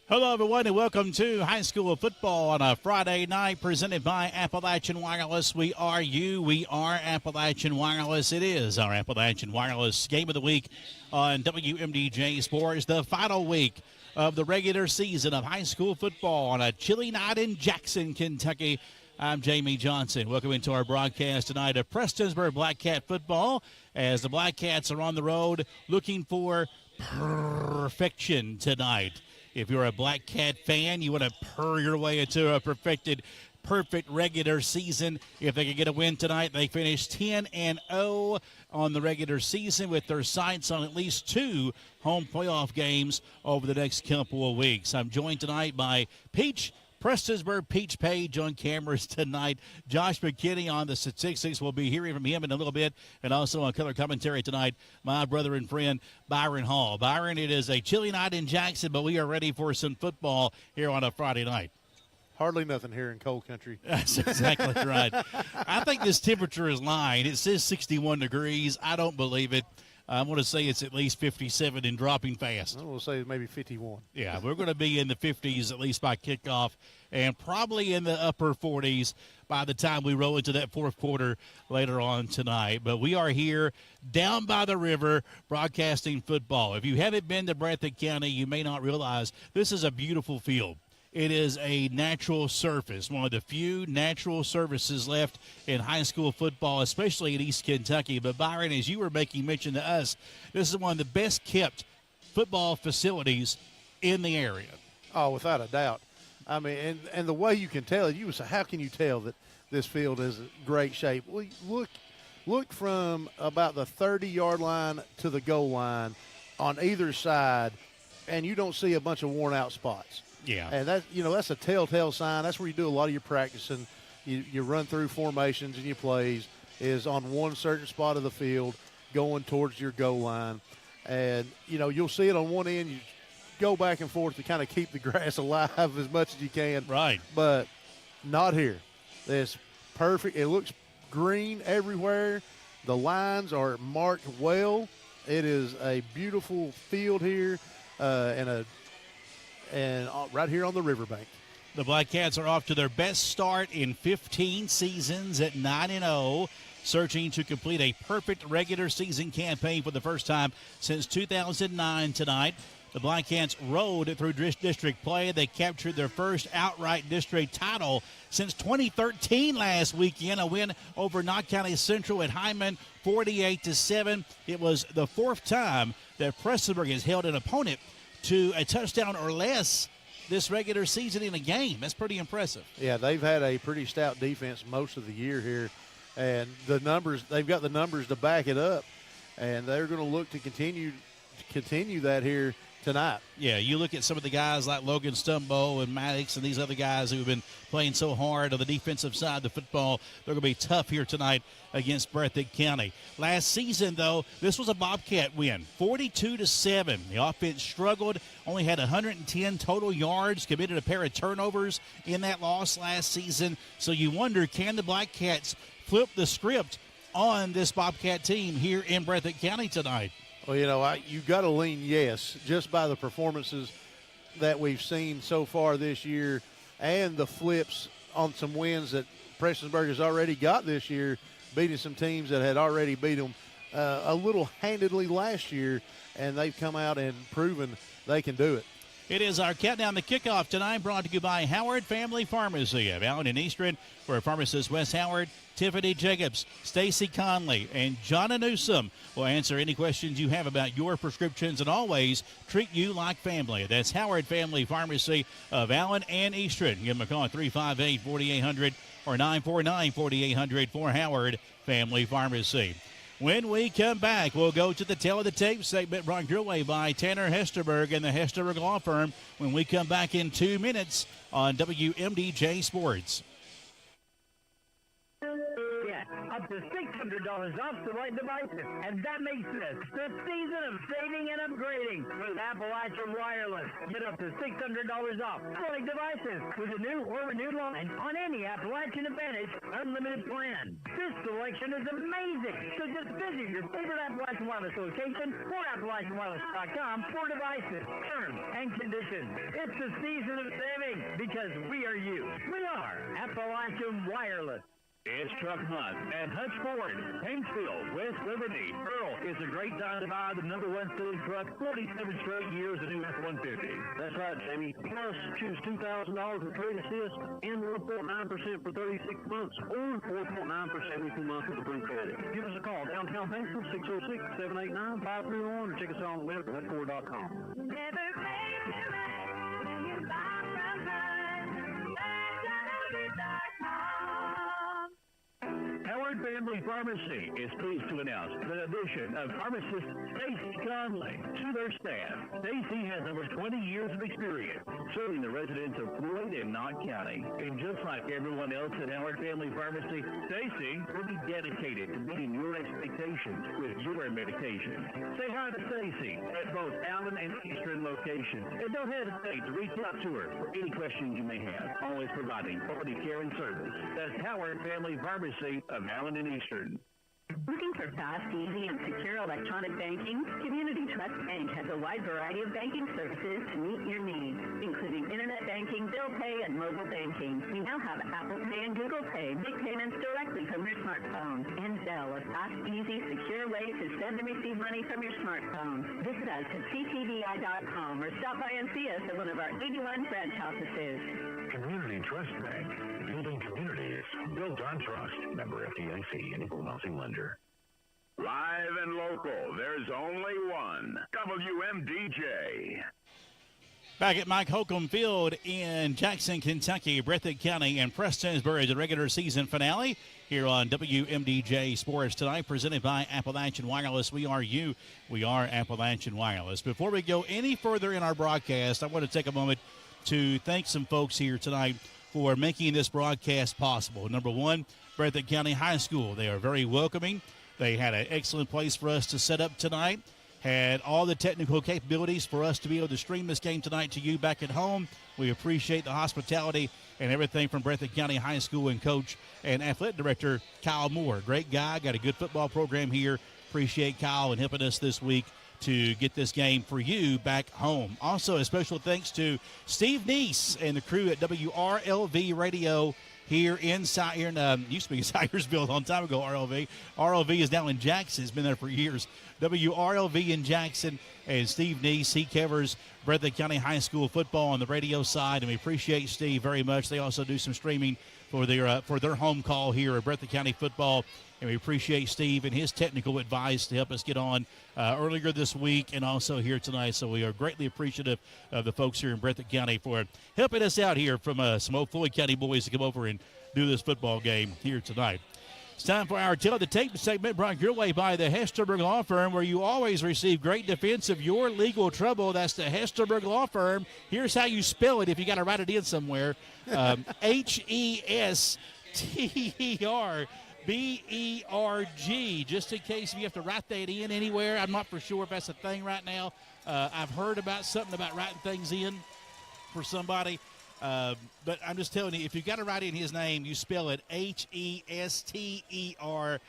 Hello, everyone, and welcome to high school football on a Friday night presented by Appalachian Wireless. We are you. We are Appalachian Wireless. It is our Appalachian Wireless Game of the Week on WMDJ Sports, the final week of the regular season of high school football on a chilly night in Jackson, Kentucky. I'm Jamie Johnson. Welcome into our broadcast tonight of Prestonsburg Black Cat football as the Black Cats are on the road looking for perfection tonight. If you're a Black Cat fan, you want to purr your way into a perfect regular season. If they can get a win tonight, they finish 10-0 on the regular season with their sights on at least 2 home playoff games over the next couple of weeks. I'm joined tonight by Prestonsburg Peach Page on cameras tonight. Josh McKinney on the statistics. We'll be hearing from him in a little bit. And also on color commentary tonight, my brother and friend, Byron Hall. Byron, it is a chilly night in Jackson, but we are ready for some football here on a Friday night. Hardly nothing here in cold country. That's exactly right. I think this temperature is lying. It says 61 degrees. I don't believe it. I want to say it's at least 57 and dropping fast. I want to say maybe 51. Yeah, we're going to be in the 50s at least by kickoff and probably in the upper 40s by the time we roll into that fourth quarter later on tonight. But we are here down by the river broadcasting football. If you haven't been to Breathitt County, you may not realize this is a beautiful field. It is a natural surface, one of the few natural surfaces left in high school football, especially in East Kentucky. But, Byron, as you were making mention to us, this is one of the best-kept football facilities in the area. Oh, without a doubt. I mean, and the way you can tell, you would say, how can you tell that this field is in great shape? Well, look from about the 30-yard line to the goal line on either side, and you don't see a bunch of worn-out spots. Yeah. And that's a telltale sign. That's where you do a lot of your practicing. You run through formations and your plays is on one certain spot of the field going towards your goal line. And, you'll see it on one end. You go back and forth to kind of keep the grass alive as much as you can. Right. But not here. It's perfect. It looks green everywhere. The lines are marked well. It is a beautiful field here and right here on the riverbank. The Black Cats are off to their best start in 15 seasons at 9-0, searching to complete a perfect regular season campaign for the first time since 2009 tonight. The Black Cats rode through district play. They captured their first outright district title since 2013 last weekend, a win over Knott County Central at Hyman, 48-7. It was the 4th time that Prestonsburg has held an opponent to a touchdown or less this regular season in a game. That's pretty impressive. Yeah, they've had a pretty stout defense most of the year here, and they've got the numbers to back it up, and they're going to look to continue that here tonight. Yeah, you look at some of the guys like Logan Stumbo and Maddox and these other guys who have been playing so hard on the defensive side of the football. They're going to be tough here tonight against Breathitt County. Last season, though, this was a Bobcat win, 42-7. The offense struggled, only had 110 total yards, committed a pair of turnovers in that loss last season. So you wonder, can the Black Cats flip the script on this Bobcat team here in Breathitt County tonight? Well, you got to lean yes, just by the performances that we've seen so far this year and the flips on some wins that Prestonsburg has already got this year, beating some teams that had already beat them a little handedly last year, and they've come out and proven they can do it. It is our countdown to kickoff tonight, brought to you by Howard Family Pharmacy of Allen and Eastern, where pharmacist Wes Howard, Tiffany Jacobs, Stacy Conley, and John Newsom will answer any questions you have about your prescriptions and always treat you like family. That's Howard Family Pharmacy of Allen and Eastern. Give them a call at 358-4800 or 949-4800 for Howard Family Pharmacy. When we come back, we'll go to the tail of the tape segment brought your way by Tanner Hesterberg and the Hesterberg Law Firm when we come back in 2 minutes on WMDJ Sports. Yeah. up to $600 off select devices. And that makes this the season of saving and upgrading with Appalachian Wireless. Get up to $600 off select devices with a new or renewed line on any Appalachian Advantage unlimited plan. This selection is amazing. So just visit your favorite Appalachian Wireless location or AppalachianWireless.com for devices, terms, and conditions. It's the season of saving because we are you. We are Appalachian Wireless. It's Truck Hunt at Hutch Ford, Paintsville, West Liberty. Earl is a great time to buy the #1 selling truck, 47 straight years, a new F-150. That's right, Jamie. Plus, choose $2,000 in trade assist and 1.9% for 36 months or 4.9% for 72 months with approved credit. Give us a call, downtown Paintsville, 606-789-5301, or check us out on the web at hutchford.com. Never pay too much when you buy from us. Howard Family Pharmacy is pleased to announce the addition of pharmacist Stacy Conley to their staff. Stacy has over 20 years of experience serving the residents of Floyd and Knott County. And just like everyone else at Howard Family Pharmacy, Stacy will be dedicated to meeting your expectations with your medication. Say hi to Stacy at both Allen and Eastern locations. And don't hesitate to reach out to her for any questions you may have. Always providing quality care and service. That's Howard Family Pharmacy of Allen and Eastern. Looking for fast, easy, and secure electronic banking? Community Trust Bank has a wide variety of banking services to meet your needs, including internet banking, bill pay, and mobile banking. We now have Apple Pay and Google Pay. Make payments directly from your smartphone. And Zelle, a fast, easy, secure way to send and receive money from your smartphone. Visit us at ctbi.com or stop by and see us at one of our 81 branch offices. Community Trust Bank. Building communities built on trust. Member FDIC and equal housing lender. Live and local, there's only one. WMDJ. Back at Mike Holcomb Field in Jackson, Kentucky, Breathitt County and Prestonsburg, the regular season finale here on WMDJ Sports tonight, presented by Appalachian Wireless. We are you. We are Appalachian Wireless. Before we go any further in our broadcast, I want to take a moment to thank some folks here tonight for making this broadcast possible. Number one, Breathitt County High School. They are very welcoming. They had an excellent place for us to set up tonight. Had all the technical capabilities for us to be able to stream this game tonight to you back at home. We appreciate the hospitality and everything from Breathitt County High School and coach and athletic director Kyle Moore. Great guy, got a good football program here. Appreciate Kyle and helping us this week to get this game for you back home. Also, a special thanks to Steve Neese and the crew at WRLV Radio here in used to be Syersville a long time ago, RLV. RLV is now in Jackson. It's been there for years. WRLV in Jackson, and Steve Neese, he covers Breathitt County High School football on the radio side, and we appreciate Steve very much. They also do some streaming for their home call here at Breathitt County football, and we appreciate Steve and his technical advice to help us get on earlier this week and also here tonight. So we are greatly appreciative of the folks here in Breathitt County for helping us out here from some old Floyd County boys to come over and do this football game here tonight. It's time for our Tell the Tape segment, brought your way by the Hesterberg Law Firm, where you always receive great defense of your legal trouble. That's the Hesterberg Law Firm. Here's how you spell it if you got to write it in somewhere. Hesterberg, just in case if you have to write that in anywhere. I'm not for sure if that's a thing right now. I've heard about something about writing things in for somebody. But I'm just telling you, if you got to write in his name, you spell it Hesterberg.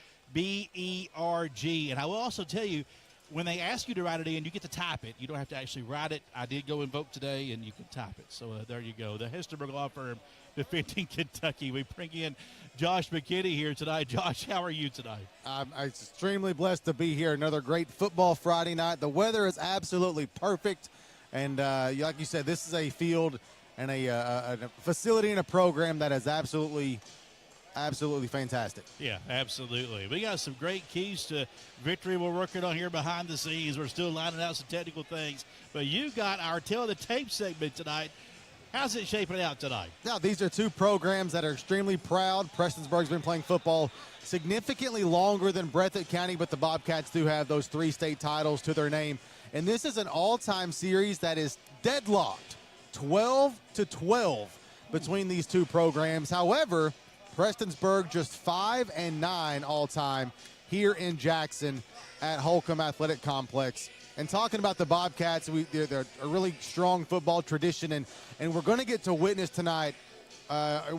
And I will also tell you, when they ask you to write it in, you get to type it. You don't have to actually write it. I did go and vote today, and you can type it. So there you go. The Hesterberg Law Firm defending Kentucky. We bring in Josh McKinney here tonight. Josh, how are you tonight? I'm extremely blessed to be here. Another great football Friday night. The weather is absolutely perfect. And like you said, this is a field and a facility and a program that is absolutely fantastic. Yeah, absolutely. We got some great keys to victory we're working on here behind the scenes. We're still lining out some technical things. But you got our Tell the Tape segment tonight. How's it shaping out tonight? Now, these are two programs that are extremely proud. Prestonsburg's been playing football significantly longer than Breathitt County, but the Bobcats do have those 3 state titles to their name. And this is an all-time series that is deadlocked, 12-12 between these two programs. However, Prestonsburg just 5-9 all-time here in Jackson at Holcomb Athletic Complex. And talking about the Bobcats, they're a really strong football tradition, and we're going to get to witness tonight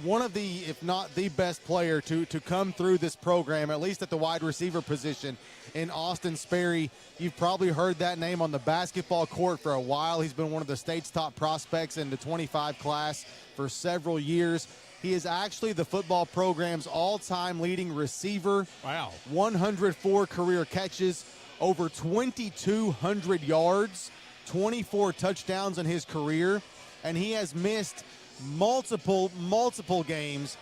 one of the, if not the best player to come through this program, at least at the wide receiver position, in Austin Sperry. You've probably heard that name on the basketball court for a while. He's been one of the state's top prospects in the 25 class for several years. He is actually the football program's all-time leading receiver. Wow. 104 career catches, over 2,200 yards, 24 touchdowns in his career, and he has missed multiple games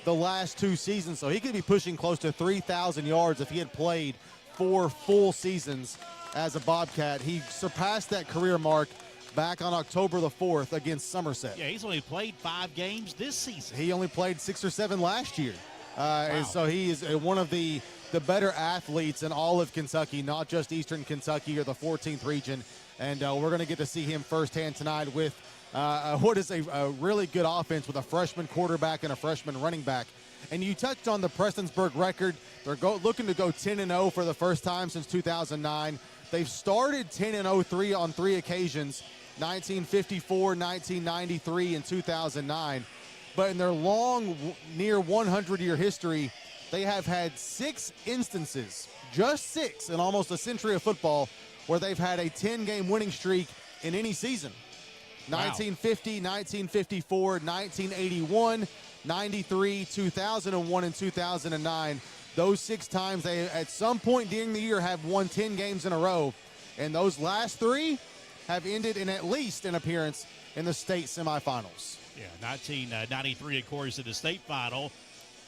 the last 2 seasons. So he could be pushing close to 3,000 yards if he had played 4 full seasons as a Bobcat. He surpassed that career mark back on October the 4th against Somerset. Yeah, he's only played 5 games this season. He only played 6 or 7 last year. Wow. And so he is one of the better athletes in all of Kentucky, not just Eastern Kentucky or the 14th region. And we're going to get to see him firsthand tonight with what is a really good offense with a freshman quarterback and a freshman running back. And you touched on the Prestonsburg record. They're looking to go 10-0 for the first time since 2009. They've started 10-0 on 3 occasions, 1954, 1993, and 2009. But in their long, near 100-year history, they have had 6 instances, just 6 in almost a century of football, where they've had a 10-game winning streak in any season. Wow. 1950, 1954, 1981, 93, 2001, and 2009. Those 6 times they, at some point during the year, have won 10 games in a row. And those last 3 have ended in at least an appearance in the state semifinals. Yeah, 1993, of course, in the state final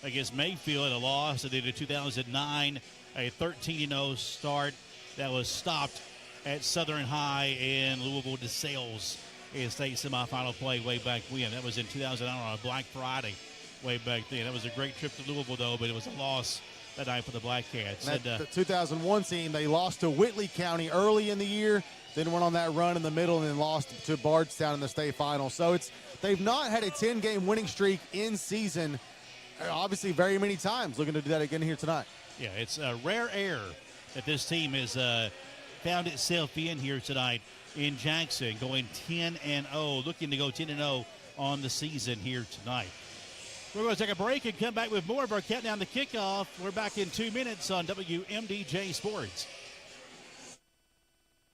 against Mayfield at a loss. And then in 2009, a 13-0 start that was stopped at Southern High in Louisville DeSales in state semifinal play way back when. That was in 2009 on a Black Friday way back then. That was a great trip to Louisville, though, but it was a loss that night for the Black Cats. And the 2001 team, they lost to Whitley County early in the year, then went on that run in the middle and then lost to Bardstown in the state final. So they've not had a 10-game winning streak in season, obviously very many times. Looking to do that again here tonight. Yeah, it's a rare air that this team has found itself in here tonight in Jackson, going 10-0, looking to go 10-0 on the season here tonight. We're going to take a break and come back with more of our countdown to kickoff. We're back in 2 minutes on WMDJ Sports.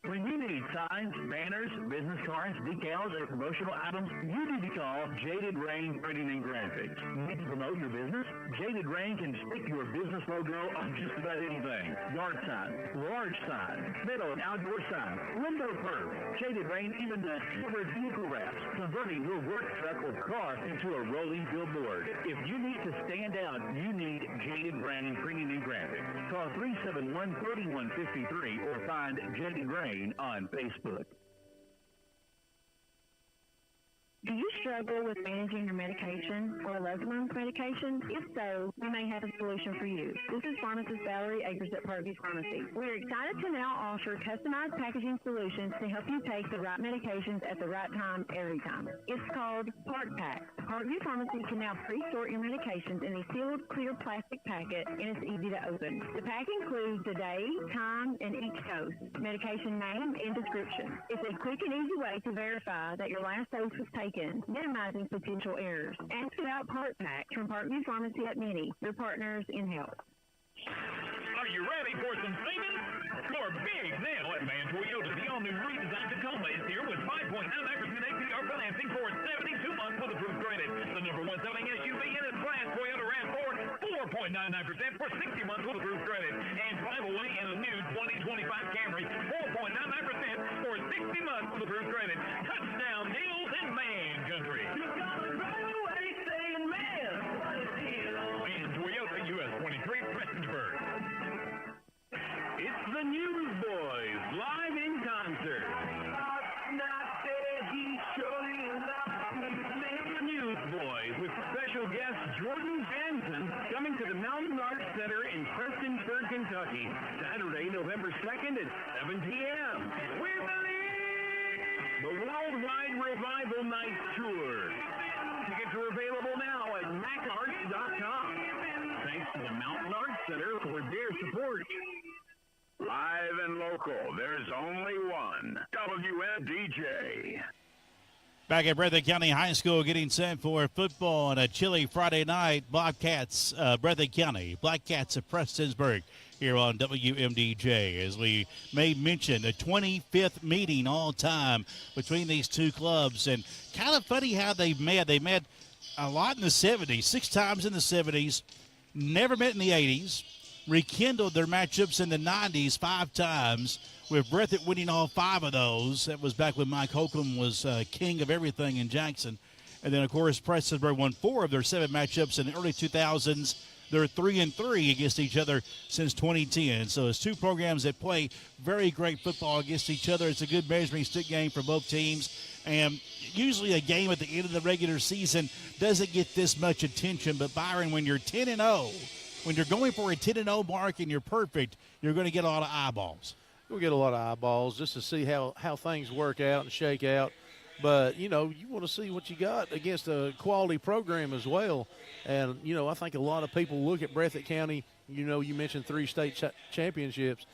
When you need signs, banners, business cards, decals, or promotional items, you need to call Jaded Rain Printing and Graphics. Need to promote your business? Jaded Rain can stick your business logo on just about anything. Yard signs, large signs, middle and outdoor signs, window perf. Jaded Rain even does covered vehicle wraps, converting your work truck or car into a rolling billboard. If you need to stand out, you need Jaded Rain Printing and Graphics. Call 371-3153 or find Jaded Rain on Facebook. Do you struggle with managing your medication or a loved one's medication? If so, we may have a solution for you. This is Pharmacist Valerie Akers at Parkview Pharmacy. We're excited to now offer customized packaging solutions to help you take the right medications at the right time every time. It's called Park Pack. Parkview Pharmacy can now pre-sort your medications in a sealed clear plastic packet, and it's easy to open. The pack includes the day, time, and each dose, medication name, and description. It's a quick and easy way to verify that your last dose was taken, minimizing potential errors. Ask about Part Pack from Parkview Pharmacy at Mini, your partners in health. Are you ready for some savings? For a big sale at Van Toyota, the all-new redesigned Tacoma is here with 5.99% APR financing for 72 months with approved credit. The number 1 selling SUV in its class, Toyota RAV4, 4.99% for 60 months with approved credit. And drive away in a new 2025 Camry, 4.99% for 60 months with approved credit. Touchdown deals in Man Country. You gotta drive away saying man. And Toyota US 23 Prestonsburg. It's the Newsboys live in concert. The Newsboys with special guest Jordan Jansen coming to the Mountain Arts Center in Prestonsburg, Kentucky, Saturday, November 2nd at 7 p.m. We believe the Worldwide Revival Night Tour. Tickets are available now at macarts.com. Thanks to the Mountain Arts Center for their support. Live and local, there's only one. WMDJ. Back at Breathitt County High School, getting set for football on a chilly Friday night. Bobcats, Breathitt County, Black Cats of Prestonsburg here on WMDJ. As we made mention, the 25th meeting all time between these two clubs. And kind of funny how they met. They met a lot in the 70s, 6 times in the 70s, never met in the 80s, rekindled their matchups in the 90s 5 times, with Breathitt winning all 5 of those. That was back when Mike Holcomb was king of everything in Jackson. And then, of course, Prestonsburg won 4 of their 7 matchups in the early 2000s. They're 3-3 against each other since 2010. So it's 2 programs that play very great football against each other. It's a good measuring stick game for both teams. And usually a game at the end of the regular season doesn't get this much attention. But, Byron, when you're 10-0, when you're going for a 10-0 mark and you're perfect, you're going to get a lot of eyeballs. We'll get a lot of eyeballs just to see how things work out and shake out. But, you know, you want to see what you got against a quality program as well. And, you know, I think a lot of people look at Breathitt County. You know, you mentioned 3 state championships.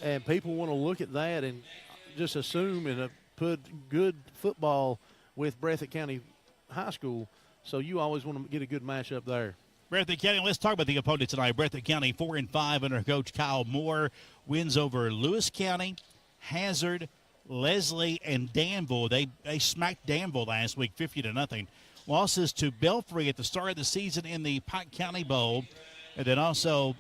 And people want to look at that and just assume and put good football with Breathitt County High School. So you always want to get a good matchup there. Breathitt County, let's talk about the opponent tonight. Breathitt County 4-5 under coach Kyle Moore. Wins over Lewis County, Hazard, Leslie, and Danville. They smacked Danville last week 50-0. Losses to Belfry at the start of the season in the Pike County Bowl. And then also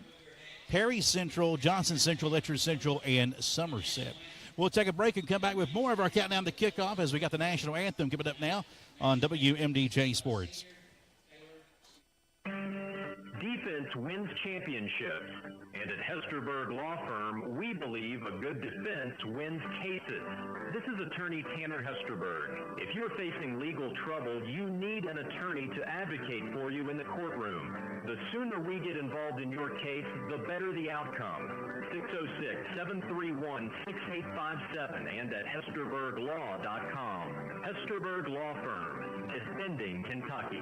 Perry Central, Johnson Central, Letcher Central, and Somerset. We'll take a break and come back with more of our countdown to kickoff as we got the national anthem coming up now on WMDJ Sports. Defense wins championships, and at Hesterberg Law Firm, we believe a good defense wins cases. This is attorney Tanner Hesterberg. If you're facing legal trouble, you need an attorney to advocate for you in the courtroom. The sooner we get involved in your case, the better the outcome. 606-731-6857 and at HesterbergLaw.com. Hesterberg Law Firm, defending Kentucky.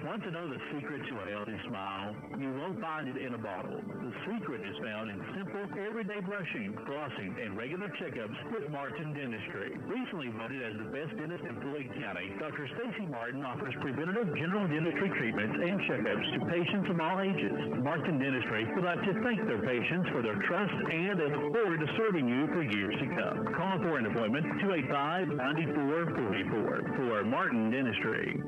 Want to know the secret to a healthy smile? You won't find it in a bottle. The secret is found in simple, everyday brushing, flossing, and regular checkups with Martin Dentistry. Recently voted as the best dentist in Floyd County, Dr. Stacy Martin offers preventative general dentistry treatments and checkups to patients of all ages. Martin Dentistry would like to thank their patients for their trust and they look forward to serving you for years to come. Call for an appointment 285-9444 for Martin Dentistry.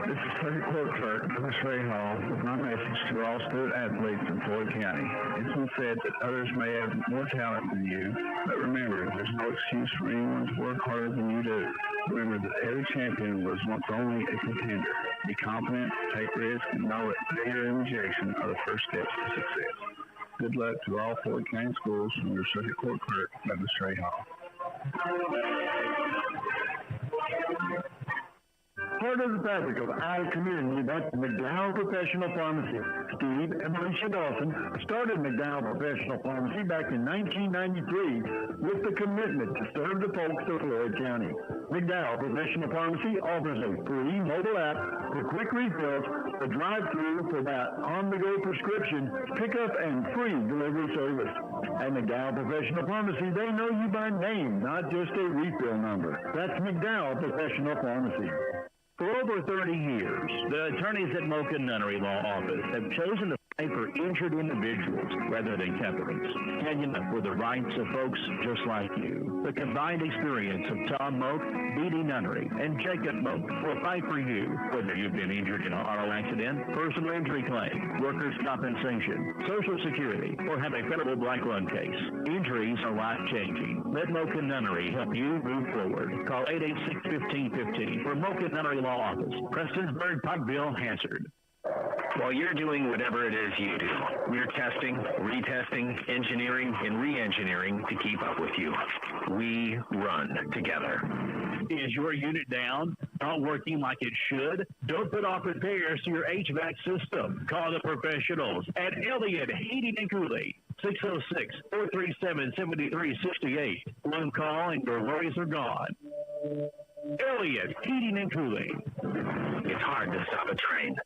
This is Circuit Court Clerk Douglas Ray Hall with my message to all student athletes in Floyd County. It's been said that others may have more talent than you, but remember, there's no excuse for anyone to work harder than you do. Remember that every champion was once only a contender. Be confident, take risks, and know that failure and rejection are the first steps to success. Good luck to all Floyd County schools from your Circuit Court Clerk Douglas Ray Hall. Part of the fabric of our community, that's McDowell Professional Pharmacy. Steve and Alicia Dawson started McDowell Professional Pharmacy back in 1993 with the commitment to serve the folks of Floyd County. McDowell Professional Pharmacy offers a free mobile app for quick refills, a drive-through for that on-the-go prescription, pickup, and free delivery service. At McDowell Professional Pharmacy, they know you by name, not just a refill number. That's McDowell Professional Pharmacy. For over 30 years, the attorneys at Mocha Nunnery Law Office have chosen to fight for injured individuals rather than capitalists, standing up for the rights of folks just like you. The combined experience of Tom Moak, B.D. Nunnery, and Jacob Moak will fight for you, whether you've been injured in an auto accident, personal injury claim, workers' compensation, Social Security, or have a federal black lung case. Injuries are life-changing. Let Mocha Nunnery help you move forward. Call 886-1515 for Mocha Nunnery Law Office, Prestonsburg, Pikeville, Hazard. While you're doing whatever it is you do, we're testing, retesting, engineering, and re-engineering to keep up with you. We run together. Is your unit down? Not working like it should? Don't put off repairs to your HVAC system. Call the professionals at Elliott Heating and Cooling. 606-437-7368. One call and your worries are gone. Elliott Heating and Cooling. It's hard to stop a train.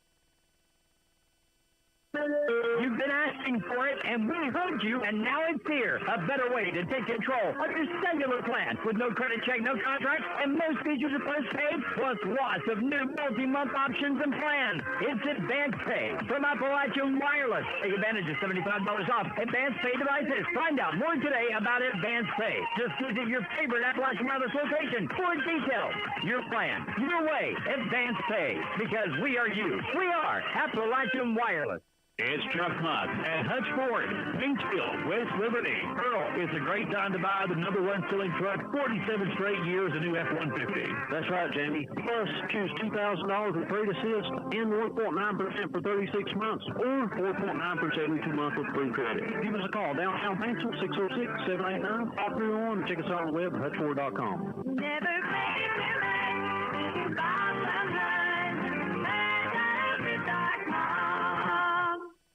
You've been asking for it, and we heard you, and now it's here. A better way to take control of your cellular plan with no credit check, no contract, and most features are first paid, plus lots of new multi-month options and plans. It's Advanced Pay from Appalachian Wireless. Take advantage of $75 off Advanced Pay devices. Find out more today about Advanced Pay. Just visit your favorite Appalachian Wireless location for details. Your plan, your way, Advanced Pay. Because we are you. We are Appalachian Wireless. It's Truck Month at Hutch Ford, Kingsfield, West Liberty. Earl, it's a great time to buy the #1 selling truck, 47 straight years, a new F-150. That's right, Jamie. Plus, choose $2,000 with Freight Assist and 1.9% for 36 months or 4.9% every 2 months with free credit. Give us a call downtown Paintsville, 606-789-5301, or check us out on the web at hutchford.com. Never make it relax. Bottom line.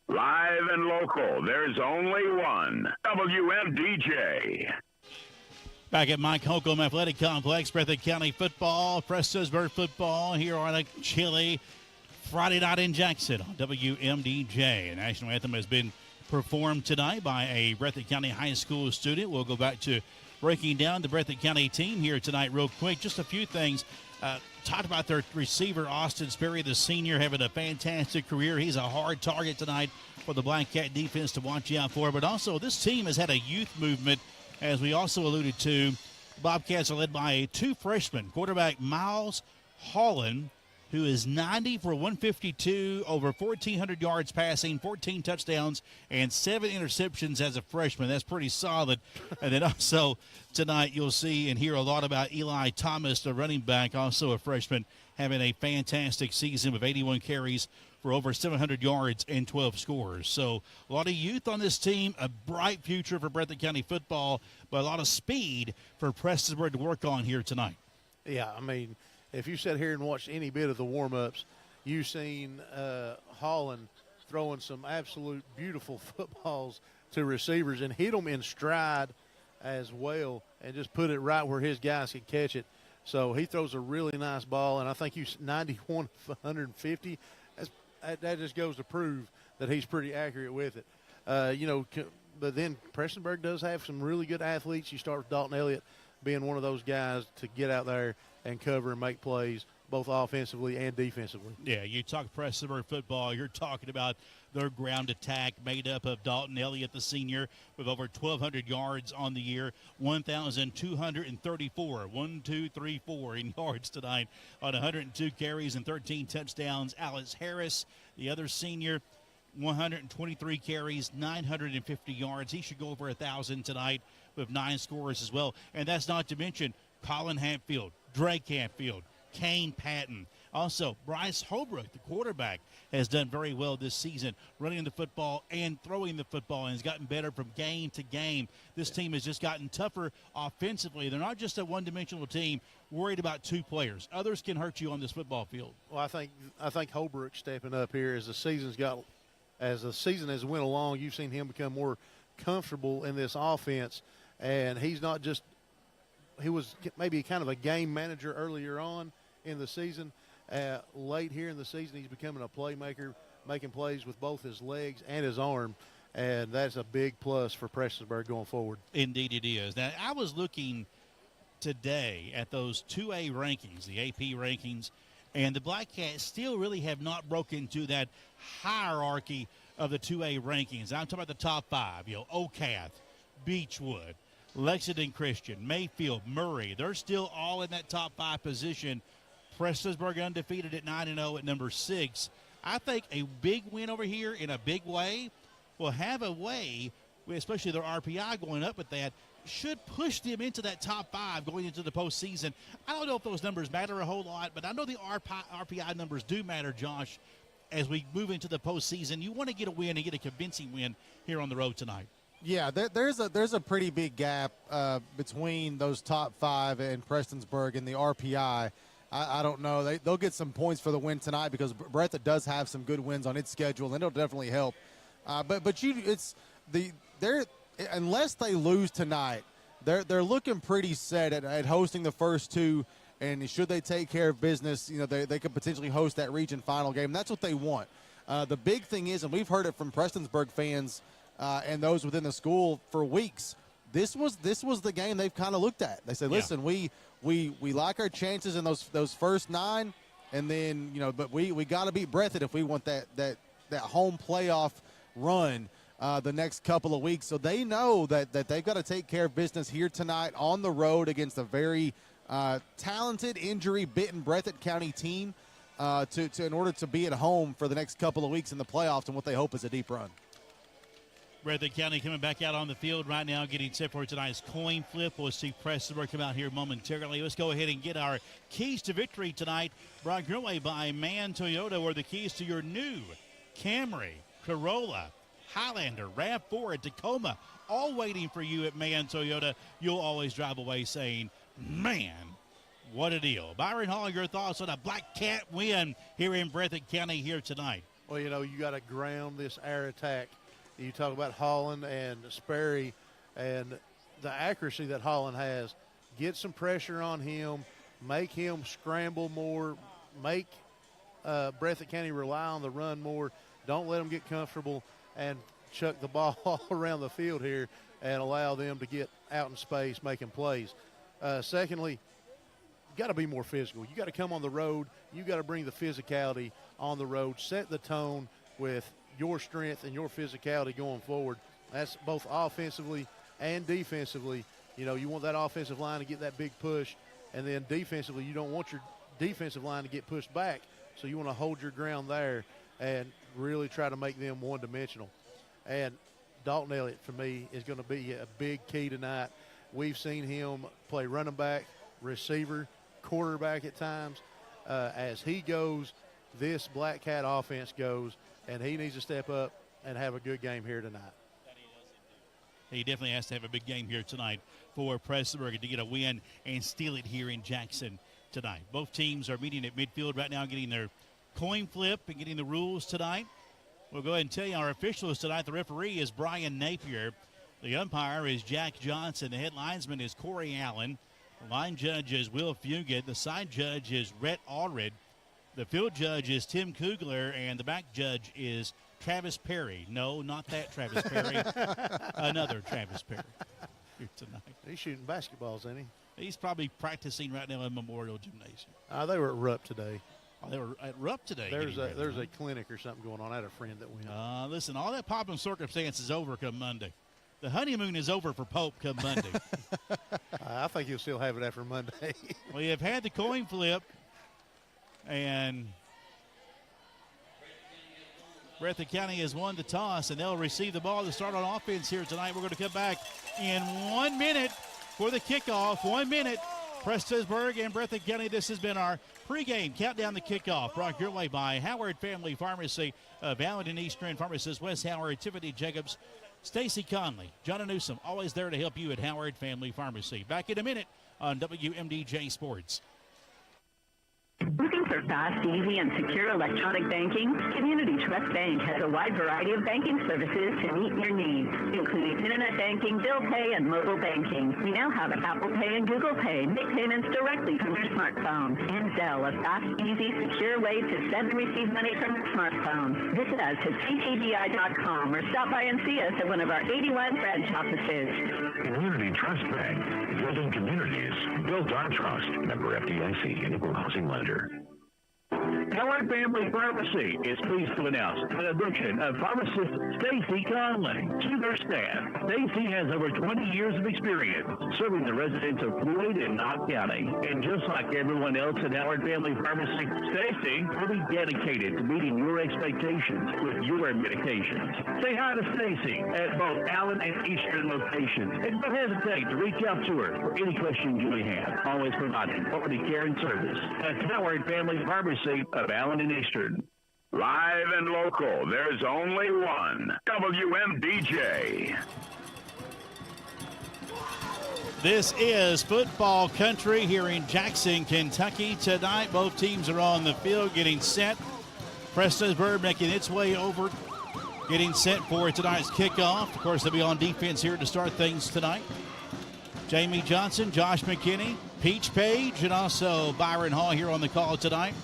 Live and local, there's only one. WMDJ. Back at Mike Holcomb Athletic Complex, Breathitt County football, Prestonsburg football here on a chilly Friday night in Jackson on WMDJ. The national anthem has been performed tonight by a Breathitt County high school student. We'll go back to breaking down the Breathitt County team here tonight real quick. Just a few things. Talked about their receiver, Austin Sperry, the senior, having a fantastic career. He's a hard target tonight for the Black Cat defense to watch out for. But also, this team has had a youth movement, as we also alluded to. Bobcats are led by 2 freshmen, quarterback Miles Holland, who is 90 for 152, over 1,400 yards passing, 14 touchdowns, and 7 interceptions as a freshman. That's pretty solid. And then also tonight you'll see and hear a lot about Eli Thomas, the running back, also a freshman, having a fantastic season with 81 carries for over 700 yards and 12 scores. So a lot of youth on this team, a bright future for Breathitt County football, but a lot of speed for Prestonsburg to work on here tonight. Yeah, I mean, if you sat here and watched any bit of the warm-ups, you've seen Holland throwing some absolute beautiful footballs to receivers and hit them in stride as well and just put it right where his guys could catch it. So he throws a really nice ball, and I think he's 91 of 150. That just goes to prove that he's pretty accurate with it. But then Prestonsburg does have some really good athletes. You start with Dalton Elliott being one of those guys to get out there and cover and make plays both offensively and defensively. Yeah, you talk Prestonsburg football, you're talking about their ground attack made up of Dalton Elliott, the senior, with over 1,200 yards on the year, 1,234 in yards tonight on 102 carries and 13 touchdowns. Alex Harris, the other senior, 123 carries, 950 yards. He should go over 1,000 tonight with 9 scores as well. And that's not to mention Colin Hatfield, Drake Hatfield, Kane Patton. Also, Bryce Holbrook, the quarterback, has done very well this season, running the football and throwing the football, and has gotten better from game to game. This team has just gotten tougher offensively. They're not just a one-dimensional team worried about 2 players. Others can hurt you on this football field. Well, I think Holbrook stepping up here as the season has went along. You've seen him become more comfortable in this offense, and he's not just – he was maybe kind of a game manager earlier on in the season. Late here in the season, he's becoming a playmaker, making plays with both his legs and his arm, and that's a big plus for Prestonsburg going forward. Indeed it is. Now, I was looking today at those 2A rankings, the AP rankings, and the Black Cats still really have not broken into that hierarchy of the 2A rankings. I'm talking about the top 5, OCATH, Beechwood, Lexington Christian, Mayfield, Murray. They're still all in that top 5 position. Prestonsburg undefeated at 9-0 at number 6. I think a big win over here in a big way will have a way, especially their RPI going up at that, should push them into that top 5 going into the postseason. I don't know if those numbers matter a whole lot, but I know the RPI numbers do matter, Josh, as we move into the postseason. You want to get a win and get a convincing win here on the road tonight. Yeah, there's a pretty big gap between those top 5 and Prestonsburg and the RPI. I don't know. They'll get some points for the win tonight because Breathitt does have some good wins on its schedule, and it'll definitely help. But it's the unless they lose tonight, they're looking pretty set at hosting the first two. And should they take care of business, they could potentially host that region final game. That's what they want. The big thing is, and we've heard it from Prestonsburg fans and those within the school for weeks, this was the game they've kind of looked at. They said, listen, we like our chances in those first 9, and then, but we got to beat Breathitt if we want that home playoff run the next couple of weeks. So they know that they've got to take care of business here tonight on the road against a very talented, injury-bitten Breathitt County team in order to be at home for the next couple of weeks in the playoffs and what they hope is a deep run. Breathitt County coming back out on the field right now, getting set for tonight's coin flip. We'll see Prestonsburg come out here momentarily. Let's go ahead and get our keys to victory tonight, brought your way by Man Toyota, where the keys to your new Camry, Corolla, Highlander, RAV4, Tacoma, all waiting for you at Man Toyota. You'll always drive away saying, man, what a deal. Byron Hall, your thoughts on a Black Cat win here in Breathitt County here tonight? Well, you got to ground this air attack. You talk about Holland and Sperry and the accuracy that Holland has. Get some pressure on him, make him scramble more, make Breathitt County rely on the run more. Don't let them get comfortable and chuck the ball all around the field here and allow them to get out in space making plays. Secondly, you got to be more physical. You got to come on the road. You got to bring the physicality on the road. Set the tone with your strength and your physicality going forward. That's both offensively and defensively. You want that offensive line to get that big push, and then defensively, you don't want your defensive line to get pushed back. So you want to hold your ground there and really try to make them one-dimensional. And Dalton Elliott, for me, is going to be a big key tonight. We've seen him play running back, receiver, quarterback at times. As he goes, this Black Cat offense goes, and he needs to step up and have a good game here tonight. He definitely has to have a big game here tonight for Prestonsburg to get a win and steal it here in Jackson tonight. Both teams are meeting at midfield right now, getting their coin flip and getting the rules tonight. We'll go ahead and tell you our officials tonight. The referee is Brian Napier. The umpire is Jack Johnson. The head linesman is Corey Allen. The line judge is Will Fugit. The side judge is Rhett Allred. The field judge is Tim Kugler, and the back judge is Travis Perry. No, not that Travis Perry. Another Travis Perry here tonight. He's shooting basketballs, ain't he? He's probably practicing right now in Memorial Gymnasium. They were at Rupp today. Oh, they were at Rupp today. There's a clinic or something going on. I had a friend that went. Listen, all that pomp and circumstance is over come Monday. The honeymoon is over for Pope come Monday. I think he'll still have it after Monday. We have had the coin flip. And Breathitt County has won the toss, and they'll receive the ball to start on offense here tonight. We're going to come back in 1 minute for the kickoff. 1 minute. Prestonsburg and Breathitt County. This has been our pregame countdown to kickoff, brought your way by Howard Family Pharmacy, Valid and Eastern Pharmacist, Wes Howard, Tiffany Jacobs, Stacy Conley, John Newsom, always there to help you at Howard Family Pharmacy. Back in a minute on WMDJ Sports. Looking for fast, easy, and secure electronic banking? Community Trust Bank has a wide variety of banking services to meet your needs, including internet banking, bill pay, and mobile banking. We now have Apple Pay and Google Pay. Make payments directly from your smartphone. And Zelle, a fast, easy, secure way to send and receive money from your smartphone. Visit us at ctbi.com or stop by and see us at one of our 81 branch offices. Community Trust Bank, building communities, built on trust. Member FDIC, equal housing lender. Howard Family Pharmacy is pleased to announce the addition of pharmacist Stacy Conley to their staff. Stacy has over 20 years of experience serving the residents of Floyd and Knott County. And just like everyone else at Howard Family Pharmacy, Stacy will be dedicated to meeting your expectations with your medications. Say hi to Stacy at both Allen and Eastern locations. And don't hesitate to reach out to her for any questions you may have. Always providing quality care and service at Howard Family Pharmacy of Allen and Eastern. Live and local, there's only one. WMDJ. This is football country here in Jackson, Kentucky. Tonight, both teams are on the field getting set. Prestonsburg making its way over getting set for tonight's kickoff. Of course, they'll be on defense here to start things tonight. Jamie Johnson, Josh McKinney, Peach Page, and also Byron Hall here on the call tonight.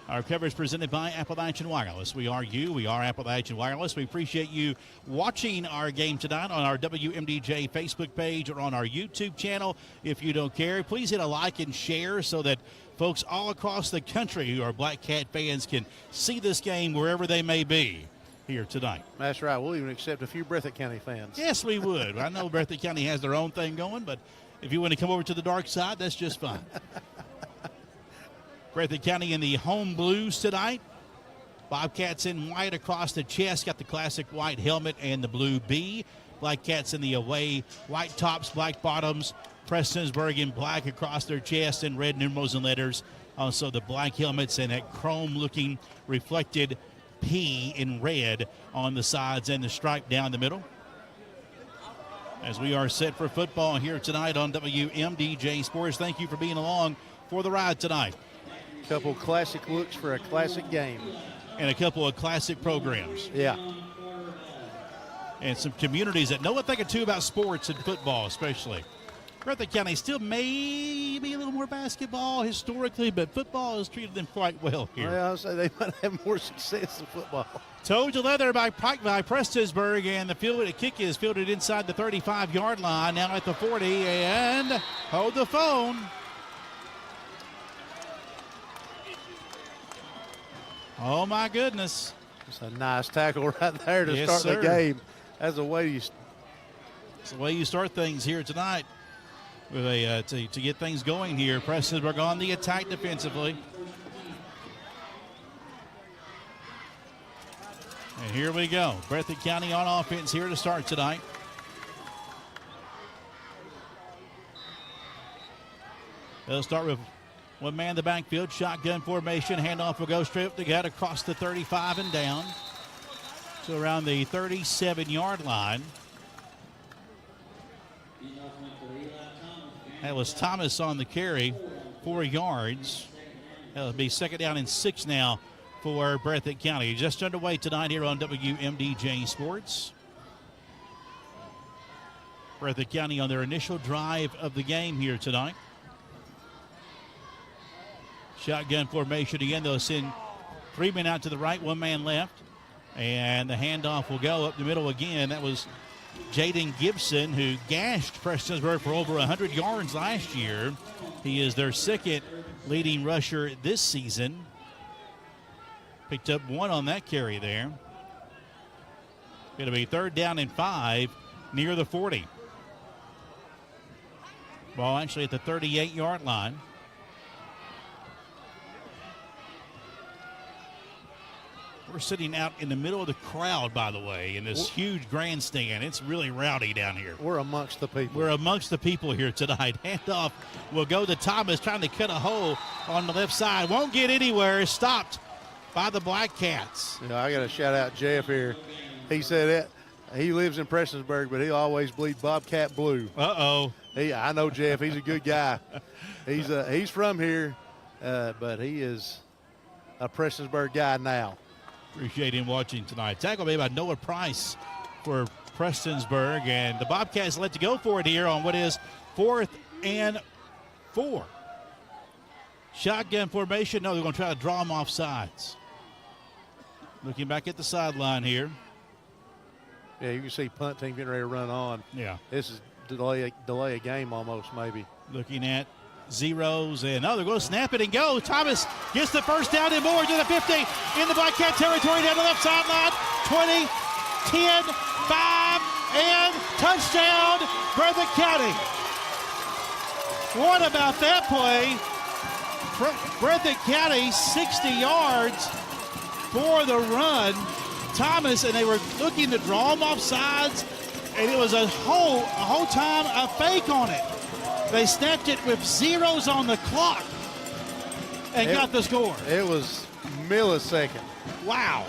Our coverage presented by Appalachian Wireless. We are you. We are Appalachian Wireless. We appreciate you watching our game tonight on our WMDJ Facebook page or on our YouTube channel. If you don't care, please hit a like and share so that folks all across the country who are Black Cat fans can see this game wherever they may be here tonight. That's right. We'll even accept a few Breathitt County fans. Yes, we would. I know Breathitt County has their own thing going, but if you want to come over to the dark side, that's just fine. Breathitt County in the home blues tonight. Bobcats in white across the chest, got the classic white helmet and the blue B. Black Cats in the away, white tops, black bottoms. Prestonsburg in black across their chest and red numerals and letters. Also the black helmets and that chrome-looking reflected P in red on the sides and the stripe down the middle. As we are set for football here tonight on WMDJ Sports, thank you for being along for the ride tonight. Couple classic looks for a classic game. And a couple of classic programs. Yeah. And some communities that know a thing or two about sports and football especially. Breathitt County still maybe a little more basketball historically, but football has treated them quite well here. Well, I'll say they might have more success than football. Toe to leather by Prestonsburg, and the kick is fielded inside the 35-yard line, now at the 40, and hold the phone. Oh, my goodness. It's a nice tackle right there to Yes, start sir. the game. That's the way you. It's the way you start things here tonight. With to get things going here. Prestonsburg on the attack defensively. And here we go. Breathitt County on offense here to start tonight. They'll start with one man in the backfield, shotgun formation. Handoff will go straight up the gut across the 35 and down to around the 37-yard line. That was Thomas on the carry, 4 yards. That'll be second down and 6 now for Breathitt County. Just underway tonight here on WMDJ Sports. Breathitt County on their initial drive of the game here tonight. Shotgun formation again. They'll send 3 men out to the right, 1 man left. And the handoff will go up the middle again. That was Jaden Gibson, who gashed Prestonsburg for over 100 yards last year. He is their second leading rusher this season. Picked up 1 on that carry there. Going to be third down and 5 near the 40. Ball actually at the 38-yard line. We're sitting out in the middle of the crowd, by the way, in this huge grandstand. It's really rowdy down here. We're amongst the people. We're amongst the people here tonight. Handoff will go to Thomas, trying to cut a hole on the left side. Won't get anywhere. Is stopped by the Black Cats. You know, I got to shout out Jeff here. He said that he lives in Prestonsburg, but he'll always bleed Bobcat blue. Uh-oh. I know Jeff. He's a good guy. He's from here, but he is a Prestonsburg guy now. Appreciate him watching tonight. Tackle made by Noah Price for Prestonsburg, and the Bobcats let to go for it here on what is 4th and 4. Shotgun formation. No, they're going to try to draw him off sides. Looking back at the sideline here. Yeah, you can see punt team getting ready to run on. Yeah. This is delay a game almost, maybe. Looking at zeros, and they're going to snap it and go. Thomas gets the first down and more to the 50 in the Black Cat territory down the left sideline. 20, 10, 5, and touchdown, Breathitt County. What about that play? Breathitt County 60 yards for the run. Thomas, and they were looking to draw him off sides, and it was a whole time a fake on it. They snapped it with zeros on the clock and got the score. It was millisecond. Wow.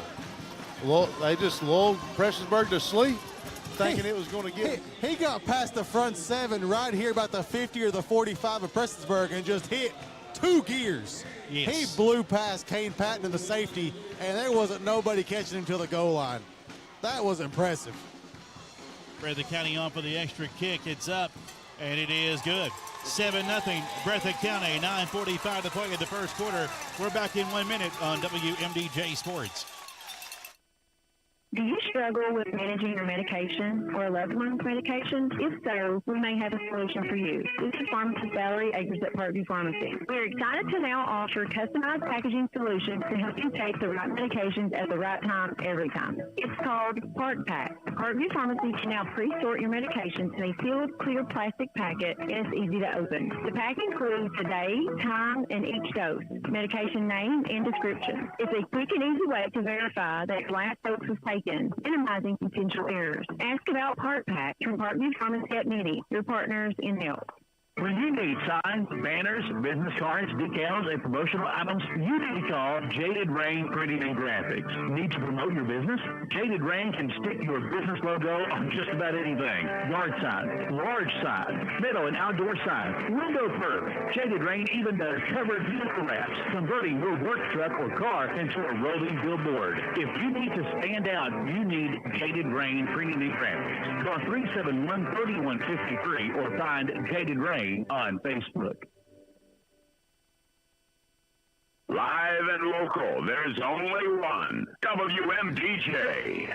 Well, they just lulled Prestonsburg to sleep, thinking it was going to get. He got past the front 7 right here about the 50 or the 45 of Prestonsburg and just hit 2 gears. Yes. He blew past Kane Patton to the safety, and there wasn't nobody catching him till the goal line. That was impressive. Breathitt County on for the extra kick. It's up, and it is good. 7-0, Breathitt County, 9:45 to play in the first quarter. We're back in 1 minute on WMDJ Sports. Do you struggle with managing your medication or a loved one's medication? If so, we may have a solution for you. This is Pharmacist Valerie Akers at Parkview Pharmacy. We're excited to now offer customized packaging solutions to help you take the right medications at the right time every time. It's called Park Pack. Parkview Pharmacy can now pre-sort your medications in a sealed, clear plastic packet, and it's easy to open. The pack includes the day, time, and each dose, medication name, and description. It's a quick and easy way to verify that your last dose was taken, minimizing potential errors. Ask about Part Pack from Parkview Pharmacy at Nitty, your partners in health. When you need signs, banners, business cards, decals, and promotional items, you need to call Jaded Rain Printing and Graphics. Need to promote your business? Jaded Rain can stick your business logo on just about anything. Yard signs, large signs, middle and outdoor signs, window curves. Jaded Rain even does covered vehicle wraps, converting your work truck or car into a rolling billboard. If you need to stand out, you need Jaded Rain Printing and Graphics. Call 371-3153 or find Jaded Rain on Facebook. Live and local, there's only one. WMDJ.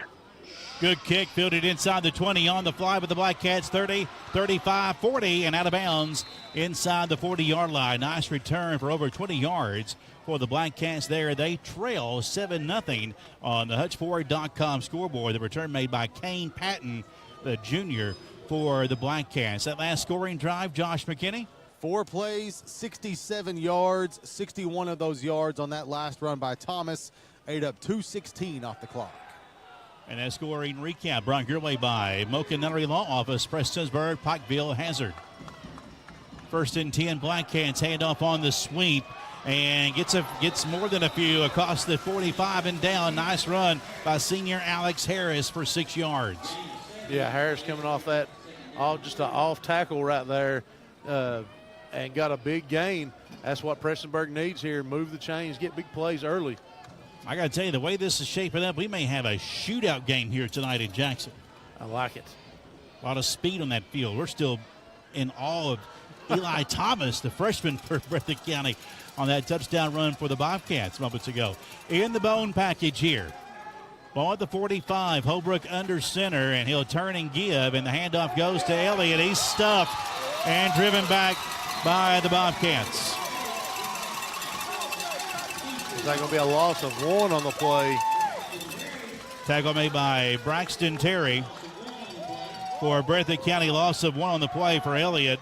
Good kick, fielded inside the 20 on the fly with the Black Cats. 30, 35, 40, and out of bounds inside the 40-yard line. Nice return for over 20 yards for the Black Cats there. They trail 7-0 on the HutchFord.com scoreboard. The return made by Kane Patton, the junior, for the Black Cats. That last scoring drive, Josh McKinney? 4 plays, 67 yards, 61 of those yards on that last run by Thomas. Ate up 2:16 off the clock. And that scoring recap brought your way by Mocha Nunnery Law Office, Prestonsburg, Pikeville, Hazard. 1st and 10, Black Cats hand off on the sweep and gets more than a few across the 45 and down. Nice run by senior Alex Harris for 6 yards. Yeah, Harris coming off that, just an off tackle right there, and got a big gain. That's what Prestonsburg needs here. Move the chains, get big plays early. I got to tell you, the way this is shaping up, we may have a shootout game here tonight in Jackson. I like it. A lot of speed on that field. We're still in awe of Eli Thomas, the freshman for Breathitt County, on that touchdown run for the Bobcats moments ago. In the bone package here. Ball at the 45, Holbrook under center, and he'll turn and give, and the handoff goes to Elliott. He's stuffed and driven back by the Bobcats. Is that going to be a loss of 1 on the play? Tackle made by Braxton Terry for Breathitt County. Loss of 1 on the play for Elliott.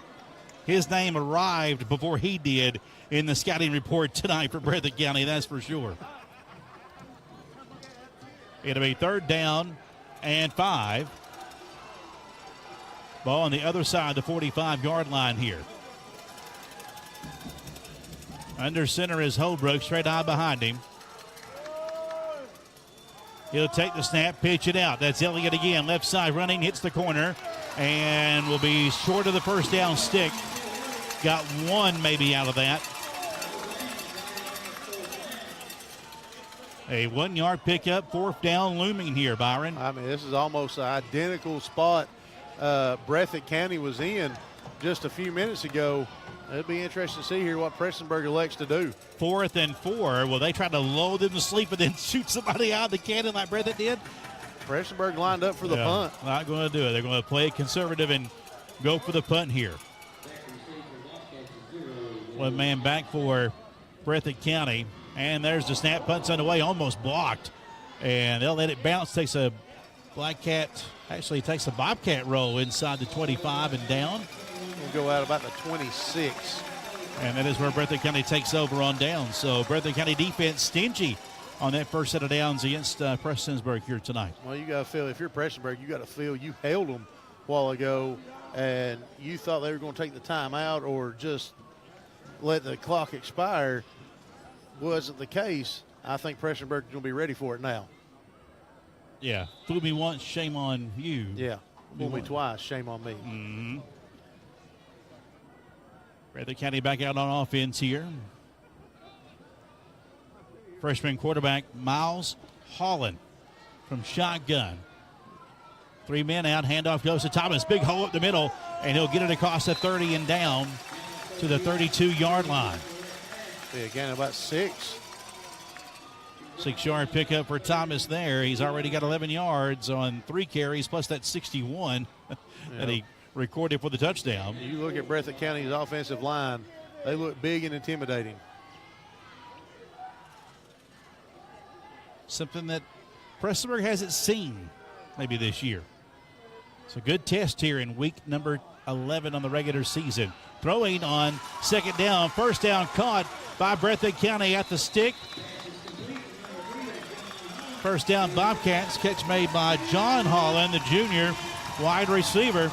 His name arrived before he did in the scouting report tonight for Breathitt County, that's for sure. It'll be 3rd down and 5. Ball on the other side, the 45-yard line here. Under center is Holbrook, straight eye behind him. He'll take the snap, pitch it out. That's Elliott again, left side running, hits the corner, and will be short of the first down stick. Got 1 maybe out of that. A 1-yard pickup, 4th down looming here, Byron. I mean, this is almost an identical spot Breathitt County was in just a few minutes ago. It'll be interesting to see here what Prestonsburg elects to do. 4th and 4. Will they try to lull them to sleep and then shoot somebody out of the cannon like Breathitt did? Prestonsburg lined up for the punt. Not going to do it. They're going to play it conservative and go for the punt here. 1 man back for Breathitt County. And there's the snap. Punt's underway, almost blocked. And they'll let it bounce. Takes a Bobcat roll inside the 25 and down. We'll go out about the 26. And that is where Breathitt County takes over on downs. So Breathitt County defense stingy on that first set of downs against Prestonsburg here tonight. Well, you got to feel, if you're Prestonsburg, you got to feel you held them a while ago and you thought they were going to take the time out or just let the clock expire. Wasn't the case. I think Prestonsburg is going to be ready for it now. Yeah. Fool me once, shame on you. Yeah. Fool me twice, shame on me. Mm-hmm. Breathitt County back out on offense here. Freshman quarterback Miles Holland from shotgun. 3 men out. Handoff goes to Thomas. Big hole up the middle, and he'll get it across the 30 and down to the 32-yard line. Yeah, again, about 6. 6-yard pickup for Thomas there. He's already got 11 yards on 3 carries, plus that 61 that he recorded for the touchdown. You look at Breathitt County's offensive line, they look big and intimidating. Something that Prestonsburg hasn't seen maybe this year. It's a good test here in week number 11 on the regular season. Throwing on 2nd down. 1st down caught by Breathitt County at the stick. 1st down Bobcats. Catch made by John Holland, the junior wide receiver.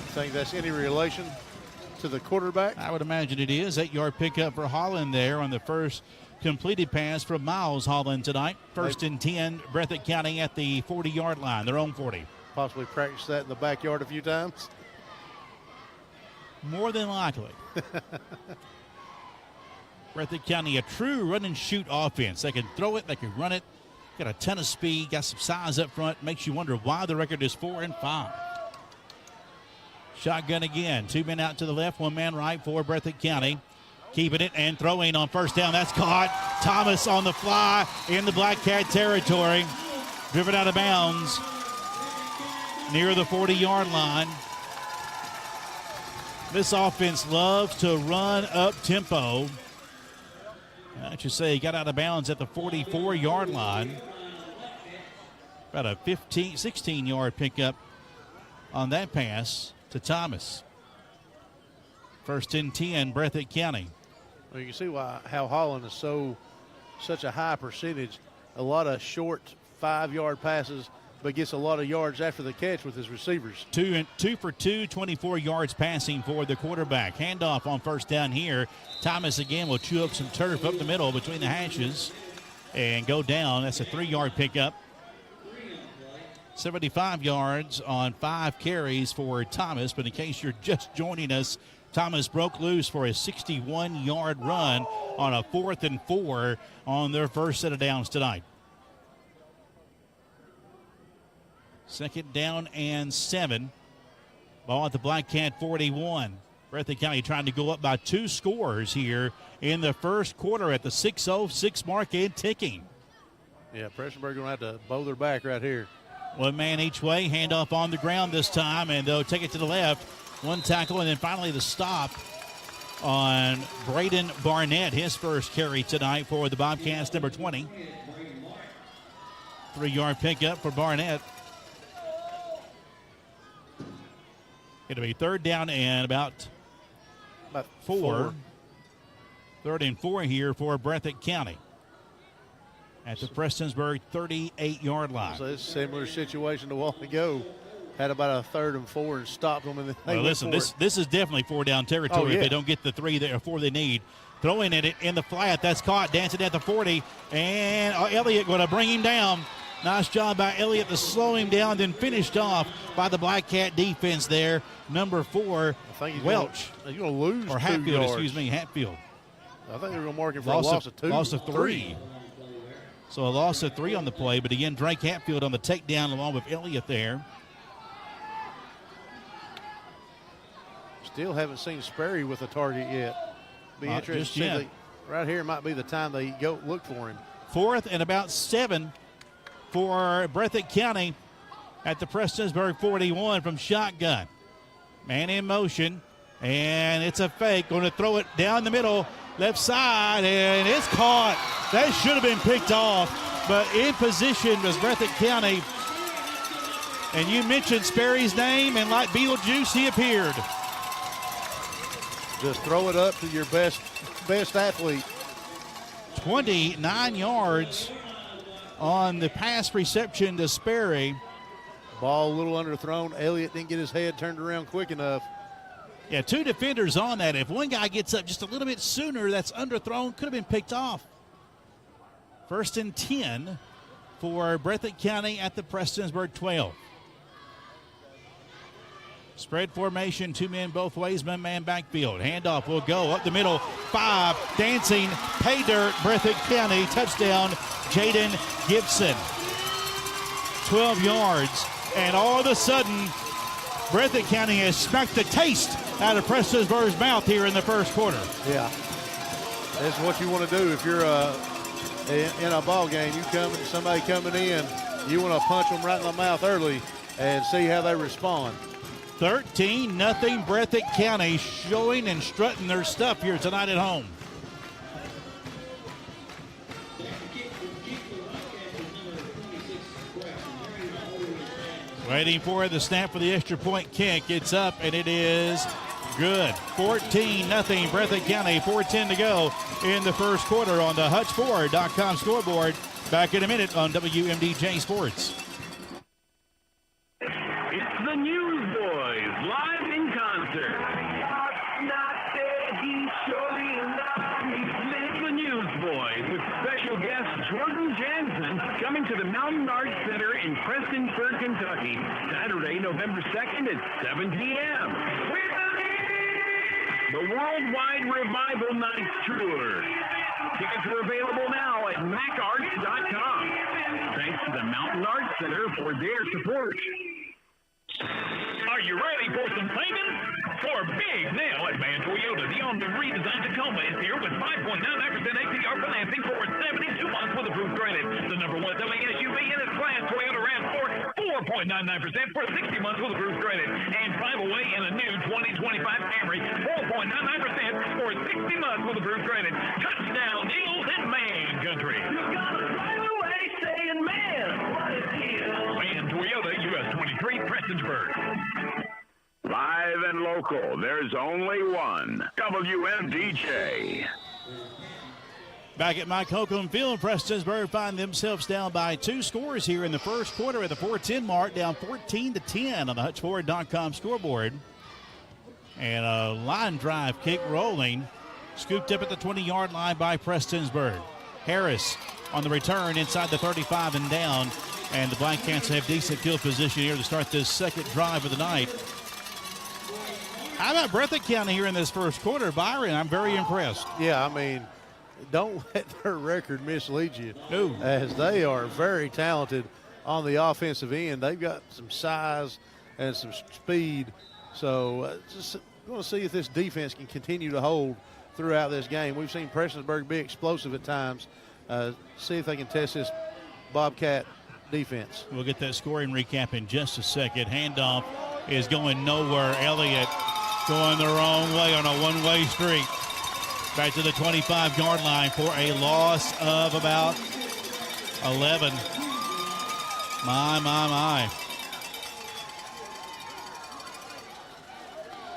Think that's any relation to the quarterback? I would imagine it is. 8-yard pickup for Holland there on the first completed pass from Miles Holland tonight. 1st and 10, Breathitt County at the 40-yard line, their own 40. Possibly practice that in the backyard a few times? More than likely. Breathitt County, a true run and shoot offense. They can throw it, they can run it. Got a ton of speed, got some size up front. Makes you wonder why the record is 4-5. Shotgun again. 2 men out to the left, 1 man right for Breathitt County. Keeping it and throwing on 1st down. That's caught. Thomas on the fly in the Black Cat territory. Driven out of bounds near the 40-yard line. This offense loves to run up tempo. I should say he got out of bounds at the 44-yard line. About a 16-yard pickup on that pass to Thomas. 1st and 10, Breathitt County. Well, you can see how Holland is such a high percentage. A lot of short 5-yard passes, but gets a lot of yards after the catch with his receivers. 2 for 2, 24 yards passing for the quarterback. Handoff on 1st down here. Thomas again will chew up some turf up the middle between the hashes and go down. That's a 3-yard pickup. 75 yards on 5 carries for Thomas, but in case you're just joining us, Thomas broke loose for a 61-yard run on a 4th and 4 on their first set of downs tonight. 2nd down and 7. Ball at the Black Cat 41. Breathitt County trying to go up by 2 scores here in the first quarter at the 6:06 mark and ticking. Yeah, Prestonsburg going to have to bow their back right here. 1 man each way. Handoff on the ground this time, and they'll take it to the left. 1 tackle, and then finally the stop on Braden Barnett, his first carry tonight for the Bobcats, number 20. 3-yard pickup for Barnett. It'll be 3rd down and about 4. 3rd and 4 here for Breathitt County at the Prestonsburg 38-yard line. So it's a similar situation to a while ago. Had about a 3rd and 4 and stopped them. And then they listen, this is definitely 4-down territory if they don't get the 3 or 4 they need. Throwing it in the flat. That's caught. Dancing at the 40. And Elliott going to bring him down. Nice job by Elliott to slow him down, then finished off by the Black Cat defense there. Number 4, Welch. He's going to lose or Hatfield, excuse me, Hatfield. I think they're going to mark him for a loss of 2. Loss of 3. So a loss of 3 on the play. But again, Drake Hatfield on the takedown along with Elliott there. Still haven't seen Sperry with a target yet. Be interested to see. Right here might be the time they go look for him. 4th and about 7 for Breathitt County at the Prestonsburg 41 from shotgun. Man in motion, and it's a fake. Going to throw it down the middle, left side, and it's caught. That should have been picked off, but in position was Breathitt County. And you mentioned Sperry's name, and like Beetlejuice, he appeared. Just throw it up to your best athlete. 29 yards on the pass reception to Sperry. Ball a little underthrown. Elliott didn't get his head turned around quick enough. Yeah, 2 defenders on that. If one guy gets up just a little bit sooner, that's underthrown, could have been picked off. 1st and 10 for Breathitt County at the Prestonsburg 12. Spread formation, 2 men both ways, 1 man backfield. Handoff will go up the middle. 5, dancing, pay dirt, Breathitt County. Touchdown, Jaden Gibson. 12 yards. And all of a sudden, Breathitt County has smacked the taste out of Prestonsburg's mouth here in the first quarter. Yeah. That's what you want to do if you're in a ball game. Somebody coming in, you want to punch them right in the mouth early and see how they respond. 13-0 Breathitt County, showing and strutting their stuff here tonight at home. Waiting for the snap for the extra point kick. It's up and it is good. 14-0 Breathitt County, 4:10 to go in the first quarter on the HutchFord.com scoreboard. Back in a minute on WMDJ Sports. It's the Newsboys live in concert. It's the Newsboys with special guest Jordan Jansen coming to the Mountain Arts Center in Prestonsburg, Kentucky, Saturday, November 2nd at 7 p.m. The Worldwide Revival Night Tour. Tickets are available now at macarts.com. Thanks to the Mountain Arts Center for their support. Are you ready for some savings? For a big nail at Van Toyota, the all-new redesigned Tacoma is here with 5.99% APR financing for 72 months with approved credit. The number one selling SUV in its class, Toyota RAV4, 4.99% for 60 months with approved credit. And 5-away in a new 2025 Camry, 4.99% for 60 months with approved credit. Touchdown deals in Man Country. You gotta find a way saying, man, what a deal. Van Toyota, US 23, Prestonsburg. Live and local, there's only one. WMDJ. Back at Mike Holcomb Field, Prestonsburg find themselves down by 2 scores here in the first quarter at the 4:10 mark, down 14-10 on the HutchFord.com scoreboard. And a line drive kick rolling, scooped up at the 20-yard line by Prestonsburg. Harris on the return inside the 35 and down. And the Black Cats have decent field position here to start this second drive of the night. How about Breathitt County here in this first quarter, Byron? I'm very impressed. Yeah, I mean, don't let their record mislead you. No. As they are very talented on the offensive end. They've got some size and some speed. So just going to see if this defense can continue to hold throughout this game. We've seen Prestonsburg be explosive at times. See if they can test this Bobcat defense. We'll get that scoring recap in just a second. Handoff is going nowhere. Elliott going the wrong way on a one-way street. Back to the 25-yard line for a loss of about 11. My.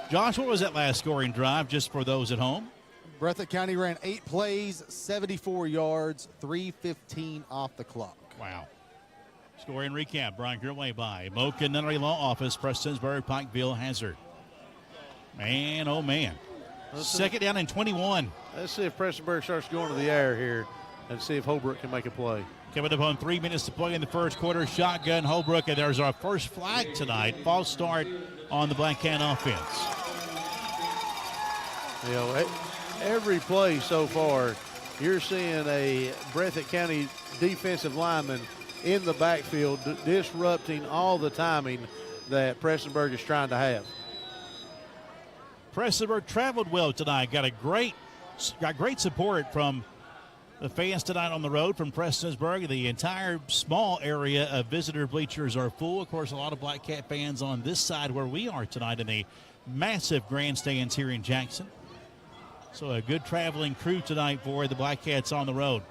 Josh, what was that last scoring drive just for those at home? Breathitt County ran 8 plays, 74 yards, 3:15 off the clock. Wow. Scoring recap brought your way by Mocha Nunnery Law Office, Prestonsburg, Pikeville, Hazard. Man, oh man. Second down and 21. Let's see if Prestonsburg starts going to the air here and see if Holbrook can make a play. Coming up on 3 minutes to play in the first quarter. Shotgun Holbrook, and there's our first flag tonight. False start on the Black Cat offense. You know, every play so far, you're seeing a Breathitt County defensive lineman in the backfield disrupting all the timing that Prestonsburg is trying to have. Prestonsburg traveled well tonight. Got great support from the fans tonight on the road from Prestonsburg. The entire small area of visitor bleachers are full. Of course, a lot of Black Cat fans on this side where we are tonight in the massive grandstands here in Jackson. So a good traveling crew tonight for the Black Cats on the road.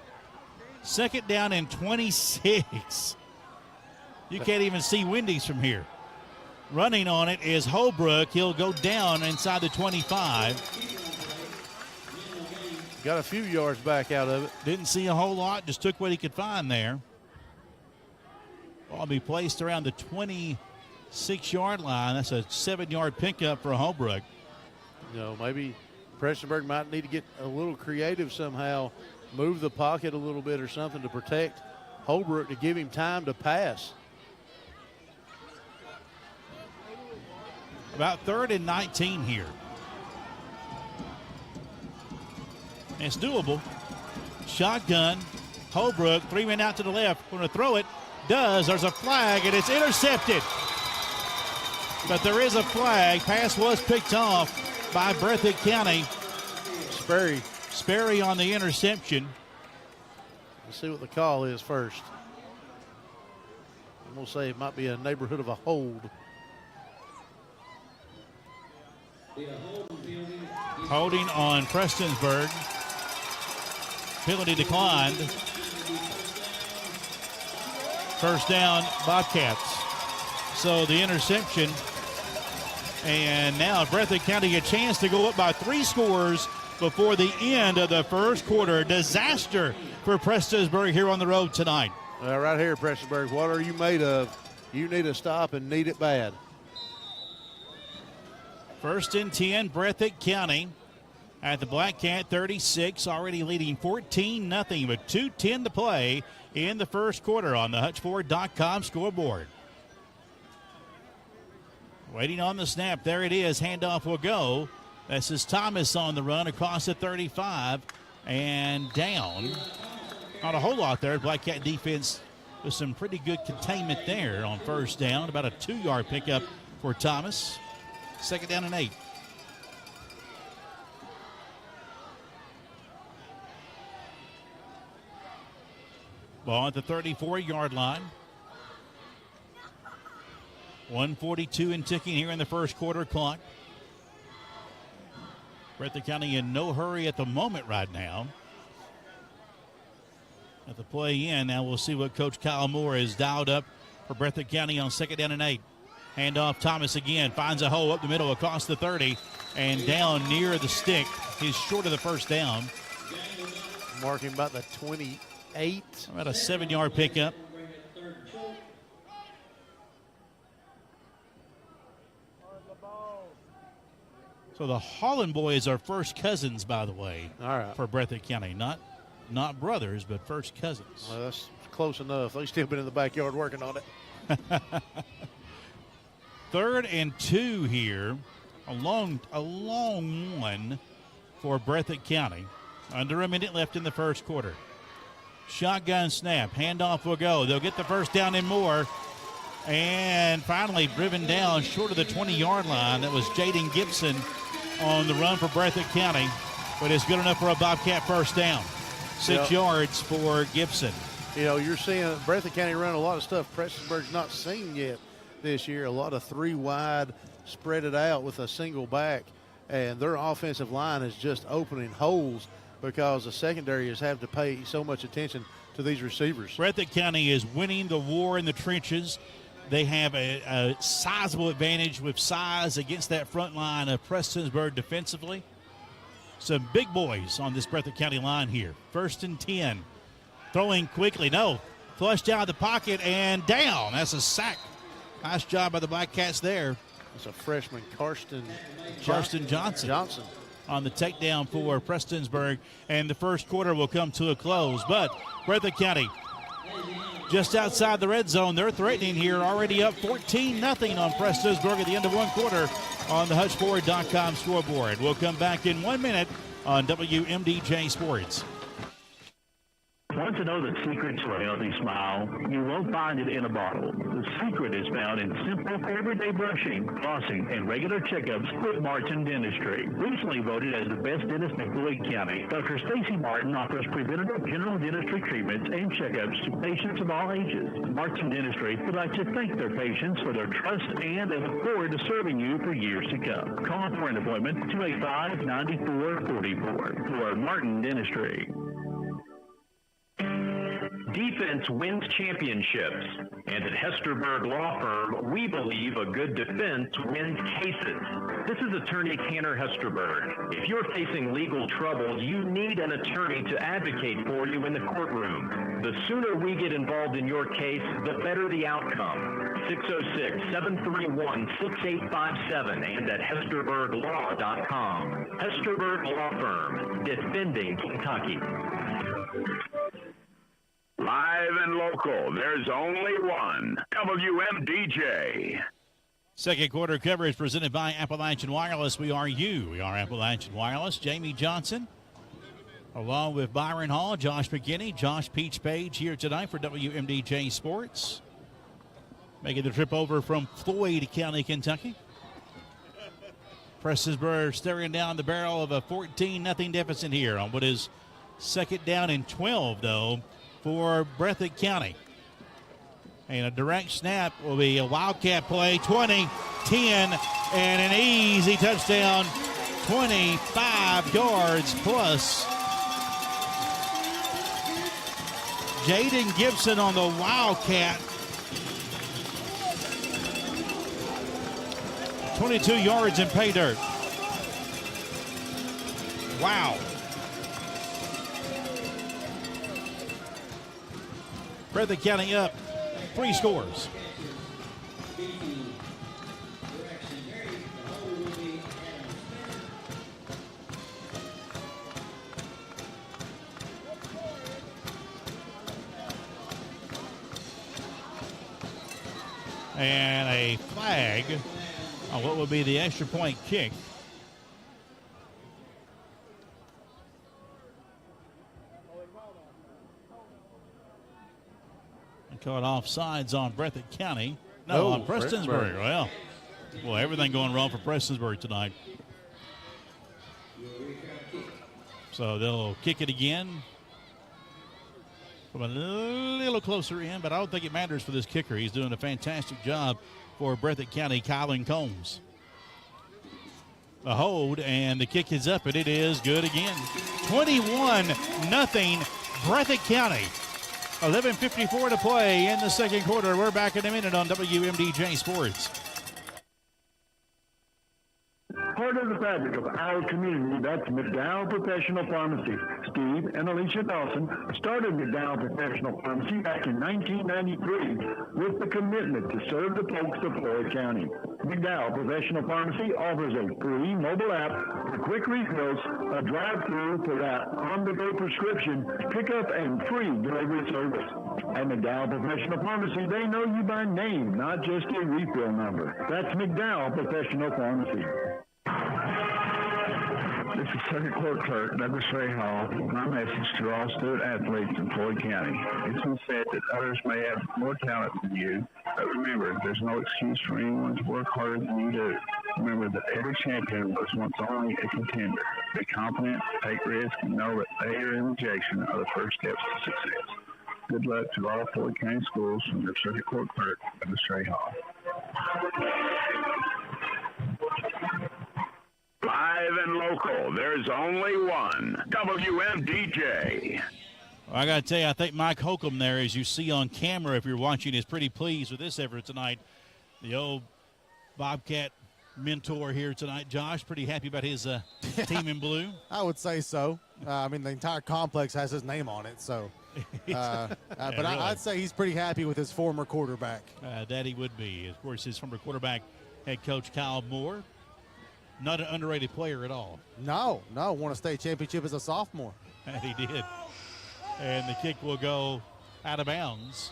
Second down and 26. You can't even see Wendy's from here. Running on it is Holbrook. He'll go down inside the 25. Got a few yards back out of it. Didn't see a whole lot. Just took what he could find there. Ball will be placed around the 26-yard line. That's a 7-yard pickup for Holbrook. You know, maybe Prestonsburg might need to get a little creative somehow, move the pocket a little bit or something to protect Holbrook to give him time to pass. About 3rd and 19 here. It's doable. Shotgun. Holbrook, 3 men out to the left. Going to throw it. Does. There's a flag, and it's intercepted. But there is a flag. Pass was picked off by Breathitt County. Sperry on the interception. Let's see what the call is first. I'm going to say it might be a neighborhood of a hold. Holding on Prestonsburg. Penalty declined. First down, Bobcats. So the interception. And now Breathitt County a chance to go up by 3 scores before the end of the first quarter. Disaster for Prestonsburg here on the road tonight. Right here, Prestonsburg, what are you made of? You need a stop and need it bad. First and 10, Breathitt County at the Black Cat 36, already leading 14-0 with 2:10 to play in the first quarter on the HutchFord.com scoreboard. Waiting on the snap. There it is. Handoff will go. This is Thomas on the run across the 35 and down. Not a whole lot there. Black Cat defense with some pretty good containment there on first down. About a 2-yard pickup for Thomas. Second down and 8. Ball at the 34-yard line. 1:42 and ticking here in the first quarter clock. Breathitt County in no hurry at the moment right now. At the play in, now we'll see what Coach Kyle Moore has dialed up for Breathitt County on second down and 8. Handoff Thomas again, finds a hole up the middle across the 30 and down near the stick. He's short of the first down. Marking about the 28. About a 7-yard pickup. So the Holland boys are first cousins, by the way, all right, for Breathitt County. Not brothers, but first cousins. Well, that's close enough. They've still been in the backyard working on it. 3rd and 2 here. A long one for Breathitt County. Under a minute left in the first quarter. Shotgun snap. Handoff will go. They'll get the first down and more. And finally driven down short of the 20-yard line. That was Jaden Gibson on the run for Breathitt County. But it's good enough for a Bobcat first down. 6 yards for Gibson. You know, you're seeing Breathitt County run a lot of stuff Prestonsburg's not seen yet this year. A lot of 3 wide, spread it out with a single back. And their offensive line is just opening holes because the secondary is having to pay so much attention to these receivers. Breathitt County is winning the war in the trenches. They have a sizable advantage with size against that front line of Prestonsburg defensively. Some big boys on this Breathitt County line here. 1st and 10. Throwing quickly. No. Flushed out of the pocket and down. That's a sack. Nice job by the Black Cats there. It's a freshman, Karsten Johnson on the takedown for Prestonsburg. And the first quarter will come to a close. But Breathitt County just outside the red zone. They're threatening here, already up 14-0 on Prestonsburg at the end of one quarter on the HutchFord.com scoreboard. We'll come back in 1 minute on WMDJ Sports. Want to know the secret to a healthy smile? You won't find it in a bottle. The secret is found in simple, everyday brushing, flossing, and regular checkups with Martin Dentistry. Recently voted as the best dentist in Floyd County, Dr. Stacy Martin offers preventative general dentistry treatments and checkups to patients of all ages. Martin Dentistry would like to thank their patients for their trust and they look forward to serving you for years to come. Call for an appointment 285-9444 for Martin Dentistry. Defense wins championships, and at Hesterberg Law Firm, we believe a good defense wins cases. This is attorney Tanner Hesterberg. If you're facing legal troubles, you need an attorney to advocate for you in the courtroom. The sooner we get involved in your case, the better the outcome. 606-731-6857 and at HesterbergLaw.com. Hesterberg Law Firm, defending Kentucky. Live and local, there's only one, WMDJ. Second quarter coverage presented by Appalachian Wireless. We are you. We are Appalachian Wireless. Jamie Johnson Along with Byron Hall, Josh McKinney, Josh Peach Page here tonight for WMDJ Sports. Making the trip over from Floyd County, Kentucky. Prestonsburg staring down the barrel of a 14-0 deficit here on what is second down and 12, though, for Breathitt County. And a direct snap will be a Wildcat play, 20, 10, and an easy touchdown, 25 yards plus. Jaden Gibson on the Wildcat. 22 yards in pay dirt. Wow. Breathitt County up 3 scores. And a flag on what will be the extra point kick. And caught offsides on Breathitt County. No, on Prestonsburg. Well, everything going wrong for Prestonsburg tonight. So they'll kick it again from a little closer in, but I don't think it matters for this kicker. He's doing a fantastic job for Breathitt County, Kylan Combs. A hold, and the kick is up, and it is good again. 21-0 Breathitt County. 11:54 to play in the second quarter. We're back in a minute on WMDJ Sports. Part of the fabric of our community, that's McDowell Professional Pharmacy. Steve and Alicia Dawson started McDowell Professional Pharmacy back in 1993 with the commitment to serve the folks of Floyd County. McDowell Professional Pharmacy offers a free mobile app for quick refills, a drive-through for that on-the-go prescription, pickup, and free delivery service. At McDowell Professional Pharmacy, they know you by name, not just your refill number. That's McDowell Professional Pharmacy. This is Circuit Court Clerk Douglas Ray Hall. My message to all student athletes in Floyd County. It's been said that others may have more talent than you, but remember, there's no excuse for anyone to work harder than you do. Remember that every champion was once only a contender. Be confident, take risks, and know that failure and rejection are the first steps to success. Good luck to all Floyd County schools from your Circuit Court Clerk Douglas Ray Hall. Live and local, there's only one. WMDJ. Well, I got to tell you, I think Mike Holcomb there, as you see on camera if you're watching, is pretty pleased with this effort tonight. The old Bobcat mentor here tonight. Josh, pretty happy about his team in blue? I would say so. I mean, the entire complex has his name on it, so. But really. I'd say he's pretty happy with his former quarterback. That he would be. Of course, his former quarterback, head coach Kyle Moore. Not an underrated player at all. No, won a state championship as a sophomore. And he did. And the kick will go out of bounds.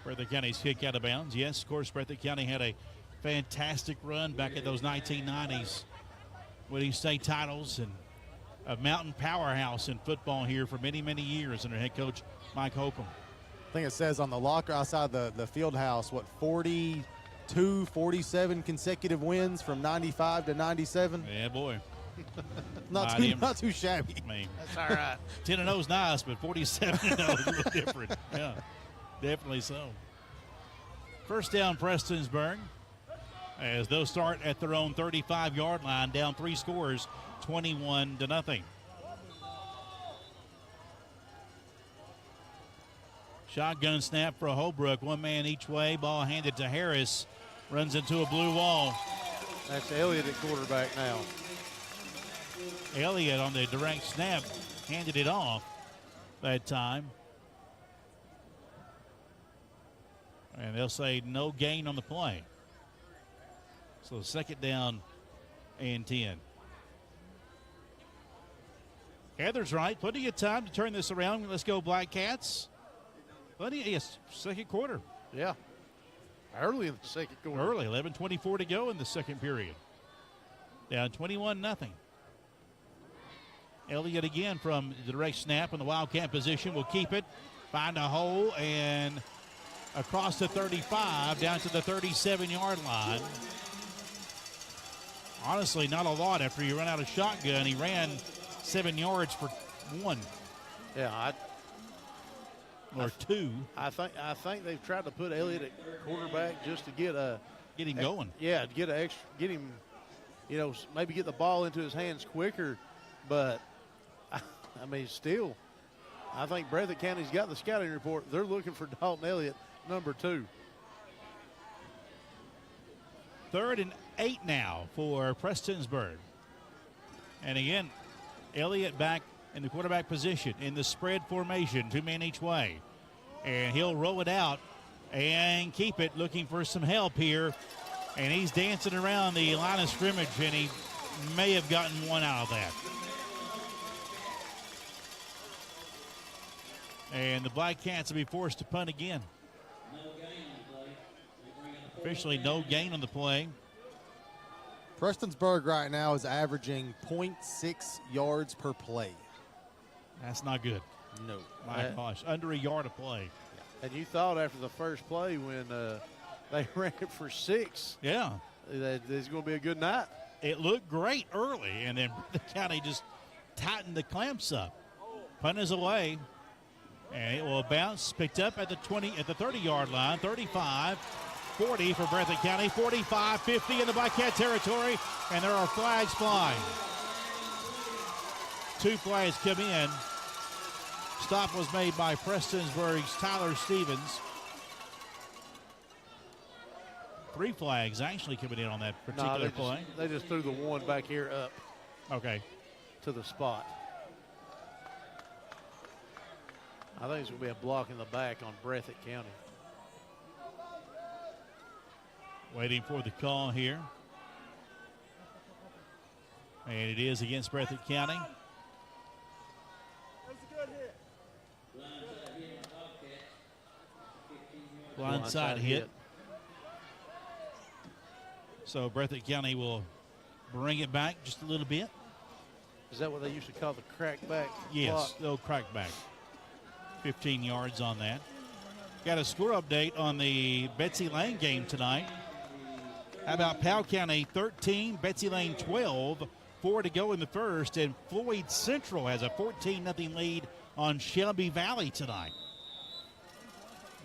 Breathitt County's kick out of bounds. Yes, of course, Breathitt County had a fantastic run back in those 1990s, winning state titles and a mountain powerhouse in football here for many, many years under head coach Mike Holcomb. I think it says on the locker outside the field house, 47 consecutive wins from 95 to 97. Yeah, boy. not too shabby. I mean, That's all right. 10-0 is nice, but 47-0 is a little different. Yeah, definitely so. First down, Prestonsburg, as they'll start at their own 35-yard line, down 3 scores, 21-0. Shotgun snap for Holbrook, one man each way, ball handed to Harris. Runs into a blue wall. That's Elliott at quarterback now. Elliott on the direct snap handed it off that time. And they'll say no gain on the play. So second down and 10. Heather's right. Plenty of time to turn this around. Let's go Black Cats. Yes, second quarter. Yeah. Early in the second quarter. Early, 11:24 to go in the second period. Down 21-0. Elliott again from the direct snap in the Wildcat position will keep it, find a hole, and across the 35 down to the 37-yard line. Honestly, not a lot after you run out of shotgun. He ran 7 yards for 1. Yeah, or 2. I think they've tried to put Elliott at quarterback just to get him going. Yeah, to get him, maybe get the ball into his hands quicker. But I mean, still, I think Breathitt County's got the scouting report. They're looking for Dalton Elliott, number 2. 3rd and 8 now for Prestonsburg. And again, Elliott back in the quarterback position in the spread formation, 2 men each way. And he'll roll it out and keep it, looking for some help here. And he's dancing around the line of scrimmage, and he may have gotten one out of that. And the Black Cats will be forced to punt again. Officially no gain on the play. Prestonsburg right now is averaging 0.6 yards per play. That's not good. No. My gosh, under a yard of play. And you thought after the first play when they ran it for 6. Yeah. That it's going to be a good night. It looked great early, and then the county just tightened the clamps up. Punt is away, and it will bounce, picked up at the 30-yard line, 35, 40 for Breathitt County, 45, 50 in the Black Cat territory, and there are flags flying. 2 flags come in. Stop was made by Prestonsburg's Tyler Stevens. 3 flags actually coming in on that particular play. They just threw the one back here up. Okay. To the spot. I think it's going to be a block in the back on Breathitt County. Waiting for the call here. And it is against Breathitt County. Blindside hit. So Breathitt County will bring it back just a little bit. Is that what they used to call the crackback? Yes, the old crackback. 15 yards on that. Got a score update on the Betsy Lane game tonight. How about Powell County 13, Betsy Lane 12, 4 to go in the first, and Floyd Central has a 14-0 lead on Shelby Valley tonight.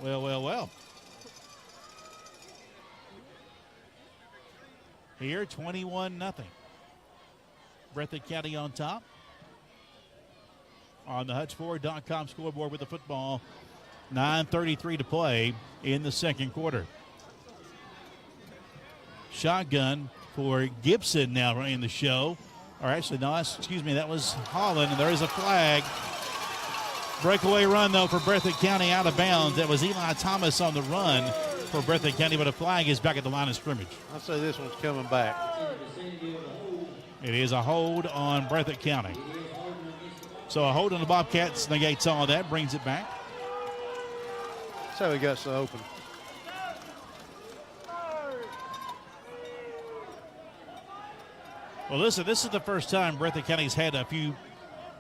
Well. Here, 21-0. Breathitt County on top. On the HutchFord.com scoreboard with the football. 9:33 to play in the second quarter. Shotgun for Gibson now running the show. Or actually, no, that was Holland, and there is a flag. Breakaway run, though, for Breathitt County out of bounds. That was Eli Thomas on the run for Breathitt County, but a flag is back at the line of scrimmage. I'll say this one's coming back. It is a hold on Breathitt County. So a hold on the Bobcats negates all of that, brings it back. That's how he got so open. Well, listen, this is the first time Breathitt County's had a few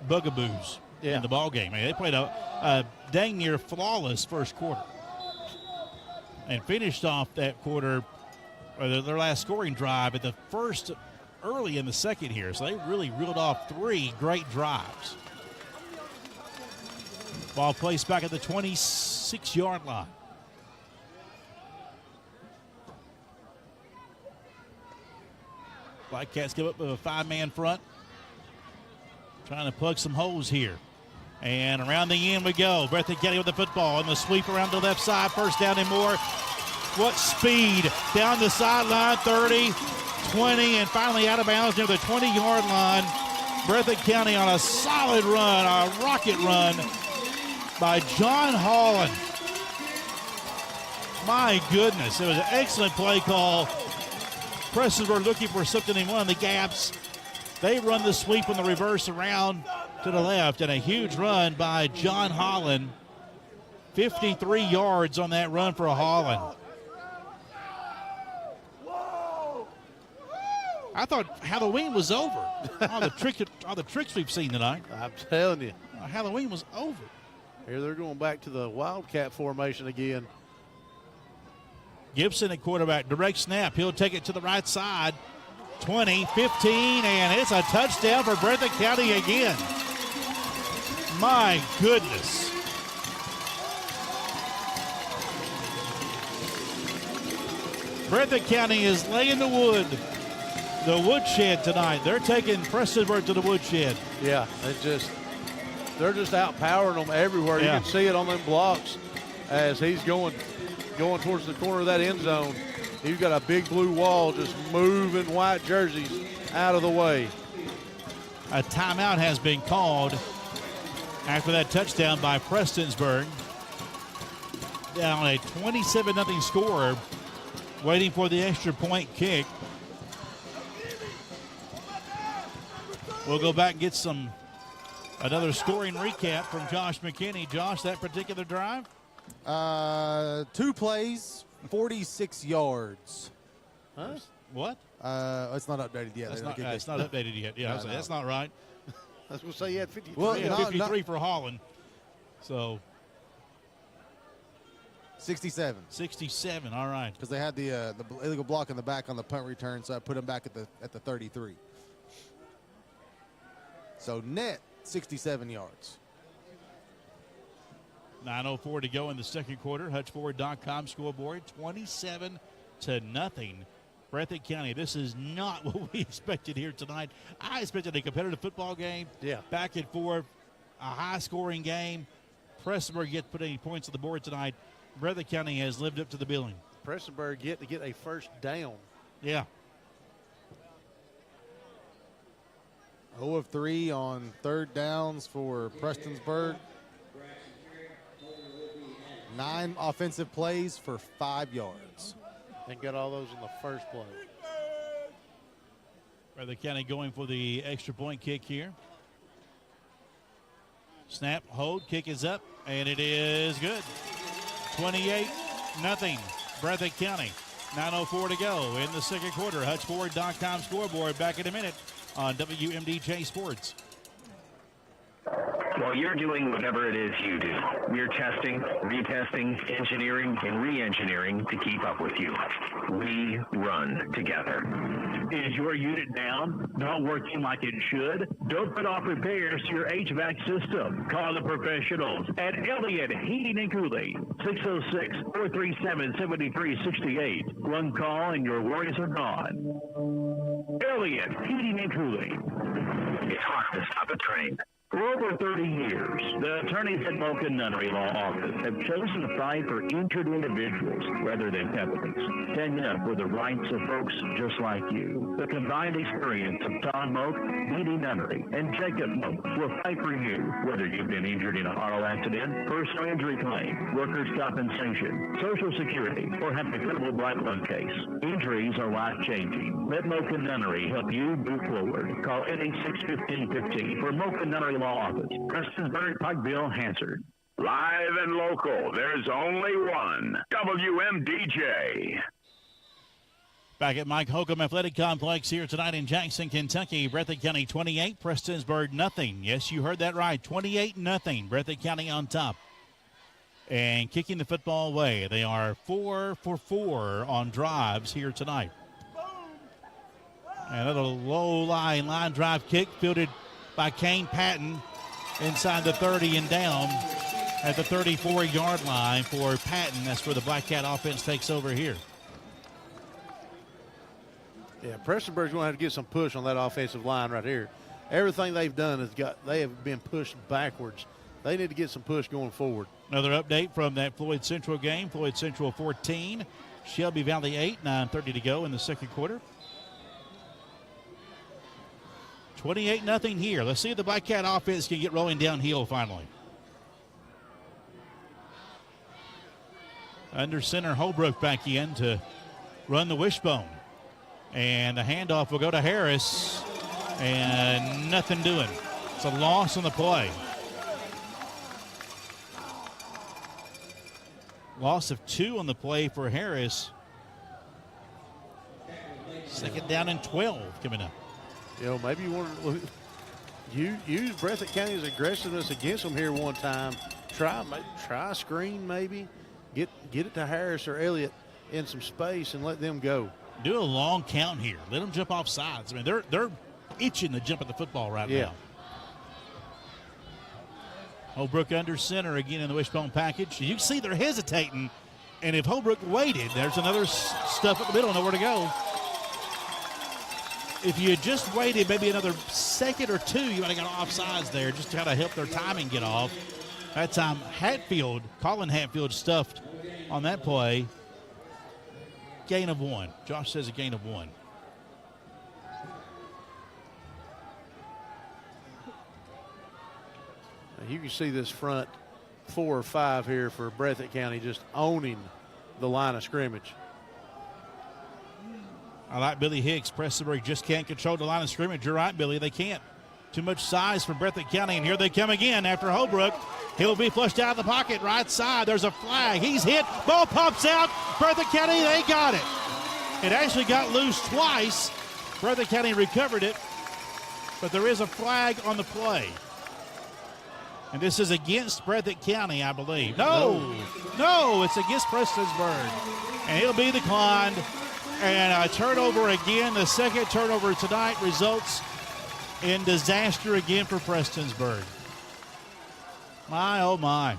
bugaboos in the ball game. I mean, they played a dang near flawless first quarter and finished off that quarter, or their last scoring drive at the first early in the second here. So they really reeled off 3 great drives. Ball placed back at the 26-yard line. Black Cats give up with a 5-man front. Trying to plug some holes here. And around the end we go. Breathitt County with the football. And the sweep around the left side. First down and more. What speed. Down the sideline. 30, 20, and finally out of bounds near the 20-yard line. Breathitt County on a solid run, a rocket run by John Holland. My goodness. It was an excellent play call. Prestonsburg looking for something in one of the gaps. They run the sweep on the reverse around to the left, and a huge run by John Holland. 53 yards on that run for Holland. I thought Halloween was over. all the tricks we've seen tonight. I'm telling you. Halloween was over. Here they're going back to the Wildcat formation again. Gibson at quarterback, direct snap. He'll take it to the right side. 20, 15, and it's a touchdown for Breathitt County again. My goodness. Breathitt County is laying the woodshed tonight. They're taking Prestonsburg to the woodshed. Yeah, they're just outpowering them everywhere. Yeah. You can see it on them blocks as he's going towards the corner of that end zone. He's got a big blue wall just moving white jerseys out of the way. A timeout has been called after that touchdown by Prestonsburg. Down a 27-0 score, waiting for the extra point kick. We'll go back and get another scoring recap from Josh McKinney. Josh, that particular drive? 2 plays, 46 yards. Huh? What? It's not updated yet. It's not updated yet. Yeah, No. that's not right. I was going to say you had 53. Well, He had 53 for Holland. So 67. 67, all right. Because they had the illegal block in the back on the punt return, so I put them back at the 33. So net 67 yards. 9:04 to go in the second quarter. HutchFord.com scoreboard, 27-0. Breathitt County. This is not what we expected here tonight. I expected a competitive football game. Yeah. Back and forth, a high-scoring game. Prestonsburg yet to put any points on the board tonight. Breathitt County has lived up to the billing. Prestonsburg yet to get a first down. Yeah. 0 of 3 on third downs for Prestonsburg. 9 offensive plays for 5 yards. And got all those in the first play. Breathitt County going for the extra point kick here. Snap, hold, kick is up, and it is good. 28-0, Breathitt County. 9:04 to go in the second quarter. HutchFord.com scoreboard back in a minute on WMDJ Sports. While you're doing whatever it is you do, we're testing, retesting, engineering, and re-engineering to keep up with you. We run together. Is your unit down? Not working like it should? Don't put off repairs to your HVAC system. Call the professionals at Elliott Heating and Cooling. 606-437-7368. One call and your worries are gone. Elliott Heating and Cooling. It's hard to stop a train. For over 30 years, the attorneys at Mocha Nunnery Law Office have chosen to fight for injured individuals rather than companies, standing up for the rights of folks just like you. The combined experience of Tom Moak, Dee Nunnery, and Jacob Moak will fight for you, whether you've been injured in a auto accident, personal injury claim, workers' compensation, Social Security, or have a credible black lung case. Injuries are life-changing. Let Mocha Nunnery help you move forward. Call 886-1515 for Mocha Nunnery Law Office, Prestonsburg, Pikeville, Hansard. Live and local, there's only one. WMDJ. Back at Mike Holcomb Athletic Complex here tonight in Jackson, Kentucky. Breathitt County 28, Prestonsburg nothing. Yes, you heard that right. 28-0. Breathitt County on top. And kicking the football away. They are 4 for 4 on drives here tonight. Another low line drive kick fielded by Kane Patton inside the 30 and down at the 34-yard line for Patton. That's where the Black Cat offense takes over here. Yeah, Prestonsburg's going to have to get some push on that offensive line right here. Everything they've done they have been pushed backwards. They need to get some push going forward. Another update from that Floyd Central game. Floyd Central 14, Shelby Valley 8, 9:30 to go in the second quarter. 28-0 here. Let's see if the Black Cat offense can get rolling downhill finally. Under center, Holbrook back in to run the wishbone. And the handoff will go to Harris. And nothing doing. It's a loss on the play. Loss of 2 on the play for Harris. Second down and 12 coming up. You know, maybe you want to use Breathitt County's aggressiveness against them here one time. Try a screen maybe. Get it to Harris or Elliott in some space and let them go. Do a long count here. Let them jump off sides. I mean, they're itching to jump at the football right now. Holbrook under center again in the wishbone package. You can see they're hesitating, and if Holbrook waited, there's another stuff at the middle, nowhere to go. If you had just waited maybe another second or two, you might have got off sides there just to kind of help their timing get off. That time, Colin Hatfield stuffed on that play. Gain of 1. Josh says a gain of 1. You can see this front 4 or 5 here for Breathitt County just owning the line of scrimmage. I like Billy Hicks. Prestonsburg just can't control the line of scrimmage. You're right, Billy. They can't. Too much size for Breathitt County, and here they come again after Holbrook. He'll be flushed out of the pocket right side. There's a flag. He's hit. Ball pops out. Breathitt County, they got it. It actually got loose twice. Breathitt County recovered it, but there is a flag on the play. And this is against Breathitt County, I believe. No, it's against Prestonsburg. And it'll be declined. And a turnover again. The second turnover tonight results in disaster again for Prestonsburg. My, oh, my.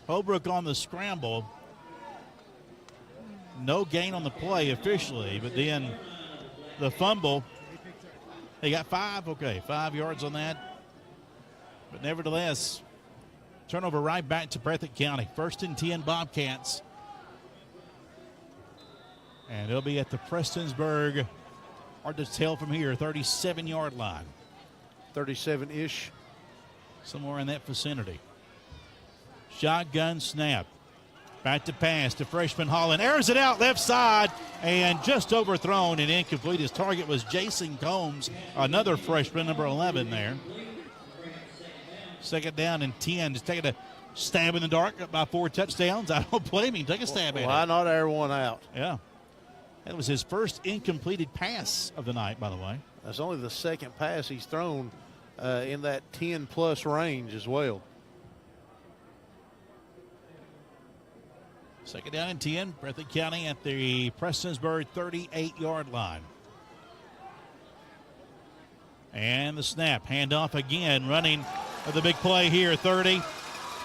Holbrook on the scramble. No gain on the play officially, but then the fumble. They got 5, okay, 5 yards on that. But nevertheless, turnover right back to Breathitt County. 1st and 10 Bobcats. And it'll be at the Prestonsburg, hard to tell from here, 37-yard line. 37-ish. Somewhere in that vicinity. Shotgun snap. Back to pass to freshman Holland. Airs it out left side and just overthrown and incomplete. His target was Jason Combs, another freshman, number 11 there. Second down and 10. Just taking a stab in the dark, up by 4 touchdowns. I don't blame him. Take a stab at it. Why not air one out? Yeah. That was his first incompleted pass of the night, by the way. That's only the second pass he's thrown in that 10-plus range as well. Second down and 10. Breathitt County at the Prestonsburg 38-yard line. And the snap. Handoff again. Running of the big play here. 30,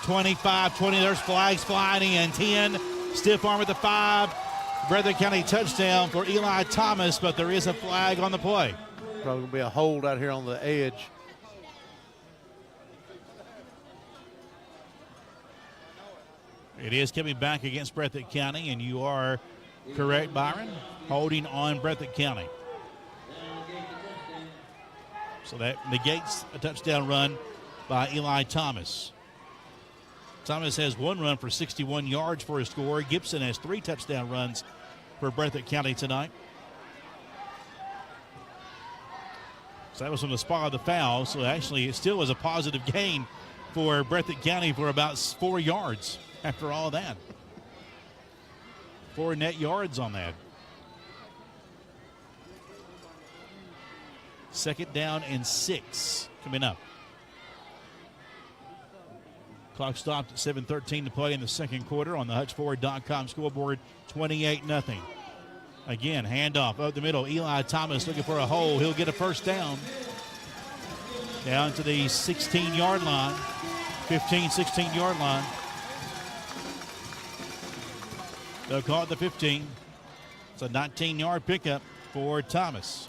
25, 20. There's flags flying in. 10. Stiff arm at the 5. Breathitt County touchdown for Eli Thomas, but there is a flag on the play. Probably going to be a hold out here on the edge. It is coming back against Breathitt County, and you are correct, Byron. Holding on Breathitt County. So that negates a touchdown run by Eli Thomas. Thomas has 1 run for 61 yards for his score. Gibson has 3 touchdown runs for Breathitt County tonight. So that was from the spot of the foul. So actually it still was a positive gain for Breathitt County for about 4 yards after all that. 4 net yards on that. Second down and 6 coming up. Clock stopped at 7:13 to play in the second quarter on the HutchFord.com scoreboard, 28-0. Again, handoff up the middle. Eli Thomas looking for a hole. He'll get a first down. Down to the 16-yard line, 15, 16-yard line. They'll call it the 15. It's a 19-yard pickup for Thomas.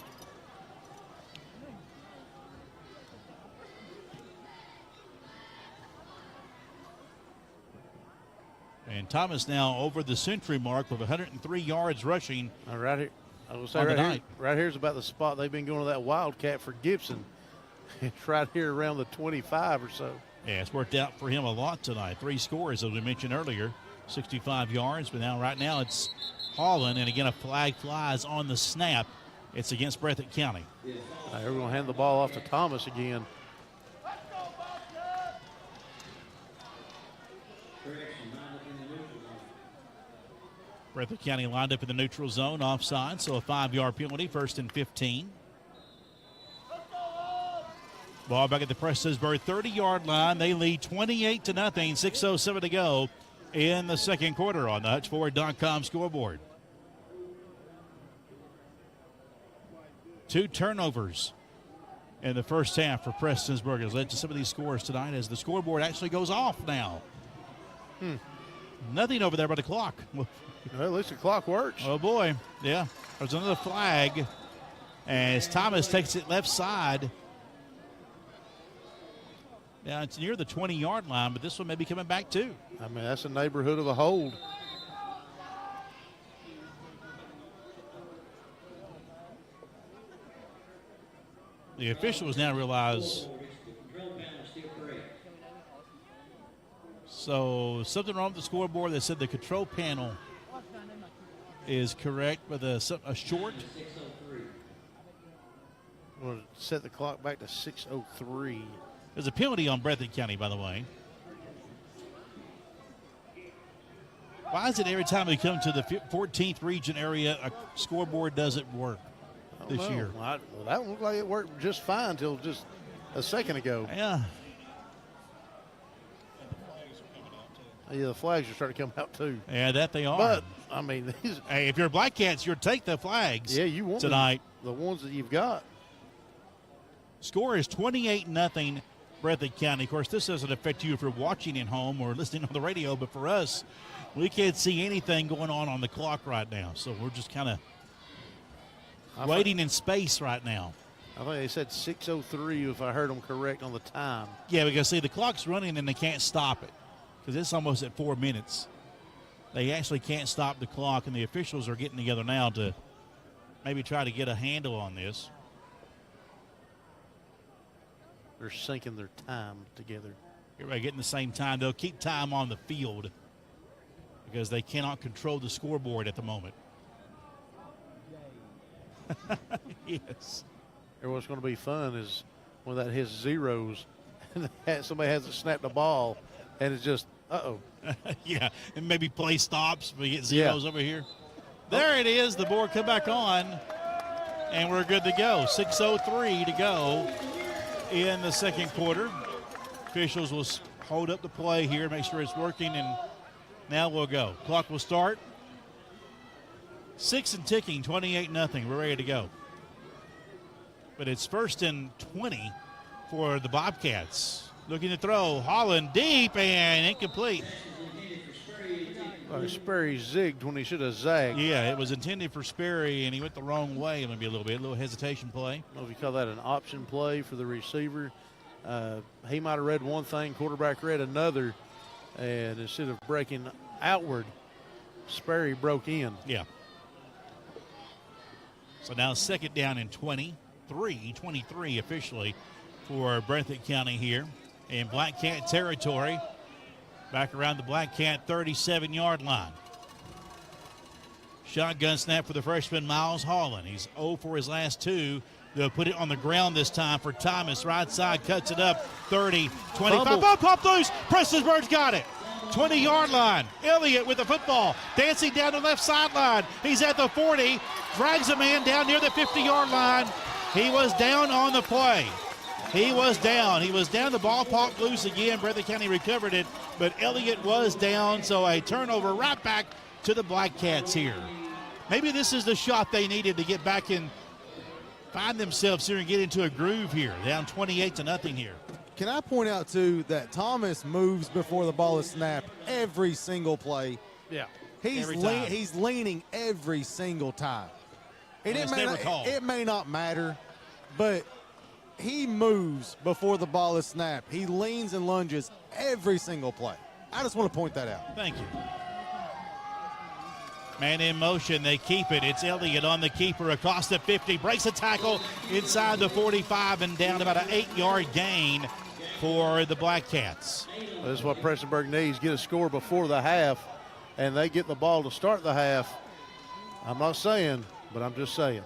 And Thomas now over the century mark with 103 yards rushing. Right here, I will say right here's about the spot they've been going to that Wildcat for Gibson. It's right here around the 25 or so. Yeah, it's worked out for him a lot tonight. 3 scores, as we mentioned earlier, 65 yards. But now, right now, it's Holland, and again, a flag flies on the snap. It's against Breathitt County. We're going to hand the ball off to Thomas again. Breathitt County lined up in the neutral zone, offside, so a 5-yard penalty, 1st and 15. Ball back at the Prestonsburg 30-yard line. They lead 28-0, 6:07 to go in the second quarter on the HutchFord.com scoreboard. 2 turnovers in the first half for Prestonsburg has led to some of these scores tonight as the scoreboard actually goes off now. Nothing over there but the clock. Well, at least the clock works. Oh, boy. Yeah. There's another flag as Thomas takes it left side. Yeah, it's near the 20-yard line, but this one may be coming back too. I mean, that's a neighborhood of a hold. The officials now realize. So something wrong with the scoreboard. They said the control panel is correct with a short. We'll set the clock back to 6:03. There's a penalty on Breathitt County, by the way. Why is it every time we come to the 14th region area, a scoreboard doesn't work this year? Well, that looked like it worked just fine until just a second ago. Yeah. Yeah, the flags are starting to come out too. Yeah, that they are. But, I mean, hey, if you're Black Cats, you'll take the flags you want tonight. The ones that you've got. Score is 28-0 Breathitt County. Of course, this doesn't affect you if you're watching at home or listening on the radio, but for us, we can't see anything going on the clock right now. So we're just kind of waiting in space right now. I think they said 6:03 if I heard them correct on the time. Yeah, because, see, the clock's running and they can't stop it because it's almost at 4 minutes. They actually can't stop the clock, and the officials are getting together now to maybe try to get a handle on this. They're syncing their time together. Everybody getting the same time. They'll keep time on the field because they cannot control the scoreboard at the moment. Yes. What's going to be fun is when that hits zeros and somebody hasn't snapped the ball and it's just, yeah, and maybe play stops. We get zeros over here. There it is. The board come back on, and we're good to go. 6:03 to go in the second quarter. Officials will hold up the play here, make sure it's working, and now we'll go. Clock will start. 6 and ticking, 28-0. We're ready to go. But it's 1st and 20 for the Bobcats. Looking to throw. Holland deep and incomplete. Sperry zigged when he should have zagged. Yeah, it was intended for Sperry, and he went the wrong way maybe a little hesitation play. I don't know if you call that an option play for the receiver. He might have read one thing, quarterback read another, and instead of breaking outward, Sperry broke in. Yeah. So now 2nd down and 23 officially for Breathitt County here in Black Cat territory. Back around the Black Cat 37-yard line. Shotgun snap for the freshman Miles Holland. He's 0 for his last 2. They'll put it on the ground this time for Thomas. Right side cuts it up. 30, 25. Oh, pop loose. Prestonsburg's got it. 20-yard line. Elliott with the football. Dancing down the left sideline. He's at the 40. Drags a man down near the 50-yard line. He was down on the play. He was down. The ball popped loose again. Breathitt County recovered it, but Elliott was down, so a turnover right back to the Black Cats here. Maybe this is the shot they needed to get back and find themselves here and get into a groove here. Down 28-0 here. Can I point out, too, that Thomas moves before the ball is snapped every single play? Yeah. He's leaning every single time. It may not matter, but he moves before the ball is snapped. He leans and lunges every single play. I just want to point that out. Thank you. Man in motion, they keep it. It's Elliott on the keeper across the 50, breaks a tackle inside the 45 and down about an 8-yard gain for the Black Cats. This is what Prestonsburg needs, get a score before the half, and they get the ball to start the half. I'm not saying, but I'm just saying.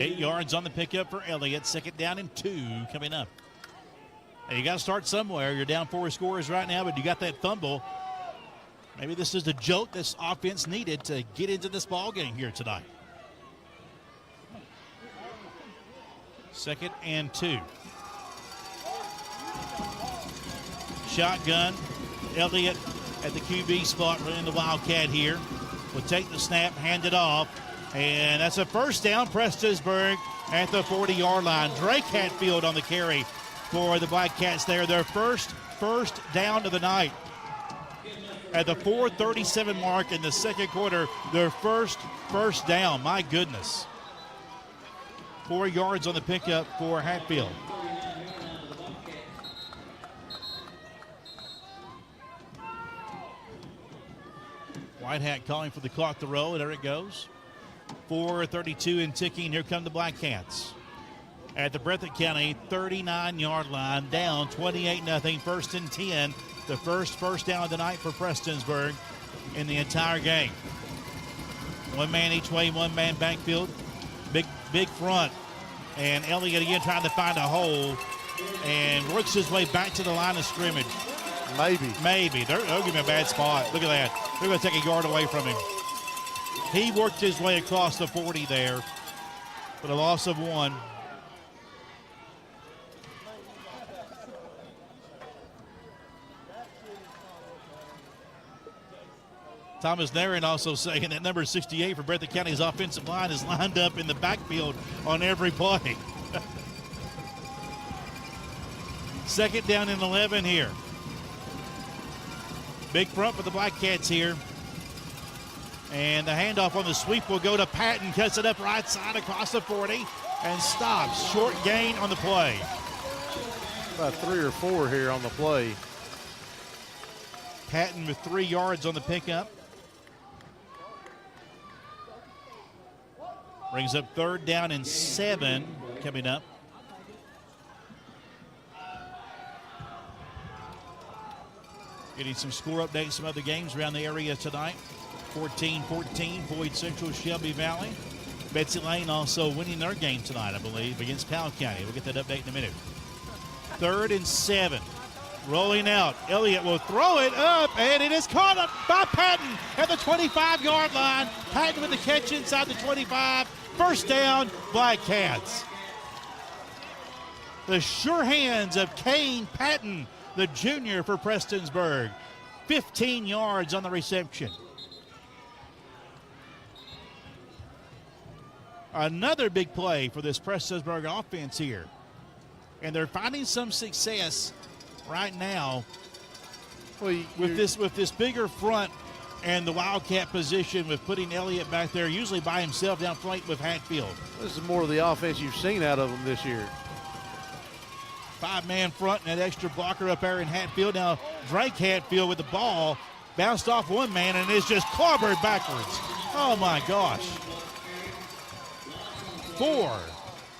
8 yards on the pickup for Elliott. 2nd down and 2 coming up. Now you got to start somewhere. You're down 4 scores right now, but you got that fumble. Maybe this is the jolt this offense needed to get into this ball game here tonight. 2nd and 2. Shotgun. Elliott at the QB spot running the Wildcat here. Will take the snap, hand it off, and that's a first down. Prestonsburg at the 40-yard line. Drake Hatfield on the carry for the Black Cats there. Their first down of the night. At the 4:37 mark in the second quarter, their first down. My goodness. 4 yards on the pickup for Hatfield. White Hat calling for the clock to roll, and there it goes. 4:32 and ticking. Here come the Black Cats. At the Breathitt County 39-yard line, down 28-0, 1st and 10. The first down of the night for Prestonsburg in the entire game. One man each way, one man backfield. Big front. And Elliott again trying to find a hole and works his way back to the line of scrimmage. Maybe. They'll give him a bad spot. Look at that. They're going to take a yard away from him. He worked his way across the 40 there for a loss of 1. Thomas Narin also saying that number 68 for Breathitt County's offensive line is lined up in the backfield on every play. 2nd down and 11 here. Big front for the Black Cats here. And the handoff on the sweep will go to Patton. Cuts it up right side across the 40 and stops. Short gain on the play. About 3 or 4 here on the play. Patton with 3 yards on the pickup. Brings up 3rd down and 7 coming up. Getting some score updates, some other games around the area tonight. 14-14, Floyd Central, Shelby Valley. Betsy Lane also winning their game tonight, I believe, against Powell County. We'll get that update in a minute. 3rd and 7. Rolling out. Elliott will throw it up, and it is caught up by Patton at the 25-yard line. Patton with the catch inside the 25. First down, Black Cats. The sure hands of Kane Patton, the junior for Prestonsburg. 15 yards on the reception. Another big play for this Prestonsburg offense here. And they're finding some success right now with this bigger front and the Wildcat position with putting Elliott back there, usually by himself down front with Hatfield. This is more of the offense you've seen out of them this year. 5-man front and that extra blocker up there in Hatfield. Now Drake Hatfield with the ball bounced off one man and is just clobbered backwards. Oh my gosh. 4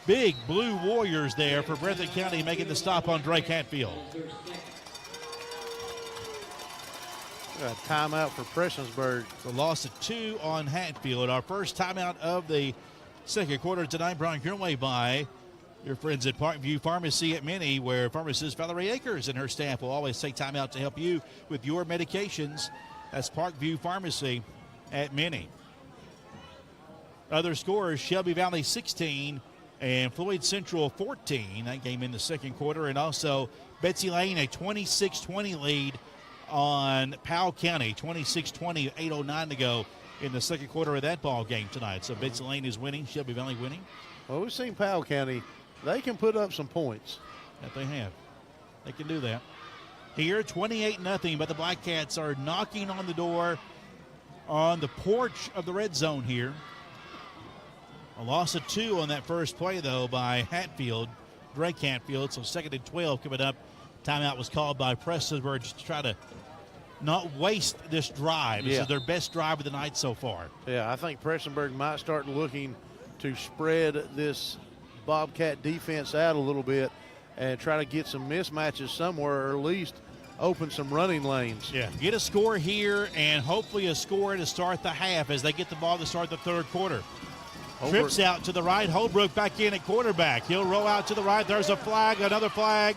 big blue warriors there for Breathitt County making the stop on Drake Hatfield. A timeout for Prestonsburg. The loss of 2 on Hatfield. Our first timeout of the second quarter tonight brought your way by your friends at Parkview Pharmacy at Minnie, where pharmacist Valerie Akers and her staff will always take time out to help you with your medications. That's Parkview Pharmacy at Minnie. Other scores, Shelby Valley 16 and Floyd Central 14. That game in the second quarter. And also Betsy Lane, a 26-20 lead on Powell County. 26-20, 8:09 to go in the second quarter of that ball game tonight. So Betsy Lane is winning, Shelby Valley winning. Well, we've seen Powell County. They can put up some points. That they have. They can do that. Here, 28-0, but the Black Cats are knocking on the door on the porch of the red zone here. A loss of 2 on that first play, though, by Hatfield, Drake Hatfield. So 2nd and 12 coming up. Timeout was called by Prestonsburg just to try to not waste this drive. This is their best drive of the night so far. Yeah, I think Prestonsburg might start looking to spread this Bobcat defense out a little bit and try to get some mismatches somewhere, or at least open some running lanes. Yeah, get a score here and hopefully a score to start the half as they get the ball to start the third quarter. Trips out to the right. Holbrook back in at quarterback. He'll roll out to the right. There's a flag, another flag.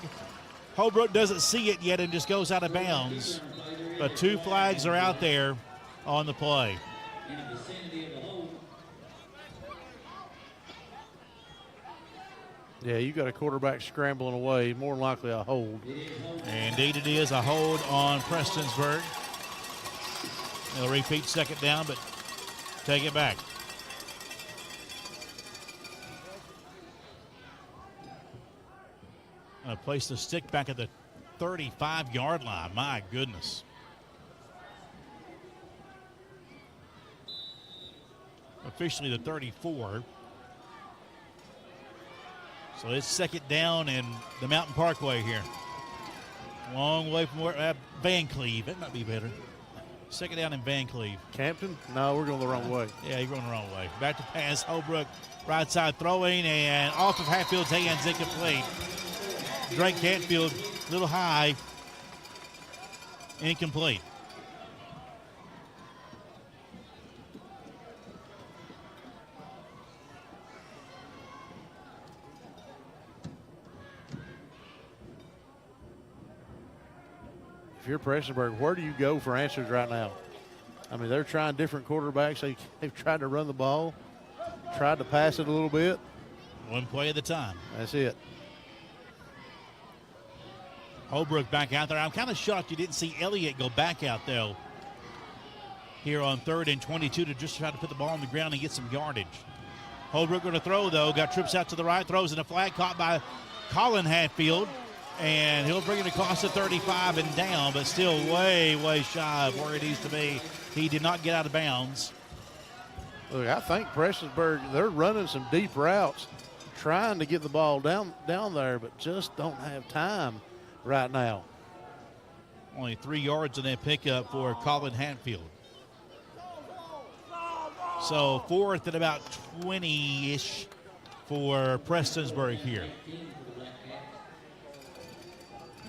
Holbrook doesn't see it yet and just goes out of bounds. But 2 flags are out there on the play. Yeah, you got a quarterback scrambling away, more than likely a hold. Indeed it is, a hold on Prestonsburg. They'll repeat second down, but take it back. Place the stick back at the 35-yard line. My goodness. Officially the 34. So it's second down in the Mountain Parkway here. Long way from where Van Cleve. That might be better. Second down in Van Cleve. Campton? No, we're going the wrong way. Yeah, you're going the wrong way. Back to pass. Holbrook right side throwing and off of Hatfield's hands, incomplete. Drake Hatfield, a little high, incomplete. If you're Prestonsburg, where do you go for answers right now? I mean, they're trying different quarterbacks. They've tried to run the ball, tried to pass it a little bit. One play at a time. That's it. Holbrook back out there. I'm kind of shocked you didn't see Elliott go back out, though, here on 3rd and 22 to just try to put the ball on the ground and get some yardage. Holbrook going to throw, though. Got trips out to the right, throws in a flag caught by Colin Hatfield. And he'll bring it across the 35 and down, but still way, way shy of where it needs to be. He did not get out of bounds. Look, I think Prestonsburg, they're running some deep routes, trying to get the ball down there, but just don't have time right now. Only 3 yards in that pickup for Colin Hatfield. So 4th and about 20-ish for Prestonsburg here.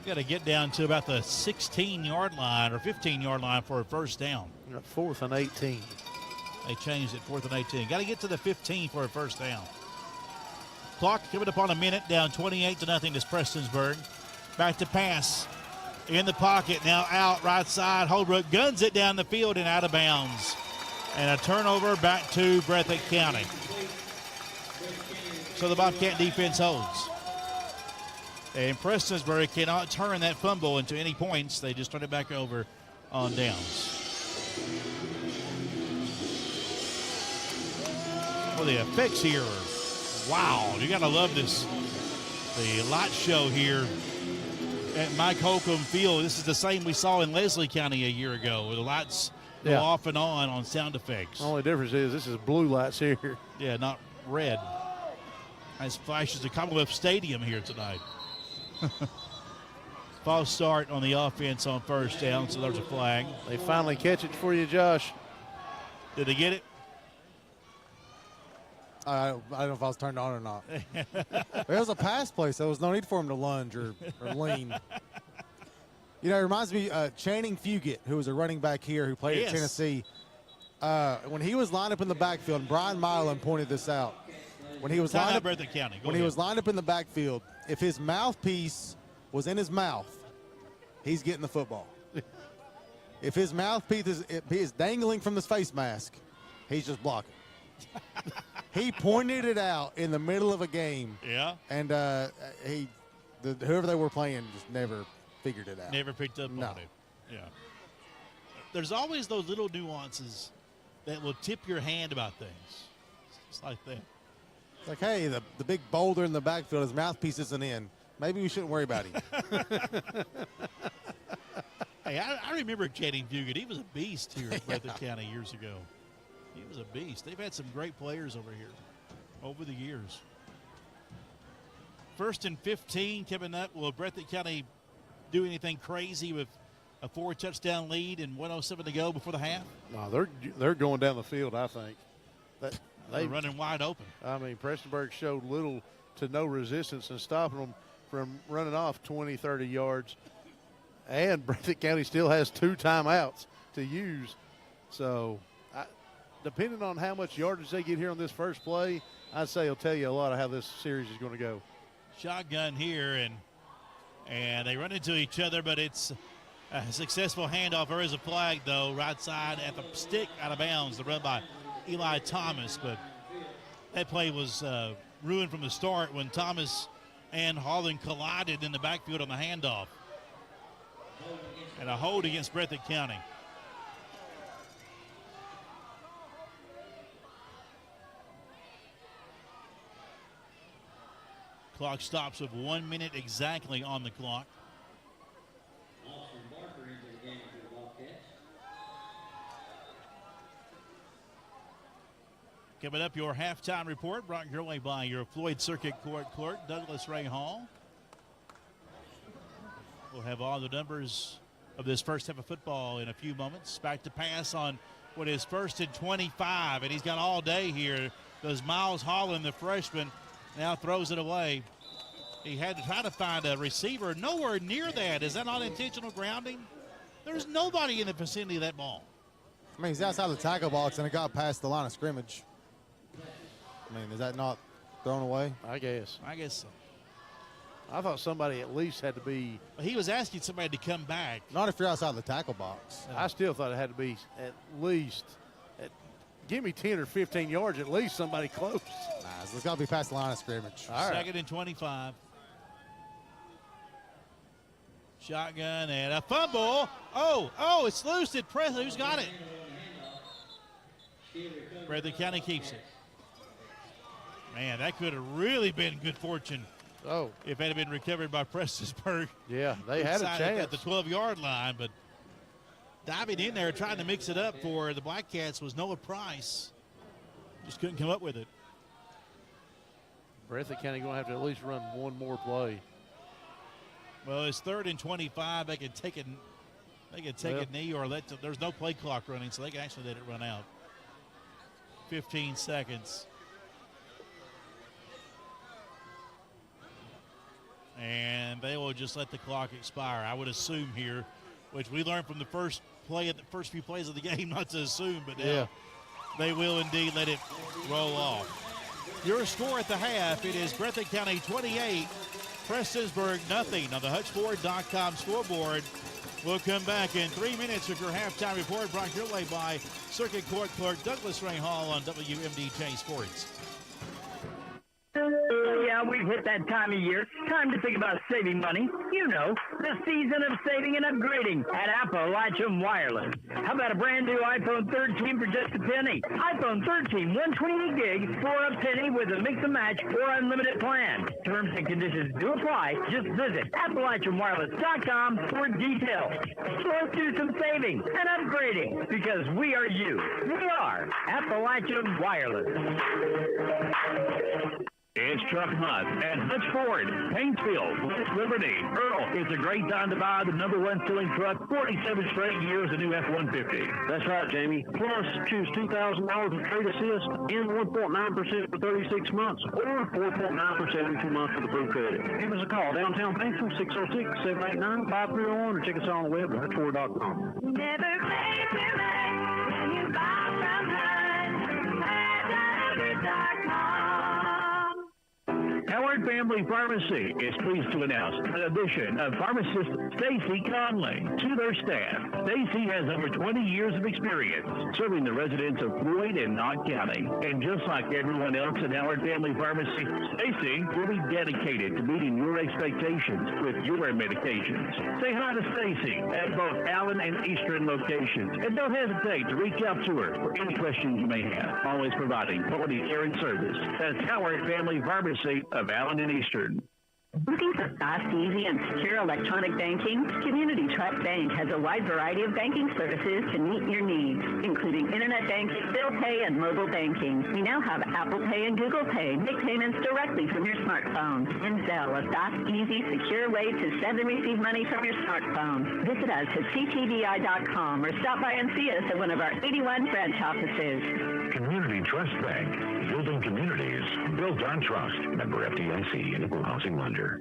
Got to get down to about the 16-yard line or 15-yard line for a first down. 4th and 18. They changed it, 4th and 18. Got to get to the 15 for a first down. Clock coming up on a minute, down 28-0 to Prestonsburg. Back to pass in the pocket, now out right side. Holbrook guns it down the field and out of bounds. And a turnover back to Breathitt County. So the Bobcat defense holds. And Prestonsburg cannot turn that fumble into any points. They just turn it back over on downs. Well, the effects here are, wow, you got to love this. The light show here at Mike Holcomb Field. This is the same we saw in Leslie County a year ago, where the lights go off and on sound effects. The only difference is this is blue lights here. Yeah, not red. Nice flashes of Commonwealth Stadium here tonight. False start on the offense on first down, so there's a flag. They finally catch it for you, Josh. Did they get it? I don't know if I was turned on or not. There was a pass play, so there was no need for him to lunge or lean. You know, it reminds me Channing Fugit, who was a running back here who played at Tennessee. When he was lined up in the backfield, and Brian Milan pointed this out. When he was lined up, he was lined up in the backfield, if his mouthpiece was in his mouth, he's getting the football. If his mouthpiece is dangling from his face mask, he's just blocking. He pointed it out in the middle of a game. Yeah. And whoever they were playing just never figured it out. Never picked up on it. Yeah. There's always those little nuances that will tip your hand about things. It's like that. It's like, hey, the big boulder in the backfield, his mouthpiece isn't in. Maybe we shouldn't worry about him. Hey, I remember Channing Fugit. He was a beast here at Breathitt County years ago. He was a beast. They've had some great players over here over the years. 1st and 15 coming up. Will Breathitt County do anything crazy with a 4-touchdown lead and 1:07 to go before the half? No, they're going down the field, I think. They're running wide open. I mean, Prestonsburg showed little to no resistance in stopping them from running off 20, 30 yards. And Breathitt County still has 2 timeouts to use. So, depending on how much yardage they get here on this first play, I'd say it'll tell you a lot of how this series is going to go. Shotgun here, and they run into each other, but it's A successful handoff. There is a flag, though, right side at the stick, out of bounds. The run by Eli Thomas, but that play was ruined from the start when Thomas and Harlan collided in the backfield on the handoff. And a hold against Breathitt County. Clock stops with 1 minute exactly on the clock. Coming up, your halftime report brought your way by your Floyd Circuit Court clerk, Douglas Ray Hall. We'll have all the numbers of this first half of football in a few moments. Back to pass on what is 1st and 25, and he's got all day here. Does Miles Holland, the freshman, now throws it away. He had to try to find a receiver. Nowhere near that. Is that not intentional grounding? There's nobody in the vicinity of that ball. I mean, he's outside the tackle box, and it got past the line of scrimmage. I mean, is that not thrown away? I guess. I guess so. I thought somebody at least had to be. He was asking somebody to come back. Not if you're outside the tackle box. I still thought it had to be at least. Give me 10 or 15 yards, at least somebody close. Nah, it's got to be past the line of scrimmage. All right. 2nd and 25. Shotgun and a fumble. Oh, it's loose at Presley. Who's got it? Breathitt County keeps it. Man, that could have really been good fortune. If it had been recovered by Prestonsburg. Yeah, they had a chance at the 12-yard line, but diving in there trying to mix it up for the Black Cats was Noah Price. Just couldn't come up with it. Breathitt County going to have to at least run one more play. Well, it's 3rd and 25. They can take a knee or there's no play clock running, so they can actually let it run out. 15 seconds. And they will just let the clock expire, I would assume here, which we learned from the first few plays of the game not to assume, but now they will indeed let it roll off. Your score at the half, it is Breathitt County 28, Prestonsburg nothing on the HutchFord.com scoreboard. We'll come back in 3 minutes with your halftime report brought your way by Circuit Court Clerk Douglas Ray Hall on WMDJ Sports. Yeah, we've hit that time of year. Time to think about saving money. You know, the season of saving and upgrading at Appalachian Wireless. How about a brand new iPhone 13 for just a penny? iPhone 13, 128 gig for a penny with a mix and match or unlimited plan. Terms and conditions do apply. Just visit AppalachianWireless.com for details. So let's do some saving and upgrading because we are you. We are Appalachian Wireless. It's Truck Month at Hutch Ford, Paintsville, West Liberty. Earl, it's a great time to buy the #1 selling truck, 47 straight years, a new F-150. That's right, Jamie. Plus, choose $2,000 of trade assist and 1.9% for 36 months or 4.9% every 2 months with approved credit. Give us a call, downtown Paintsville, 606-789-5301, or check us out on the web at HutchFord.com. Never claim too much when you buy from Hutch. Howard Family Pharmacy is pleased to announce an addition of pharmacist Stacy Conley to their staff. Stacy has over 20 years of experience serving the residents of Floyd and Knott County. And just like everyone else at Howard Family Pharmacy, Stacy will be dedicated to meeting your expectations with your medications. Say hi to Stacy at both Allen and Eastern locations. And don't hesitate to reach out to her for any questions you may have. Always providing quality care and service. That's Howard Family Pharmacy of Allen and Eastern. Looking for fast, easy, and secure electronic banking? Community Trust Bank has a wide variety of banking services to meet your needs, including internet banking, bill pay, and mobile banking. We now have Apple Pay and Google Pay. Make payments directly from your smartphone. And Zelle, a fast, easy, secure way to send and receive money from your smartphone. Visit us at ctbi.com or stop by and see us at one of our 81 branch offices. Community Trust Bank, building communities built on trust. Member FDIC, and equal housing lender.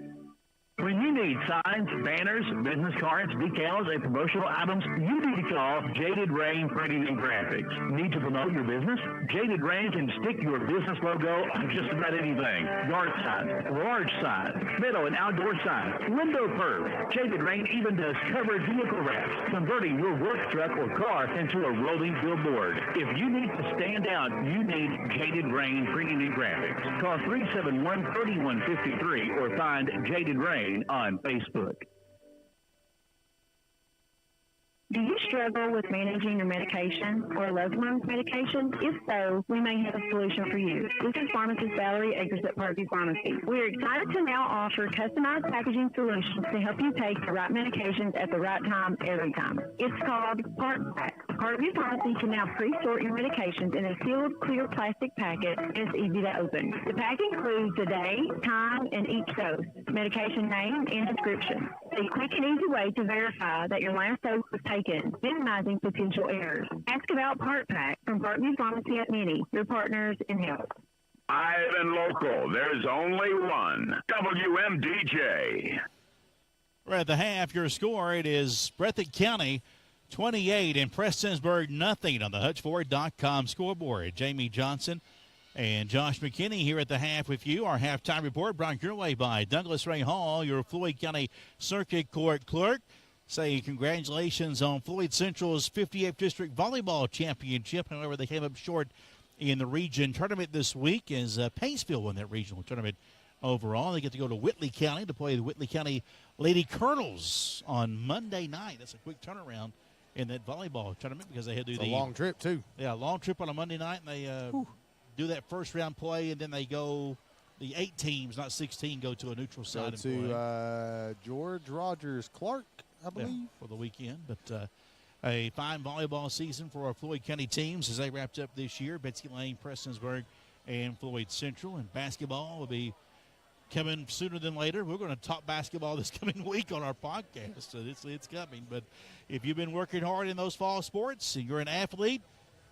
When you you need signs, banners, business cards, decals, and promotional items, you need to call Jaded Rain Printing and Graphics. Need to promote your business? Jaded Rain can stick your business logo on just about anything. Yard signs, large signs, middle and outdoor signs, window perf. Jaded Rain even does covered vehicle wraps, converting your work truck or car into a rolling billboard. If you need to stand out, you need Jaded Rain Printing and Graphics. Call 371-3153 or find Jaded Rain on Facebook. Do you struggle with managing your medication or a loved one's medication? If so, we may have a solution for you. This is Pharmacist Valerie Akers at Parkview Pharmacy. We are excited to now offer customized packaging solutions to help you take the right medications at the right time every time. It's called Part Pack. Parkview Pharmacy can now pre-sort your medications in a sealed clear plastic packet and it's easy to open. The pack includes the day, time, and each dose, medication name, and description. A quick and easy way to verify that your last dose was taken, minimizing potential errors. Ask about Part Pack from Parkview Pharmacy at Mini, your partners in health. Live and local, there's only one. WMDJ. We're at the half. Your score, it is Breathitt County 28 and Prestonsburg nothing on the HutchFord.com scoreboard. Jamie Johnson and Josh McKinney here at the half with you. Our halftime report brought your way by Douglas Ray Hall, your Floyd County Circuit Court clerk. Say congratulations on Floyd Central's 58th District Volleyball Championship. However, they came up short in the region tournament this week as Pacefield won that regional tournament overall. They get to go to Whitley County to play the Whitley County Lady Colonels on Monday night. That's a quick turnaround in that volleyball tournament because they had to do a long trip, too. Yeah, a long trip on a Monday night, and they do that first-round play, and then they go – the 8 teams, not 16, go to a neutral side and to George Rogers Clark, I believe. For the weekend. But a fine volleyball season for our Floyd County teams as they wrapped up this year. Betsy Lane, Prestonsburg, and Floyd Central. And basketball will be coming sooner than later. We're going to talk basketball this coming week on our podcast, so it's coming. But if you've been working hard in those fall sports and you're an athlete,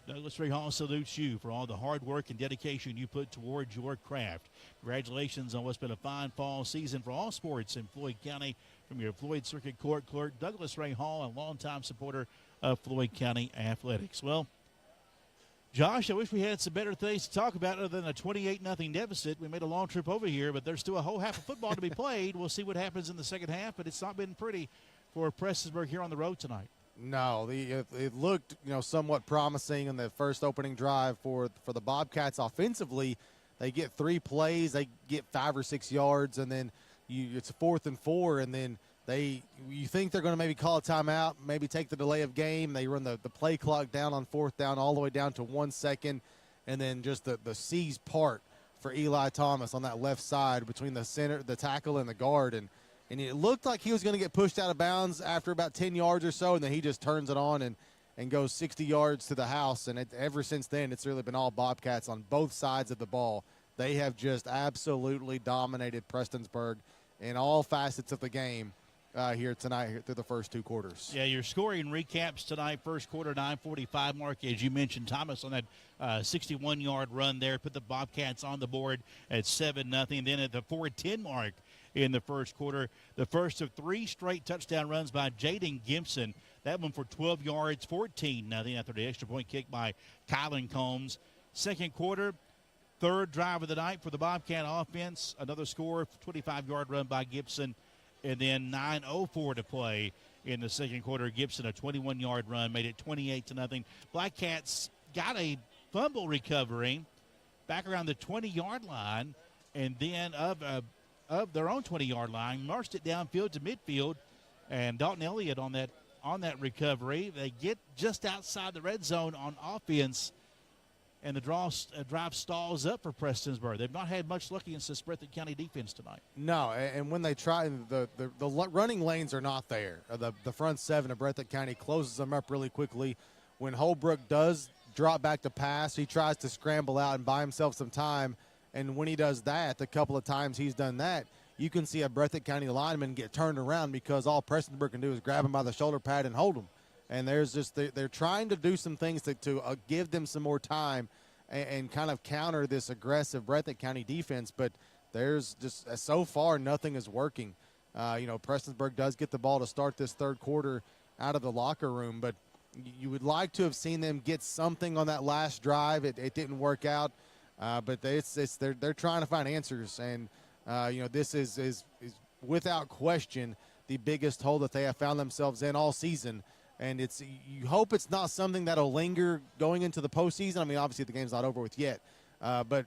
Douglas Ray Hall salutes you for all the hard work and dedication you put towards your craft. Congratulations on what's been a fine fall season for all sports in Floyd County. From your Floyd Circuit Court clerk, Douglas Ray Hall, a longtime supporter of Floyd County athletics. Well, Josh, I wish we had some better things to talk about other than a 28-0 deficit. We made a long trip over here, but there's still a whole half of football to be played. We'll see what happens in the second half, but it's not been pretty for Prestonsburg here on the road tonight. No, it looked somewhat promising in the first opening drive for the Bobcats offensively. They get 3 plays, they get 5 or 6 yards, and then it's a 4th and 4, and then you think they're going to maybe call a timeout, maybe take the delay of game. They run the play clock down on 4th down all the way down to 1 second, and then just the C's part for Eli Thomas on that left side between the center, the tackle, and the guard, and it looked like he was going to get pushed out of bounds after about 10 yards or so, and then he just turns it on and goes 60 yards to the house. And ever since then, it's really been all Bobcats on both sides of the ball. They have just absolutely dominated Prestonsburg in all facets of the game here tonight through the first 2 quarters. Yeah, your scoring recaps tonight, first quarter, 9:45 mark. As you mentioned, Thomas on that 61-yard run there put the Bobcats on the board at 7-0. Then at the 4:10 mark, in the first quarter, the first of 3 straight touchdown runs by Jaden Gibson. That one for 12 yards, 14-0 after the extra point kick by Kylan Combs. Second quarter, 3rd drive of the night for the Bobcat offense. Another score, 25-yard run by Gibson, and then 9:04 to play in the second quarter. Gibson, a 21-yard run, made it 28-0. Black Cats got a fumble recovery back around the 20-yard line, and then of their own 20-yard line, marched it downfield to midfield, and Dalton Elliott on that recovery. They get just outside the red zone on offense, and the drive stalls up for Prestonsburg. They've not had much luck against this Breathitt County defense tonight. No, and when they try, the running lanes are not there. The front 7 of Breathitt County closes them up really quickly. When Holbrook does drop back to pass, he tries to scramble out and buy himself some time. And when he does that, a couple of times he's done that, you can see a Breathitt County lineman get turned around because all Prestonsburg can do is grab him by the shoulder pad and hold him. And there's just they're trying to do some things to give them some more time and kind of counter this aggressive Breathitt County defense. But there's just so far nothing is working. Prestonsburg does get the ball to start this third quarter out of the locker room, but you would like to have seen them get something on that last drive. It didn't work out, but they're trying to find answers, and this is without question the biggest hole that they have found themselves in all season. And you hope it's not something that'll linger going into the postseason. I mean, obviously the game's not over with yet, but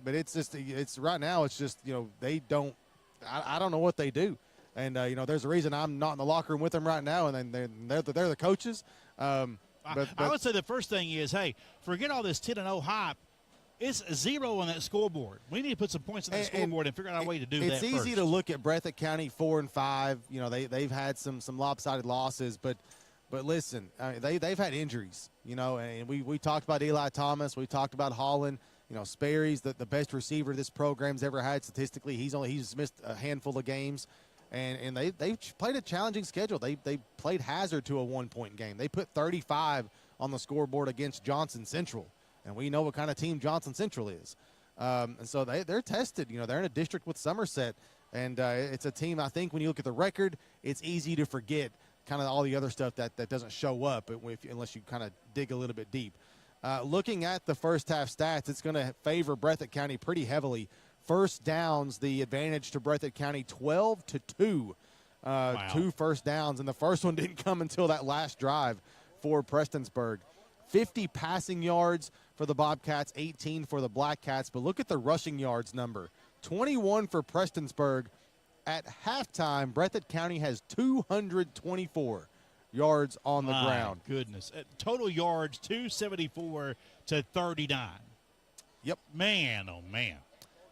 it's right now. It's just they don't. I don't know what they do, and there's a reason I'm not in the locker room with them right now, and then they're the coaches. I would say the first thing is, hey, forget all this 10-0 hype. It's 0 on that scoreboard. We need to put some points on that scoreboard and figure out a way to do that. It's easy to look at Breathitt County 4-5. They've had some lopsided losses, but listen, they've had injuries. And we talked about Eli Thomas. We talked about Holland. Sperry's the best receiver this program's ever had statistically. He's missed a handful of games, and they've played a challenging schedule. They played Hazard to a 1-point game. They put 35 on the scoreboard against Johnson Central, and we know what kind of team Johnson Central is. And so they're tested. They're in a district with Somerset, and it's a team. I think when you look at the record, it's easy to forget kind of all the other stuff that doesn't show up unless you kind of dig a little bit deep. Looking at the first half stats, it's going to favor Breathitt County pretty heavily. First downs, the advantage to Breathitt County 12-2. Wow. 2 first downs, and the first one didn't come until that last drive for Prestonsburg. 50 passing yards for the Bobcats, 18 for the Black Cats. But look at the rushing yards number. 21 for Prestonsburg. At halftime, Breathitt County has 224 yards on the ground. Goodness. Total yards, 274 to 39. Yep. Man, oh, man.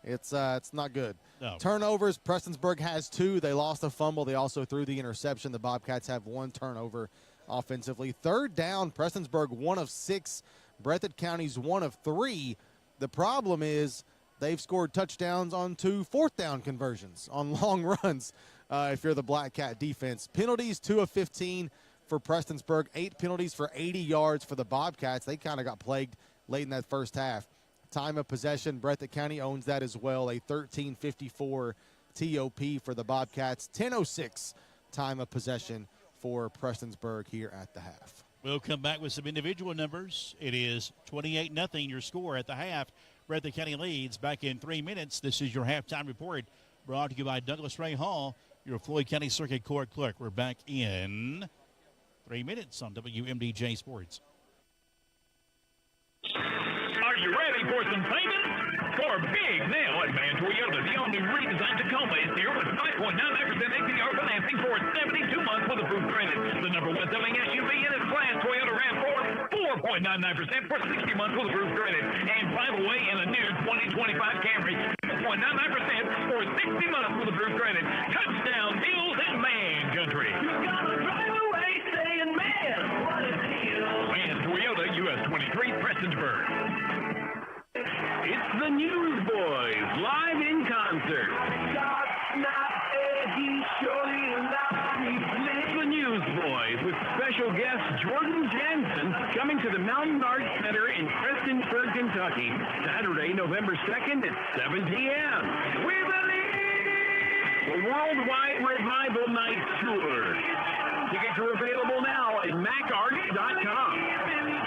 It's not good. No. Turnovers, Prestonsburg has 2. They lost a fumble. They also threw the interception. The Bobcats have 1 turnover offensively. Third down, Prestonsburg 1 of 6. Breathitt County's 1 of 3. The problem is they've scored touchdowns on 2 fourth down conversions on long runs if you're the Black Cat defense. Penalties, 2 of 15 for Prestonsburg. 8 penalties for 80 yards for the Bobcats. They kind of got plagued late in that first half. Time of possession, Breathitt County owns that as well. A 13:54 TOP for the Bobcats. 10:06 time of possession for Prestonsburg here at the half. We'll come back with some individual numbers. It is 28-0 your score at the half. Breathitt County leads back in 3 minutes. This is your halftime report brought to you by Douglas Ray Hall, your Floyd County Circuit Court clerk. We're back in 3 minutes on WMDJ Sports. Are you ready for some savings? For big now at Van Toyota, the all-new redesigned Tacoma is here with 5.99% APR financing for 72 months with approved credit. The number 1 selling SUV in its class, Toyota RAV4, 4.99% for 60 months with approved credit. And by the way, in a new 2025 Camry, 4.99% for 60 months with approved credit. Touchdown deals in man country. You gotta drive away saying, man, what a deal. Van Toyota, US 23, Prestonsburg. It's the Newsboys live in concert. It's the Newsboys with special guest Jordan Jansen coming to the Mountain Arts Center in Prestonsburg, Kentucky, Saturday, November 2nd at 7 p.m. We believe! The Worldwide Revival Night Tour. Tickets are available now at macarts.com.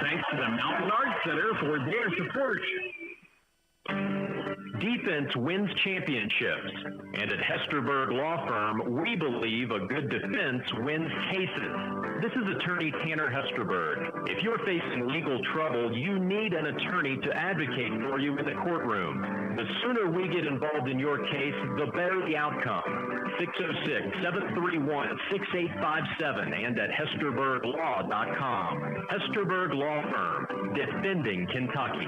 Thanks to the Mountain Arts Center for their support. Defense wins championships, and at Hesterberg Law Firm, we believe a good defense wins cases. This is attorney Tanner Hesterberg. If you're facing legal trouble, you need an attorney to advocate for you in the courtroom. The sooner we get involved in your case, the better the outcome. 606-731-6857 and at HesterbergLaw.com. Hesterberg Law Firm, defending Kentucky.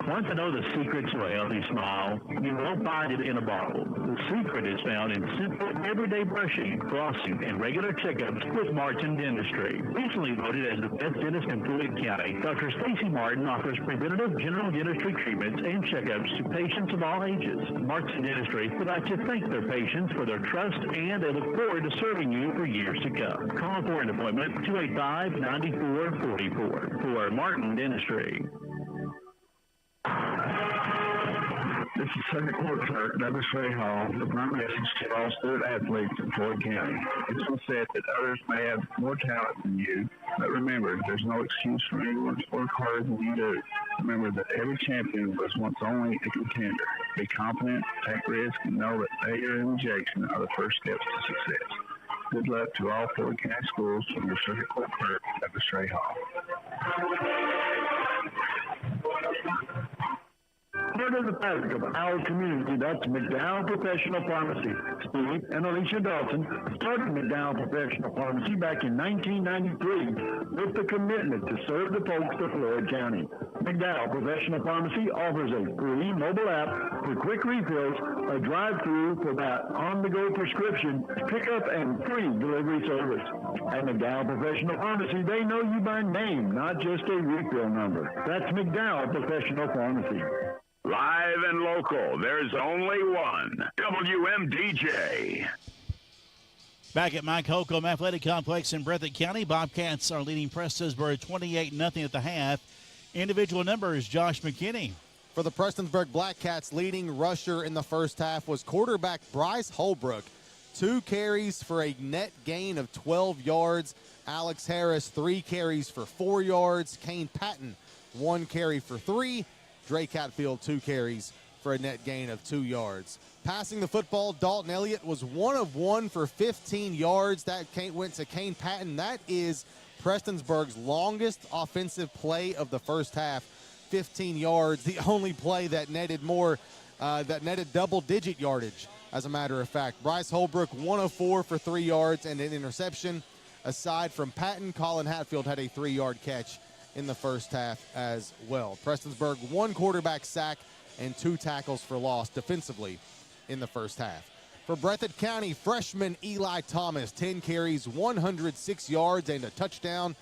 Want to know the secret to a healthy smile? You won't find it in a bottle. The secret is found in simple, everyday brushing, flossing, and regular checkups with Martin Dentistry. Recently voted as the best dentist in Floyd County, Dr. Stacy Martin offers preventative general dentistry treatments and checkups to patients of all ages. Martin Dentistry would like to thank their patients for their trust, and they look forward to serving you for years to come. Call for an appointment, 285-9444 for Martin Dentistry. This is Second Court Clerk Douglas Ray Hall with my message to all student athletes in Floyd County. It's been said that others may have more talent than you, but remember, there's no excuse for anyone to work harder than you do. Remember that every champion was once only a contender. Be confident, take risks, and know that failure and rejection are the first steps to success. Good luck to all Floyd County schools from your Circuit Court Clerk Douglas Ray Hall. Part of the fabric of our community, that's McDowell Professional Pharmacy. Steve and Alicia Dalton started McDowell Professional Pharmacy back in 1993 with the commitment to serve the folks of Floyd County. McDowell Professional Pharmacy offers a free mobile app for quick refills, a drive-through for that on-the-go prescription, pickup, and free delivery service. At McDowell Professional Pharmacy, they know you by name, not just a refill number. That's McDowell Professional Pharmacy. Live and local, there's only one. WMDJ. Back at Mike Holcomb Athletic Complex in Breathitt County, Bobcats are leading Prestonsburg 28-0 at the half. Individual numbers, Josh McKinney. For the Prestonsburg Black Cats, leading rusher in the first half was quarterback Bryce Holbrook. 2 carries for a net gain of 12 yards. Alex Harris, 3 carries for 4 yards. Kane Patton, 1 carry for 3. Drake Hatfield, 2 carries for a net gain of 2 yards. Passing the football, Dalton Elliott was 1 of 1 for 15 yards. That went to Kane Patton. That is Prestonsburg's longest offensive play of the first half, 15 yards. The only play that netted double-digit yardage, as a matter of fact. Bryce Holbrook, 1 of 4 for 3 yards and an interception. Aside from Patton, Colin Hatfield had a 3-yard catch in the first half as well. Prestonsburg, 1 quarterback sack and 2 tackles for loss defensively in the first half. For Breathitt County, freshman Eli Thomas, 10 carries, 106 yards and a touchdown.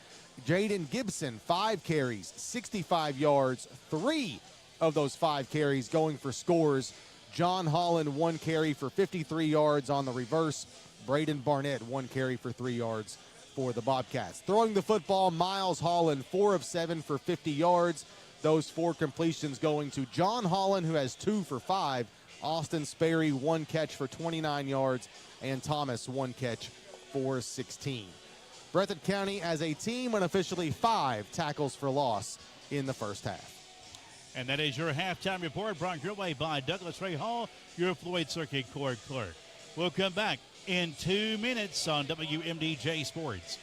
Jaden Gibson, 5 carries, 65 yards, 3 of those 5 carries going for scores. John Holland, 1 carry for 53 yards on the reverse. Braden Barnett, 1 carry for 3 yards for the Bobcats. Throwing the football, Miles Holland, 4 of 7 for 50 yards. Those 4 completions going to John Holland, who has 2 for 5. Austin Sperry, 1 catch for 29 yards. And Thomas, 1 catch for 16. Breathitt County as a team unofficially 5 tackles for loss in the first half. And that is your halftime report brought your way by Douglas Ray Hall, your Floyd Circuit Court Clerk. We'll come back in 2 minutes on WMDJ Sports.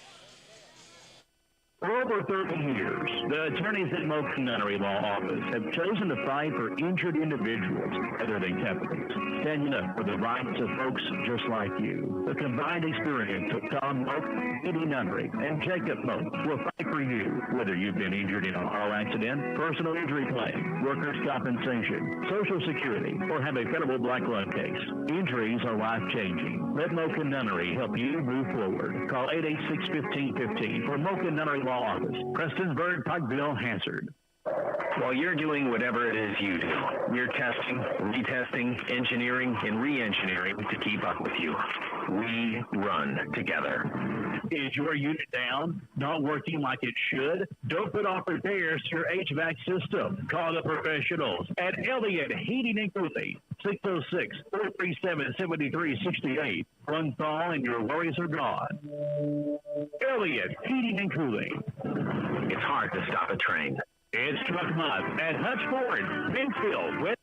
For over 30 years, the attorneys at Moken Nunnery Law Office have chosen to fight for injured individuals rather than companies, standing up for the rights of folks just like you. The combined experience of Tom Moak, Eddie Nunnery, and Jacob Moak will fight for you, whether you've been injured in a car accident, personal injury claim, workers' compensation, Social Security, or have a federal black lung case. Injuries are life-changing. Let Moken Nunnery help you move forward. Call 886-1515 for Moken Nunnery Law Office, Prestonsburg, Pikeville, Hansard. While you're doing whatever it is you do, we're testing, retesting, engineering, and re-engineering to keep up with you. We run together. Is your unit down? Not working like it should? Don't put off repairs to your HVAC system. Call the professionals at Elliott Heating and Cooling, 606-437-7368. Run thaw and your worries are gone. Elliott Heating and Cooling. It's hard to stop a train. It's Truck Month at Hutch Ford, Mansfield.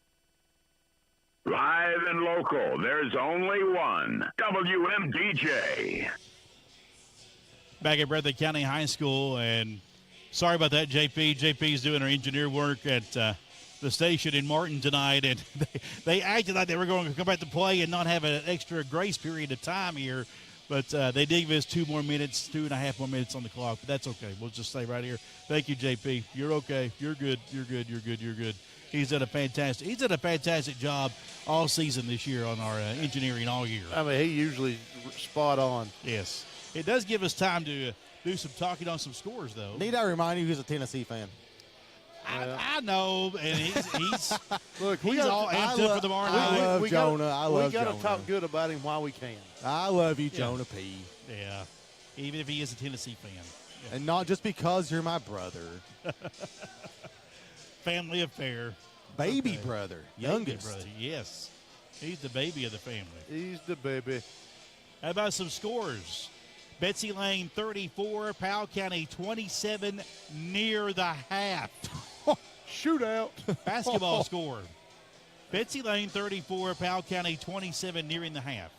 Live and local, there's only one. WMDJ. Back at Breathitt County High School, and sorry about that, JP. JP's doing our engineer work at the station in Martin tonight, and they acted like they were going to come back to play and not have an extra grace period of time here. But they did give us 2.5 more minutes on the clock. But that's okay. We'll just stay right here. Thank you, JP. You're okay. You're good. You're good. You're good. You're good. He's done a fantastic job all season this year on our engineering all year. I mean, he usually spot on. Yes. It does give us time to do some talking on some scores, though. Need I remind you he's a Tennessee fan? I know, and he's look. He's all amped up for tomorrow night. I love Jonah. We got to talk good about him while we can. I love you, Jonah P. Yeah, even if he is a Tennessee fan, yeah. And not just because you're my brother. Family affair. baby brother, youngest. Baby brother, yes. He's the baby of the family. He's the baby. How about some scores? Betsy Lane 34, Powell County 27 near the half. Shootout. Basketball score. Betsy Lane 34, Powell County 27 nearing the half.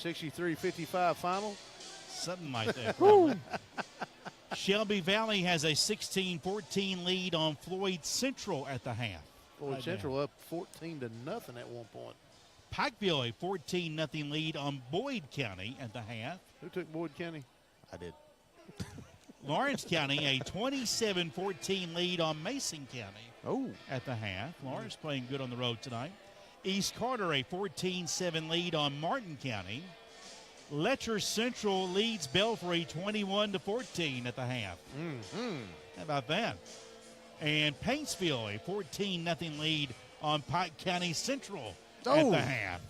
63-55 final. Something like that. Probably. Shelby Valley has a 16-14 lead on Floyd Central at the half. Floyd Central up 14-0 at one point. Pikeville a 14-0 lead on Boyd County at the half. Who took Boyd County? I did. Lawrence County a 27-14 lead on Mason County at the half. Lawrence playing good on the road tonight. East Carter a 14-7 lead on Martin County. Letcher Central leads Belfry 21-14 at the half. How about that? And Paintsville a 14-0 lead on Pike County Central at the half.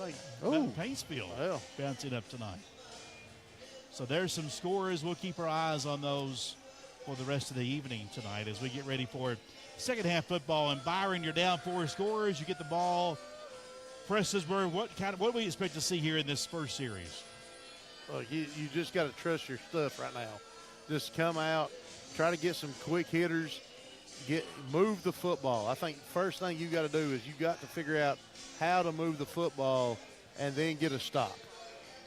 I think Paintsville bouncing up tonight. So there's some scores. We'll keep our eyes on those for the rest of the evening tonight as we get ready for second half football. And Byron, you're down 4 scores. You get the ball. Prestonsburg, what do we expect to see here in this first series? Look, you just got to trust your stuff right now. Just come out, try to get some quick hitters, move the football. I think first thing you got to do is you got to figure out how to move the football and then get a stop.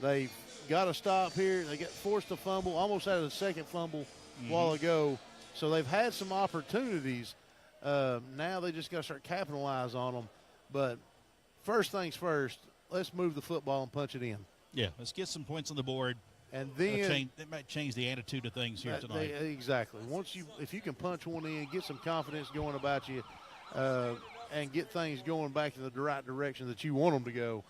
They've got a stop here. They get forced to fumble, almost had a second fumble a while ago. So they've had some opportunities. Now they just got to start capitalize on them. But first things first, let's move the football and punch it in. Yeah, let's get some points on the board. And then it might change the attitude of things here tonight. Exactly. If you can punch one in, get some confidence going about you, and get things going back in the right direction that you want them to go.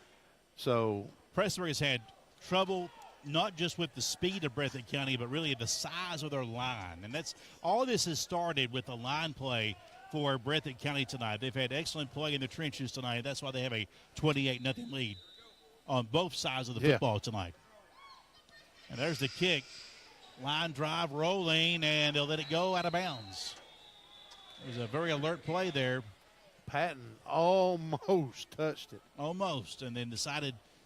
So Prestonsburg has had trouble not just with the speed of Breathitt County, but really the size of their line. And that's all this has started with the line play for Breathitt County tonight. They've had excellent play in the trenches tonight. That's why they have a 28-0 lead on both sides of the football tonight. And there's the kick. Line drive rolling, and they'll let it go out of bounds. It was a very alert play there. Patton almost touched it. Almost, and then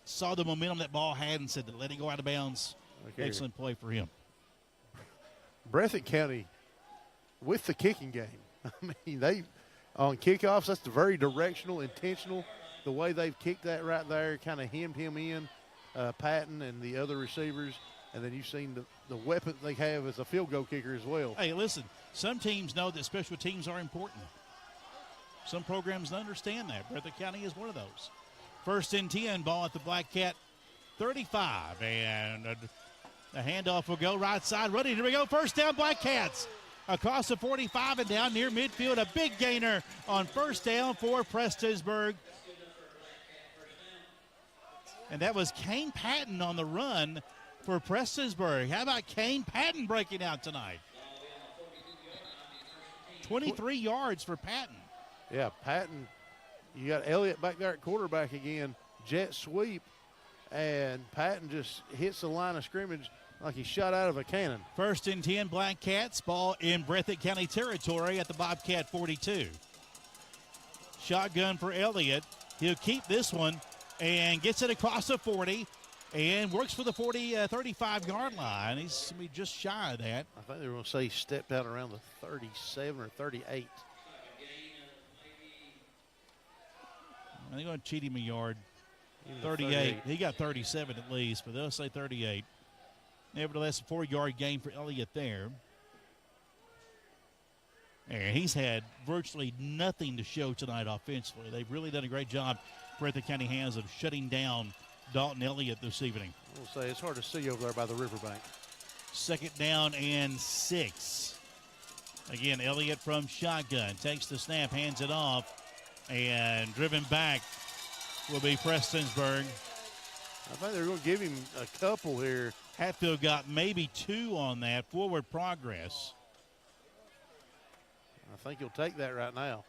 saw the momentum that ball had and said, let it go out of bounds. Okay. Excellent play for him. Breathitt County with the kicking game. I mean, they on kickoffs, that's the very directional, intentional. The way they've kicked that right there kind of hemmed him in, Patton and the other receivers. And then you've seen the weapon they have as a field goal kicker as well. Hey, listen, some teams know that special teams are important. Some programs don't understand that. Breathitt County is one of those. 1st and 10, ball at the Black Cat 35. And the handoff will go right side. Ready, here we go. First down, Black Cats. Across the 45 and down near midfield. A big gainer on first down for Prestonsburg. And that was Kane Patton on the run for Prestonsburg. How about Kane Patton breaking out tonight? 23 yards for Patton. Yeah, Patton. You got Elliott back there at quarterback again. Jet sweep. And Patton just hits the line of scrimmage like he shot out of a cannon. 1st and 10, Black Cats. Ball in Breathitt County territory at the Bobcat 42. Shotgun for Elliott. He'll keep this one and gets it across the 40 and works for the 35-yard line. He's going to be just shy of that. I think they were going to say he stepped out around the 37 or 38. They're going to cheat him a yard. 38. He got 37 at least, but they'll say 38. Nevertheless, a 4-yard gain for Elliott there. And he's had virtually nothing to show tonight offensively. They've really done a great job, Breathitt County hands, of shutting down Dalton Elliott this evening. I'll say it's hard to see over there by the riverbank. 2nd down and 6. Again, Elliott from shotgun. Takes the snap, hands it off, and driven back will be Prestonsburg. I think they're going to give him a couple here. Hatfield got maybe 2 on that. Forward progress. I think he'll take that right now.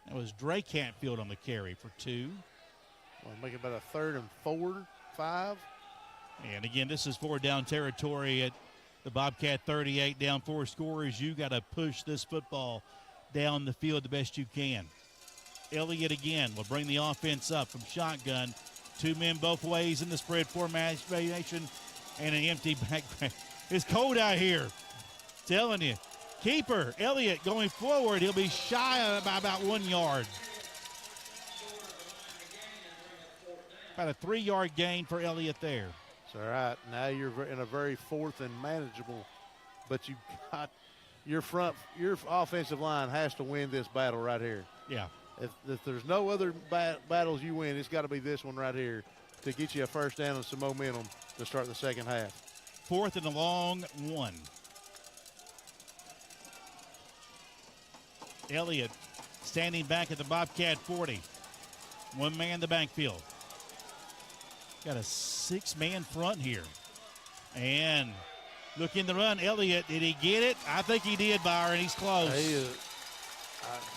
That was Drake Hatfield on the carry for 2. We'll make it about a 3rd and 4, 5. And again, this is 4 down territory at the Bobcat 38 down 4 scorers. You got to push this football down the field the best you can. Elliott again will bring the offense up from shotgun. 2 men both ways in the spread formation and an empty background. It's cold out here. Telling you. Keeper, Elliott going forward. He'll be shy by about 1 yard. About a 3-yard gain for Elliott there. It's all right. Now you're in a very fourth and manageable, but you got your offensive line has to win this battle right here. Yeah. If there's no other battles you win, it's got to be this one right here to get you a first down and some momentum to start the second half. 4th and a long 1. Elliott standing back at the Bobcat 40. 1 man in the backfield. Got a 6-man front here. And looking to run, Elliott. Did he get it? I think he did, Byron. He's close. He is.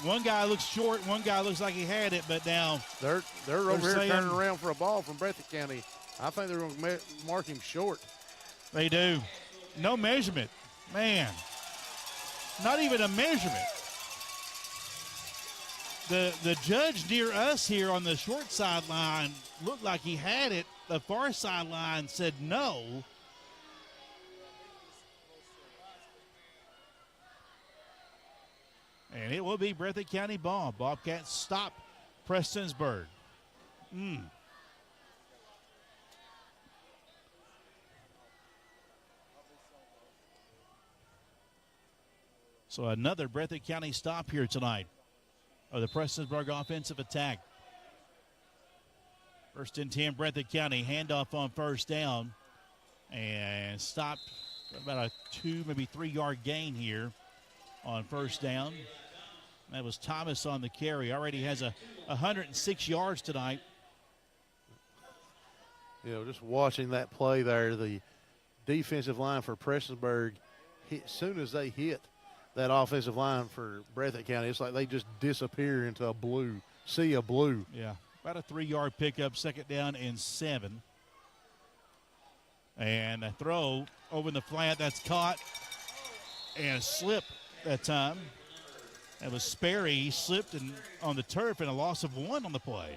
One guy looks short. One guy looks like he had it, but now they're over here turning around for a ball from Breathitt County. I think they're going to mark him short. They do. No measurement. Man. Not even a measurement. The judge near us here on the short sideline looked like he had it. The far sideline said no. And it will be Breathitt County ball. Bobcats stop Prestonsburg. So another Breathitt County stop here tonight of the Prestonsburg offensive attack. 1st and 10, Breathitt County. Handoff on first down. And stopped about a 2, maybe 3-yard gain here on first down. That was Thomas on the carry. Already has 106 yards tonight. You know, just watching that play there, the defensive line for Prestonsburg, as soon as they hit that offensive line for Breathitt County, it's like they just disappear into a sea of blue. Yeah, about a 3-yard pickup, 2nd down and 7. And a throw over in the flat, that's caught. And a slip that time. That was Sperry. He slipped on the turf and a loss of 1 on the play.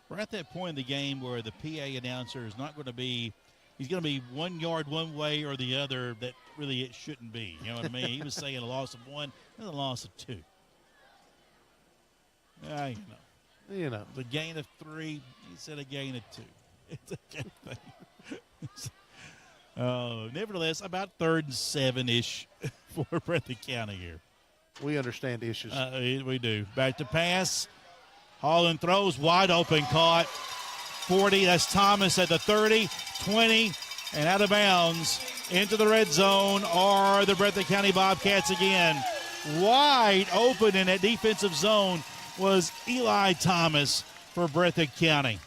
We're at that point in the game where the PA announcer is not going to be, he's going to be 1 yard one way or the other that really it shouldn't be. You know what I mean? He was saying a loss of 1 and a loss of 2. You know. The gain of 3, he said a gain of 2. It's a good thing. Nevertheless, about 3rd and 7-ish for Breathitt County here. We understand issues. We do. Back to pass. Holland throws, wide open, caught. 40, that's Thomas at the 30, 20, and out of bounds. Into the red zone are the Breathitt County Bobcats again. Wide open in that defensive zone was Eli Thomas for Breathitt County.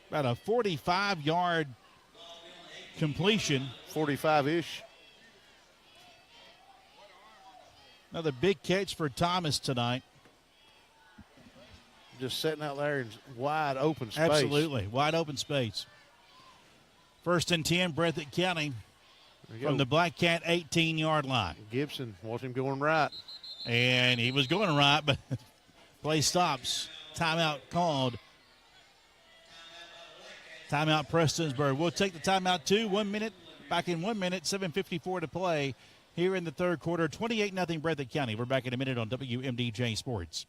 About a 45-yard completion. 45-ish. Another big catch for Thomas tonight. Just sitting out there in wide open space. Absolutely, wide open space. 1st and 10, Breathitt County from the Black Cat 18-yard line. Gibson, watch him going right. And he was going right, but play stops. Timeout called. Timeout Prestonsburg. We'll take the timeout too. 1 minute, back in 1 minute, 7:54 to play here in the third quarter. 28-0 Breathitt County. We're back in a minute on WMDJ Sports.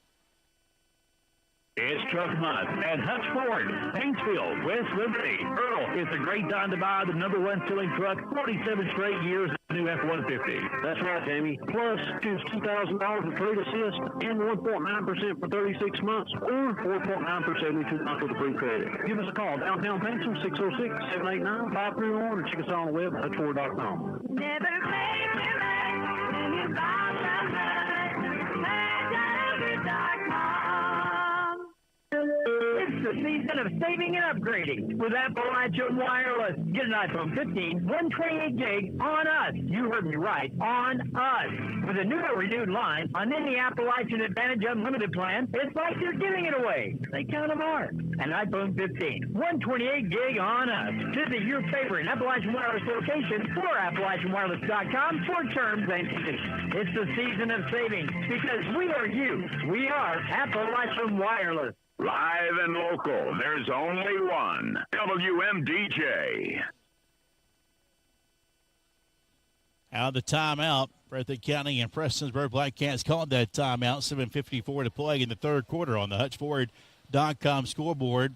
It's truck month at Hutch Ford, Paintsville, West Liberty. Earl, it's a great time to buy the #1 selling truck, 47 straight years, the new F-150. That's right, Jamie. Plus, choose $2,000 for trade assist and 1.9% for 36 months or 4.9% 72 months with approved credit. Give us a call, downtown Paintsville, 606-789-5301, or check us out on the web at hutchford.com. Never pay too much when you buy from us. It's the new season of saving and upgrading with Appalachian Wireless. Get an iPhone 15, 128 gig on us. You heard me right, on us. With a new or renewed line on any Appalachian Advantage Unlimited plan, it's like you're giving it away. They count them hard. An iPhone 15, 128 gig on us. Visit your favorite Appalachian Wireless location or AppalachianWireless.com for terms and conditions. It's the season of savings because we are you. We are Appalachian Wireless. Live and local, there's only one. WMDJ. Out of the timeout, Breathitt County and Prestonsburg Black Cats called that timeout. 7:54 to play in the third quarter on the HutchFord.com scoreboard.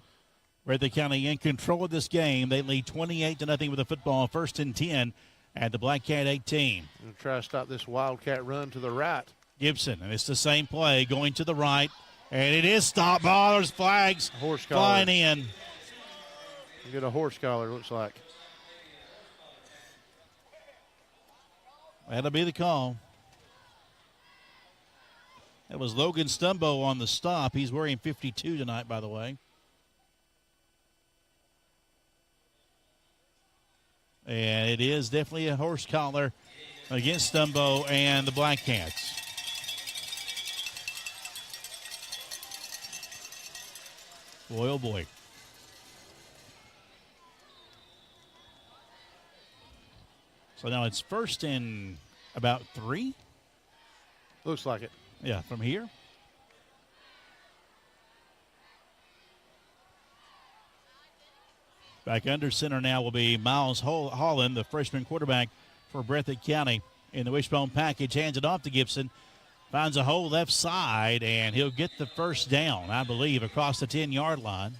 Breathitt County in control of this game. They lead 28-0 with the football, 1st and 10 at the Black Cat 18. We'll try to stop this Wildcat run to the right. Gibson, and it's the same play, going to the right, and it is stopped. Oh, there's flags Horse collar. flying in. You get a horse collar, looks like. That'll be the call. That was Logan Stumbo on the stop. He's wearing 52 tonight, by the way. And it is definitely a horse collar against Stumbo and the Black Cats. Boy, oh boy. So now it's 1st and about 3. Looks like it. Yeah, from here. Back under center now will be Miles Holland, the freshman quarterback for Breathitt County. In the wishbone package, hands it off to Gibson. Finds a hole left side, and he'll get the first down, I believe, across the 10-yard line.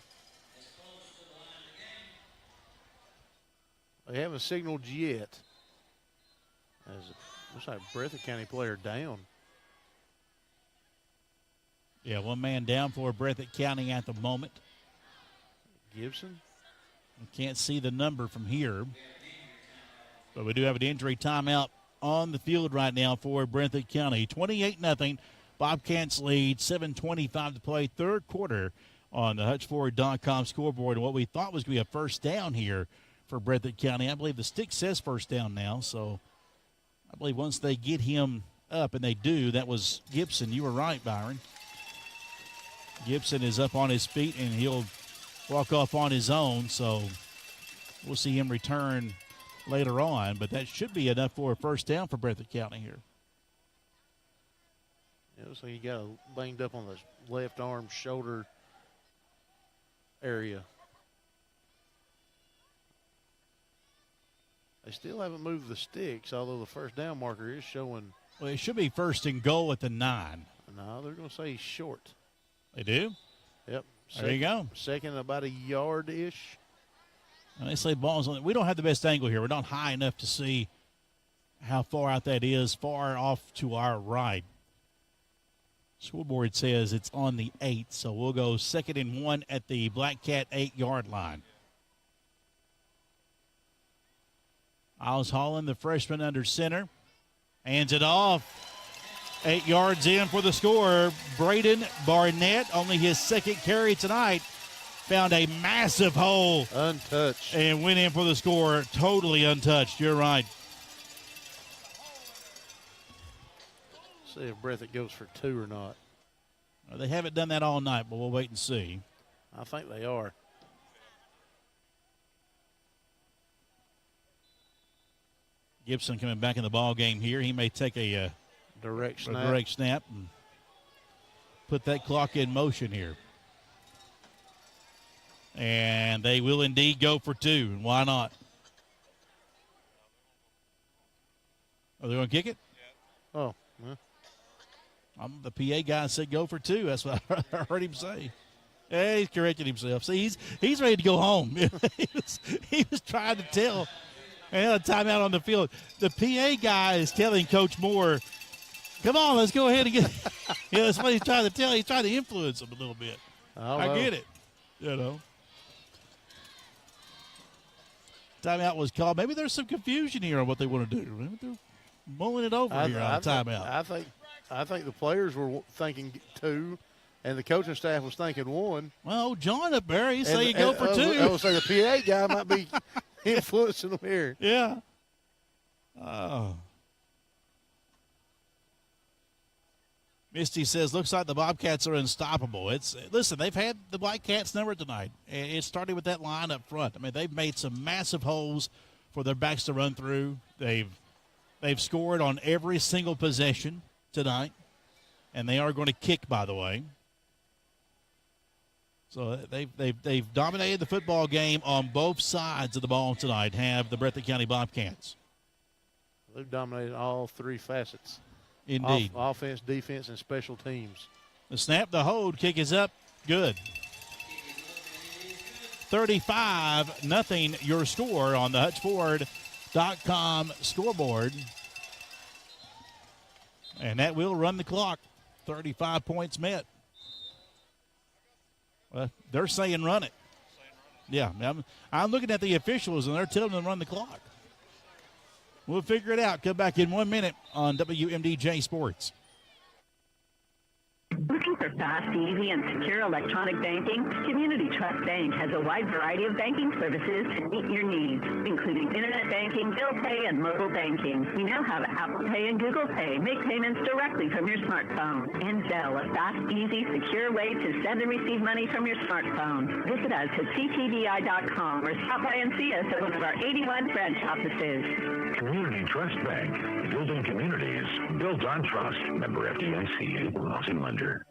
They haven't signaled yet. Looks like Breathitt County player down. Yeah, one man down for Breathitt County at the moment. Gibson? We can't see the number from here. But we do have an injury timeout on the field right now for Breathitt County. 28-0. Bobcats lead. 7:25 to play. Third quarter on the HutchFord.com scoreboard. And what we thought was going to be a first down here for Breathitt County. I believe the stick says first down now. So I believe once they get him up, and they do, that was Gibson. You were right, Byron. Gibson is up on his feet, and he'll walk off on his own. So we'll see him return later on, but that should be enough for a first down for Breathitt County here. It looks like he got banged up on the left arm, shoulder area. They still haven't moved the sticks, although the first down marker is showing. Well, it should be 1st and goal at the 9. No, they're going to say he's short. They do? Yep. There you go. Second, about a yard-ish. And they say balls on it. We don't have the best angle here. We're not high enough to see how far out that is, far off to our right. Scoreboard says it's on the 8, so we'll go 2nd and 1 at the Black Cat 8-yard line. Miles Holland, the freshman under center, hands it off. 8 yards in for the score. Braden Barnett, only his 2nd carry tonight, found a massive hole. Untouched. And went in for the score, totally untouched. You're right. See if Breathitt goes for 2 or not. Well, they haven't done that all night, but we'll wait and see. I think they are. Gibson coming back in the ball game here. He may take a direct snap and put that clock in motion here. And they will indeed go for 2. And why not? Are they going to kick it? Oh, well. The PA guy said go for 2. That's what I heard him say. Yeah, he's correcting himself. See, he's ready to go home. he was trying to tell. And a timeout on the field. The PA guy is telling Coach Moore, come on, let's go ahead and get that's what he's trying to tell. He's trying to influence him a little bit. I get it. Timeout was called. Maybe there's some confusion here on what they want to do. Maybe they're mulling it over here on a timeout. I think the players were thinking 2, and the coaching staff was thinking one. Well, John up there, he's saying go for two. I would say the PA guy might be influencing them here. Yeah. Oh. Misty says, looks like the Bobcats are unstoppable. Listen, they've had the Whitecaps number tonight. It started with that line up front. I mean, they've made some massive holes for their backs to run through. They've scored on every single possession tonight, and they are going to kick, by the way. So they've dominated the football game on both sides of the ball tonight, have the Breathitt County Bobcats. They've dominated all three facets. Indeed. Offense, defense, and special teams. The snap, the hold, kick is up. Good. 35-0 your score on the HutchFord.com scoreboard. And that will run the clock. 35 points met. Well, they're saying run it. Yeah, I'm looking at the officials, and they're telling them to run the clock. We'll figure it out. Come back in 1 minute on WMDJ Sports. Looking for fast, easy, and secure electronic banking? Community Trust Bank has a wide variety of banking services to meet your needs, including internet banking, bill pay, and mobile banking. We now have Apple Pay and Google Pay. Make payments directly from your smartphone. And Zelle, a fast, easy, secure way to send and receive money from your smartphone. Visit us at ctbi.com or stop by and see us at one of our 81 branch offices. Community Trust Bank. Building communities. Built on trust. Member FDIC. Housing lender.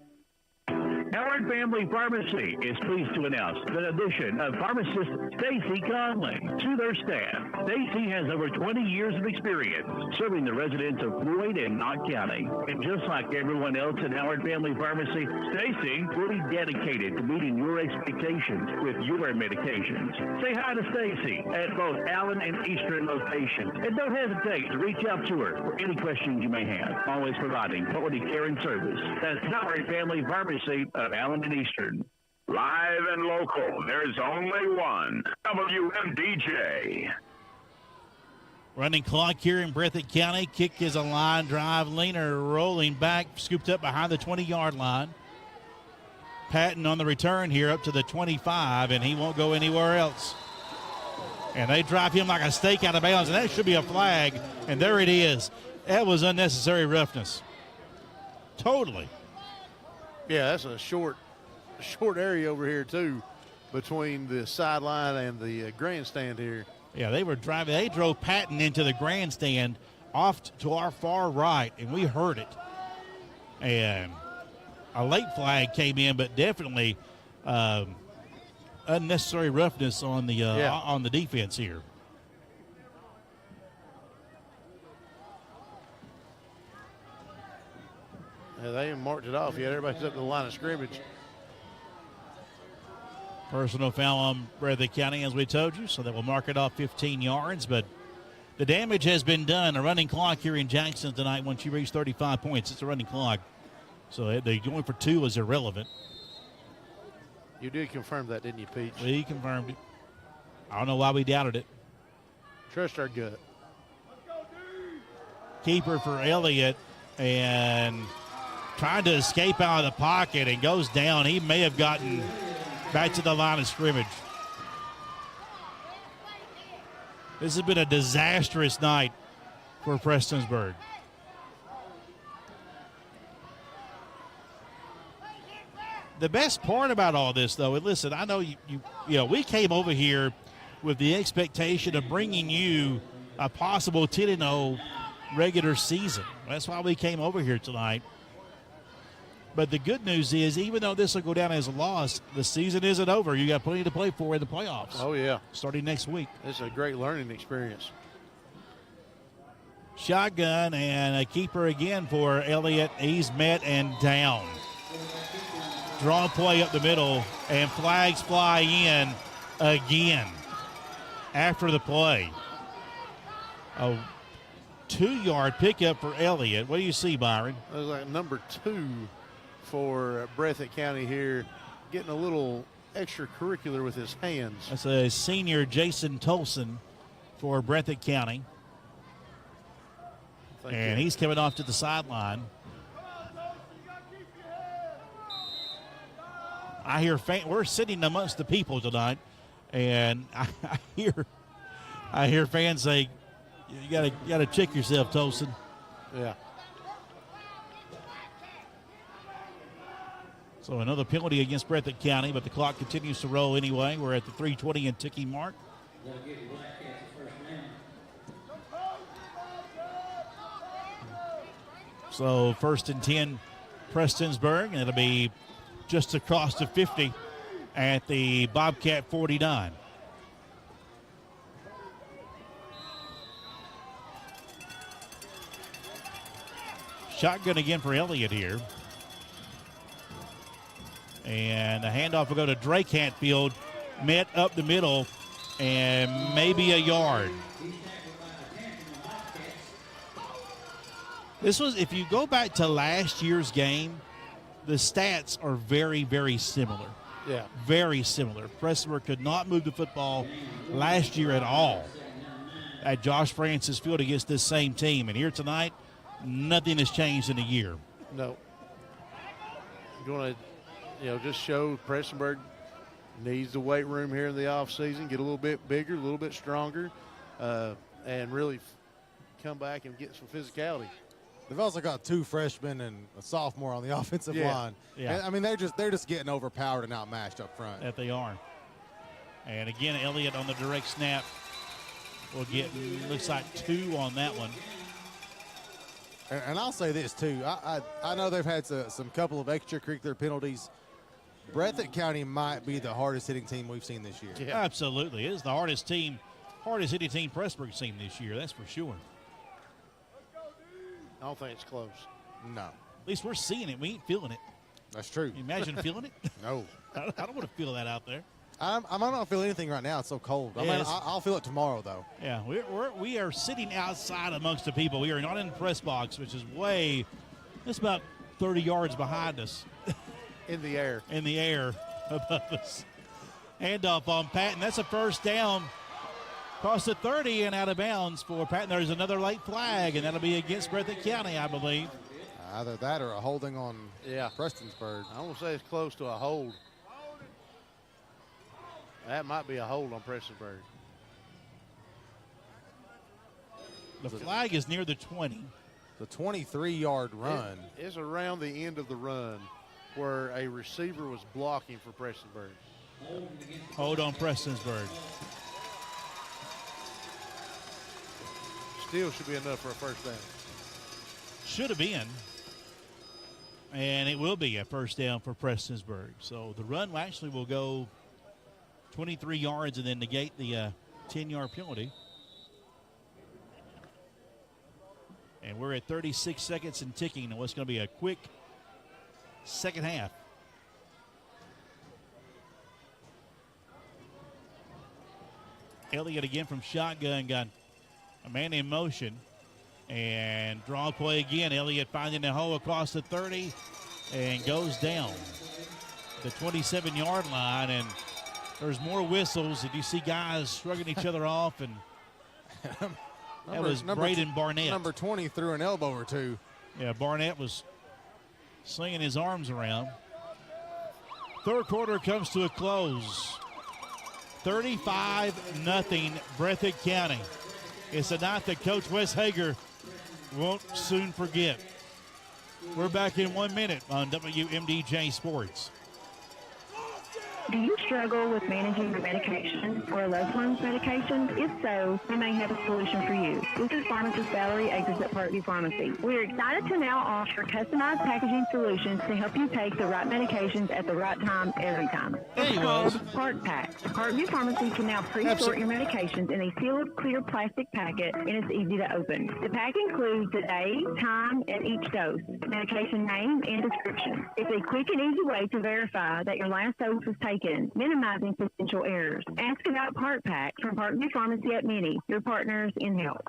Howard Family Pharmacy is pleased to announce the addition of pharmacist Stacy Conley to their staff. Stacy has over 20 years of experience serving the residents of Floyd and Knott County. And just like everyone else at Howard Family Pharmacy, Stacy will be dedicated to meeting your expectations with your medications. Say hi to Stacy at both Allen and Eastern locations. And don't hesitate to reach out to her for any questions you may have. Always providing quality care and service. That's Howard Family Pharmacy of Allen and Eastern. Live and local, there's only one. WMDJ. Running clock here in Breathitt County. Kick is a line drive. Leaner rolling back, scooped up behind the 20-yard line. Patton on the return here up to the 25, and he won't go anywhere else. And they drive him like a stake out of bounds, and that should be a flag. And there it is. That was unnecessary roughness. Totally. Yeah, that's a short area over here, too, between the sideline and the grandstand here. Yeah, they were driving. They drove Patton into the grandstand off to our far right, and we heard it. And a late flag came in, but definitely unnecessary roughness on the defense here. Yeah, they even marked it off yet. Everybody's up to the line of scrimmage. Personal foul on Breathitt County, as we told you, so that will mark it off 15 yards. But the damage has been done. A running clock here in Jackson tonight. Once you reach 35 points, it's a running clock. So the going for two is irrelevant. You did confirm that, didn't you, Peach? We confirmed it. I don't know why we doubted it. Trust our gut. Keeper for Elliott, and trying to escape out of the pocket and goes down. He may have gotten back to the line of scrimmage. This has been a disastrous night for Prestonsburg. The best part about all this, though, and listen, I know you know, we came over here with the expectation of bringing you a possible 10-0 regular season. That's why we came over here tonight. But the good news is, even though this will go down as a loss, the season isn't over. You got plenty to play for in the playoffs. Oh, yeah. Starting next week. This is a great learning experience. Shotgun and a keeper again for Elliott. He's met and down. Draw play up the middle, and flags fly in again after the play. A 2-yard pickup for Elliott. What do you see, Byron? It was like number 2 for Breathitt County here, getting a little extracurricular with his hands. That's a senior, Jason Tolson, for Breathitt County. And he's coming off to the sideline. I hear we're sitting amongst the people tonight, and I hear fans say, "You gotta check yourself, Tolson." Yeah. So another penalty against Breathitt County, but the clock continues to roll anyway. We're at the 3:20 and ticking mark. So 1st and 10, Prestonsburg, and it'll be just across the 50 at the Bobcat 49. Shotgun again for Elliott here. And the handoff will go to Drake Hatfield, met up the middle, and maybe a yard. This was, if you go back to last year's game, the stats are very, very similar. Yeah. Very similar. Prestonsburg could not move the football last year at all at Josh Francis Field against this same team. And here tonight, nothing has changed in a year. No. You're going to, just show Prestonsburg needs the weight room here in the offseason, get a little bit bigger, a little bit stronger, and really come back and get some physicality. They've also got 2 freshmen and a sophomore on the offensive line. Yeah. And, I mean, they're just getting overpowered and outmatched up front. That they are. And again, Elliott on the direct snap will get, looks like 2 on that one. And I'll say this, too. I know they've had some couple of extracurricular penalties. Breathitt County might be the hardest hitting team we've seen this year. Yeah. Absolutely. It is the hardest hitting team Prestonsburg's seen this year, that's for sure. I don't think it's close. No. At least we're seeing it. We ain't feeling it. That's true. You imagine feeling it? No. I don't want to feel that out there. I might not feel anything right now. It's so cold. I'll feel it tomorrow, though. Yeah, we are sitting outside amongst the people. We are not in the press box, which is it's about 30 yards behind us. In the air. In the air above us. Handoff on Patton. That's a first down. Across the 30 and out of bounds for Patton. There's another late flag, and that'll be against Breathitt County, I believe. Either that or a holding on Prestonsburg. I won't say it's close to a hold. That might be a hold on Prestonsburg. The flag is near the 20. The 23-yard run. It's around the end of the run where a receiver was blocking for Prestonsburg. Hold on Prestonsburg. Still should be enough for a first down. Should have been. And it will be a first down for Prestonsburg. So the run actually will go 23 yards and then negate the 10-yard penalty. And we're at 36 seconds and ticking, and what's going to be a quick second half. Elliott again from shotgun, got a man in motion. And draw play again. Elliott finding a hole across the 30 and goes down the 27-yard line. And there's more whistles. And you see guys shrugging each other off. And that was Braden Barnett. Number 20 threw an elbow or two. Yeah, Barnett was slinging his arms around. Third quarter comes to a close. 35-0 Breathitt County. It's a night that Coach Wes Hager won't soon forget. We're back in 1 minute on WMDJ Sports. Do you struggle with managing your medication or a loved one's medications? If so, we may have a solution for you. This is Pharmacist Valerie Akers at Parkview Pharmacy. We are excited to now offer customized packaging solutions to help you take the right medications at the right time every time. It's called Park Pack. Parkview Pharmacy can now pre-sort your medications in a sealed, clear plastic packet, and it's easy to open. The pack includes the day, time, and each dose, medication name, and description. It's a quick and easy way to verify that your last dose was taken, minimizing potential errors. Ask about Part Pack from Parkview Pharmacy at Mini, your partners in health.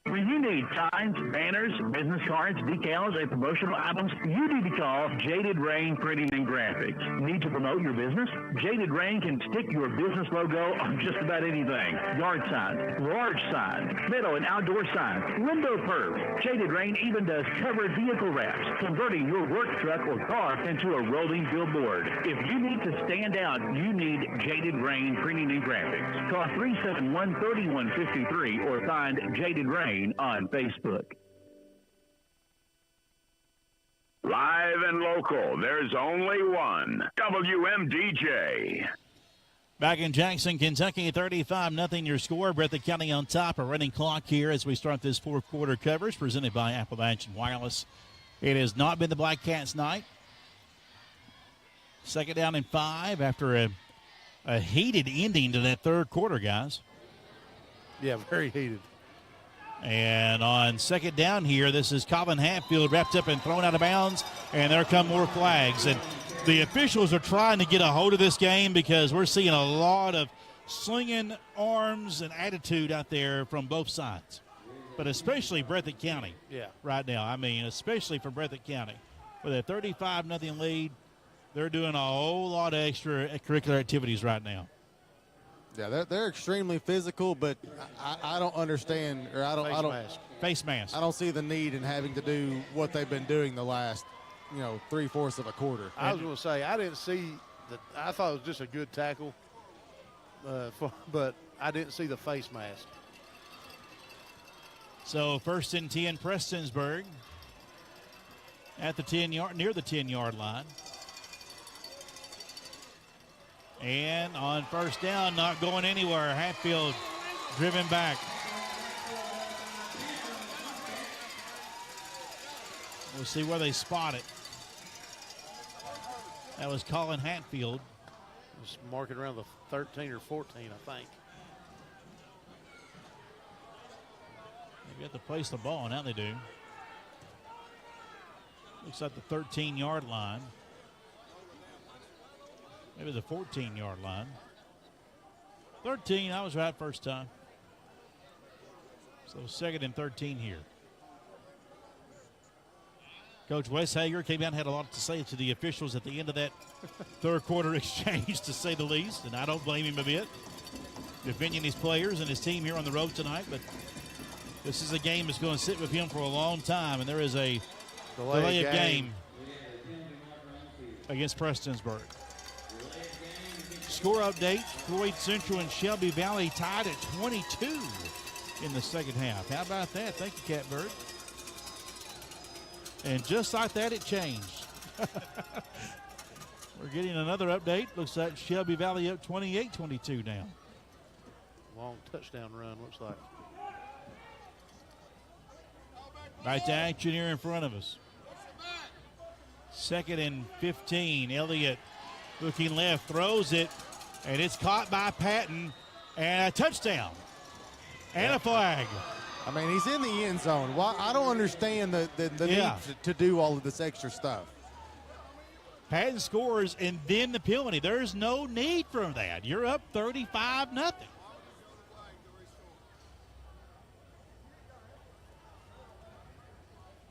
When you need signs, banners, business cards, decals, and promotional items, you need to call Jaded Rain Printing and Graphics. Need to promote your business? Jaded Rain can stick your business logo on just about anything. Yard signs, large signs, metal and outdoor signs, window perps. Jaded Rain even does covered vehicle wraps, converting your work truck or car into a rolling billboard. If you need to stand out, you need Jaded Rain Printing and Graphics. Call 371-3153 or find Jaded Rain on Facebook. Live and local, there's only one. WMDJ. Back in Jackson, Kentucky, 35-0 your score. Breathitt County on top. A running clock here as we start this fourth quarter coverage presented by Appalachian Wireless. It has not been the Black Cats' night. Second down and 5 after a heated ending to that third quarter, guys. Yeah, very heated. And on second down here, this is Colin Hatfield wrapped up and thrown out of bounds, and there come more flags. And the officials are trying to get a hold of this game because we're seeing a lot of slinging arms and attitude out there from both sides, but especially Breathitt County right now. I mean, especially for Breathitt County. With a 35-0 lead, they're doing a whole lot of extracurricular activities right now. Yeah, they're extremely physical, but I don't understand, or I don't face mask. I don't see the need in having to do what they've been doing the last, 3/4 of a quarter. I was going to say I didn't see that. I thought it was just a good tackle, but I didn't see the face mask. So 1st and 10, Prestonsburg at the 10-yard, near the 10-yard line. And on first down, not going anywhere. Hatfield driven back. We'll see where they spot it. That was Colin Hatfield. Just marking around the 13 or 14, I think. They got to place the ball. Now they do. Looks like the 13-yard line. Maybe the 14-yard line. 13, I was right first time. So 2nd and 13 here. Coach Wes Hager came out and had a lot to say to the officials at the end of that third quarter exchange, to say the least, and I don't blame him a bit. Defending his players and his team here on the road tonight, but this is a game that's going to sit with him for a long time, and there is a delay of game against Prestonsburg. Score update, Floyd Central and Shelby Valley tied at 22 in the second half. How about that? Thank you, Catbird. And just like that, it changed. We're getting another update. Looks like Shelby Valley up 28-22 now. Long touchdown run, looks like. Right to action here in front of us. 2nd and 15. Elliott looking left, throws it, and it's caught by Patton, and a touchdown, and a flag. I mean, he's in the end zone. Why? I don't understand the need to do all of this extra stuff. Patton scores, and then the penalty. There's no need for that. You're up 35-0.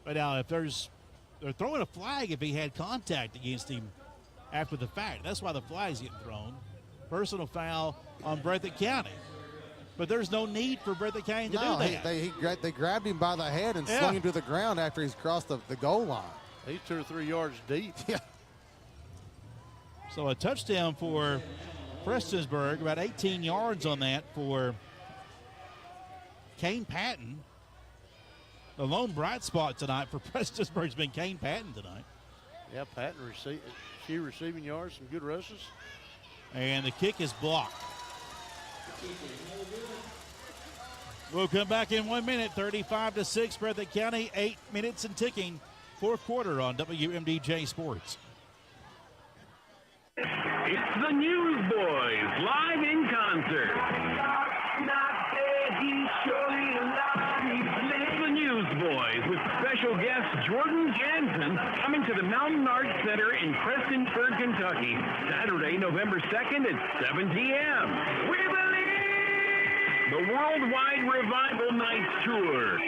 But now, if they're throwing a flag if he had contact against him after the fact. That's why the flag's getting thrown. Personal foul on Breathitt County. But there's no need for Breathitt County to do that. They grabbed him by the head and slung him to the ground after he's crossed the goal line. He's 2 or 3 yards deep. Yeah. So a touchdown for Prestonsburg, about 18 yards on that for Kane Patton. The lone bright spot tonight for Prestonsburg has been Kane Patton tonight. Yeah, Patton receiving yards, some good rushes. And the kick is blocked. We'll come back in 1 minute, 35-6, Breathitt County, 8 minutes and ticking. Fourth quarter on WMDJ Sports. It's the Newsboys live in concert. It's the Newsboys with special guest Jordan Jansen coming to the Mountain Arts Center in Prestonsburg, Kentucky, Saturday, November 2nd at 7 p.m. We believe! the Worldwide Revival Night Tour.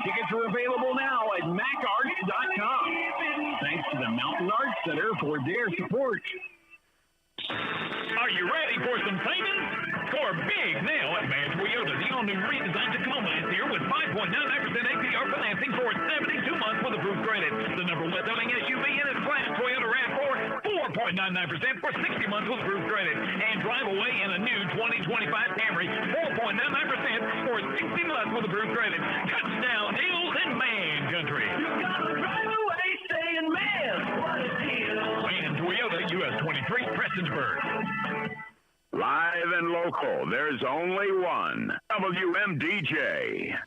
Tickets are available now at macarts.com. Thanks to the Mountain Arts Center for their support. Are you ready for some savings? Score big now at Van Toyota. The all-new redesigned Tacoma is here with 5.99% APR financing for 72 months with approved credit. The number one selling SUV in its class, Toyota RAV4, 4.99% for 60 months with approved credit. And drive away in a new 2025 Camry, 4.99% for 60 months with approved credit. Touchdown deals in man country. You gotta drive away saying, man, what a deal. Van Toyota, US 23, Prestonsburg. Live and local, there's only one. WMDJ.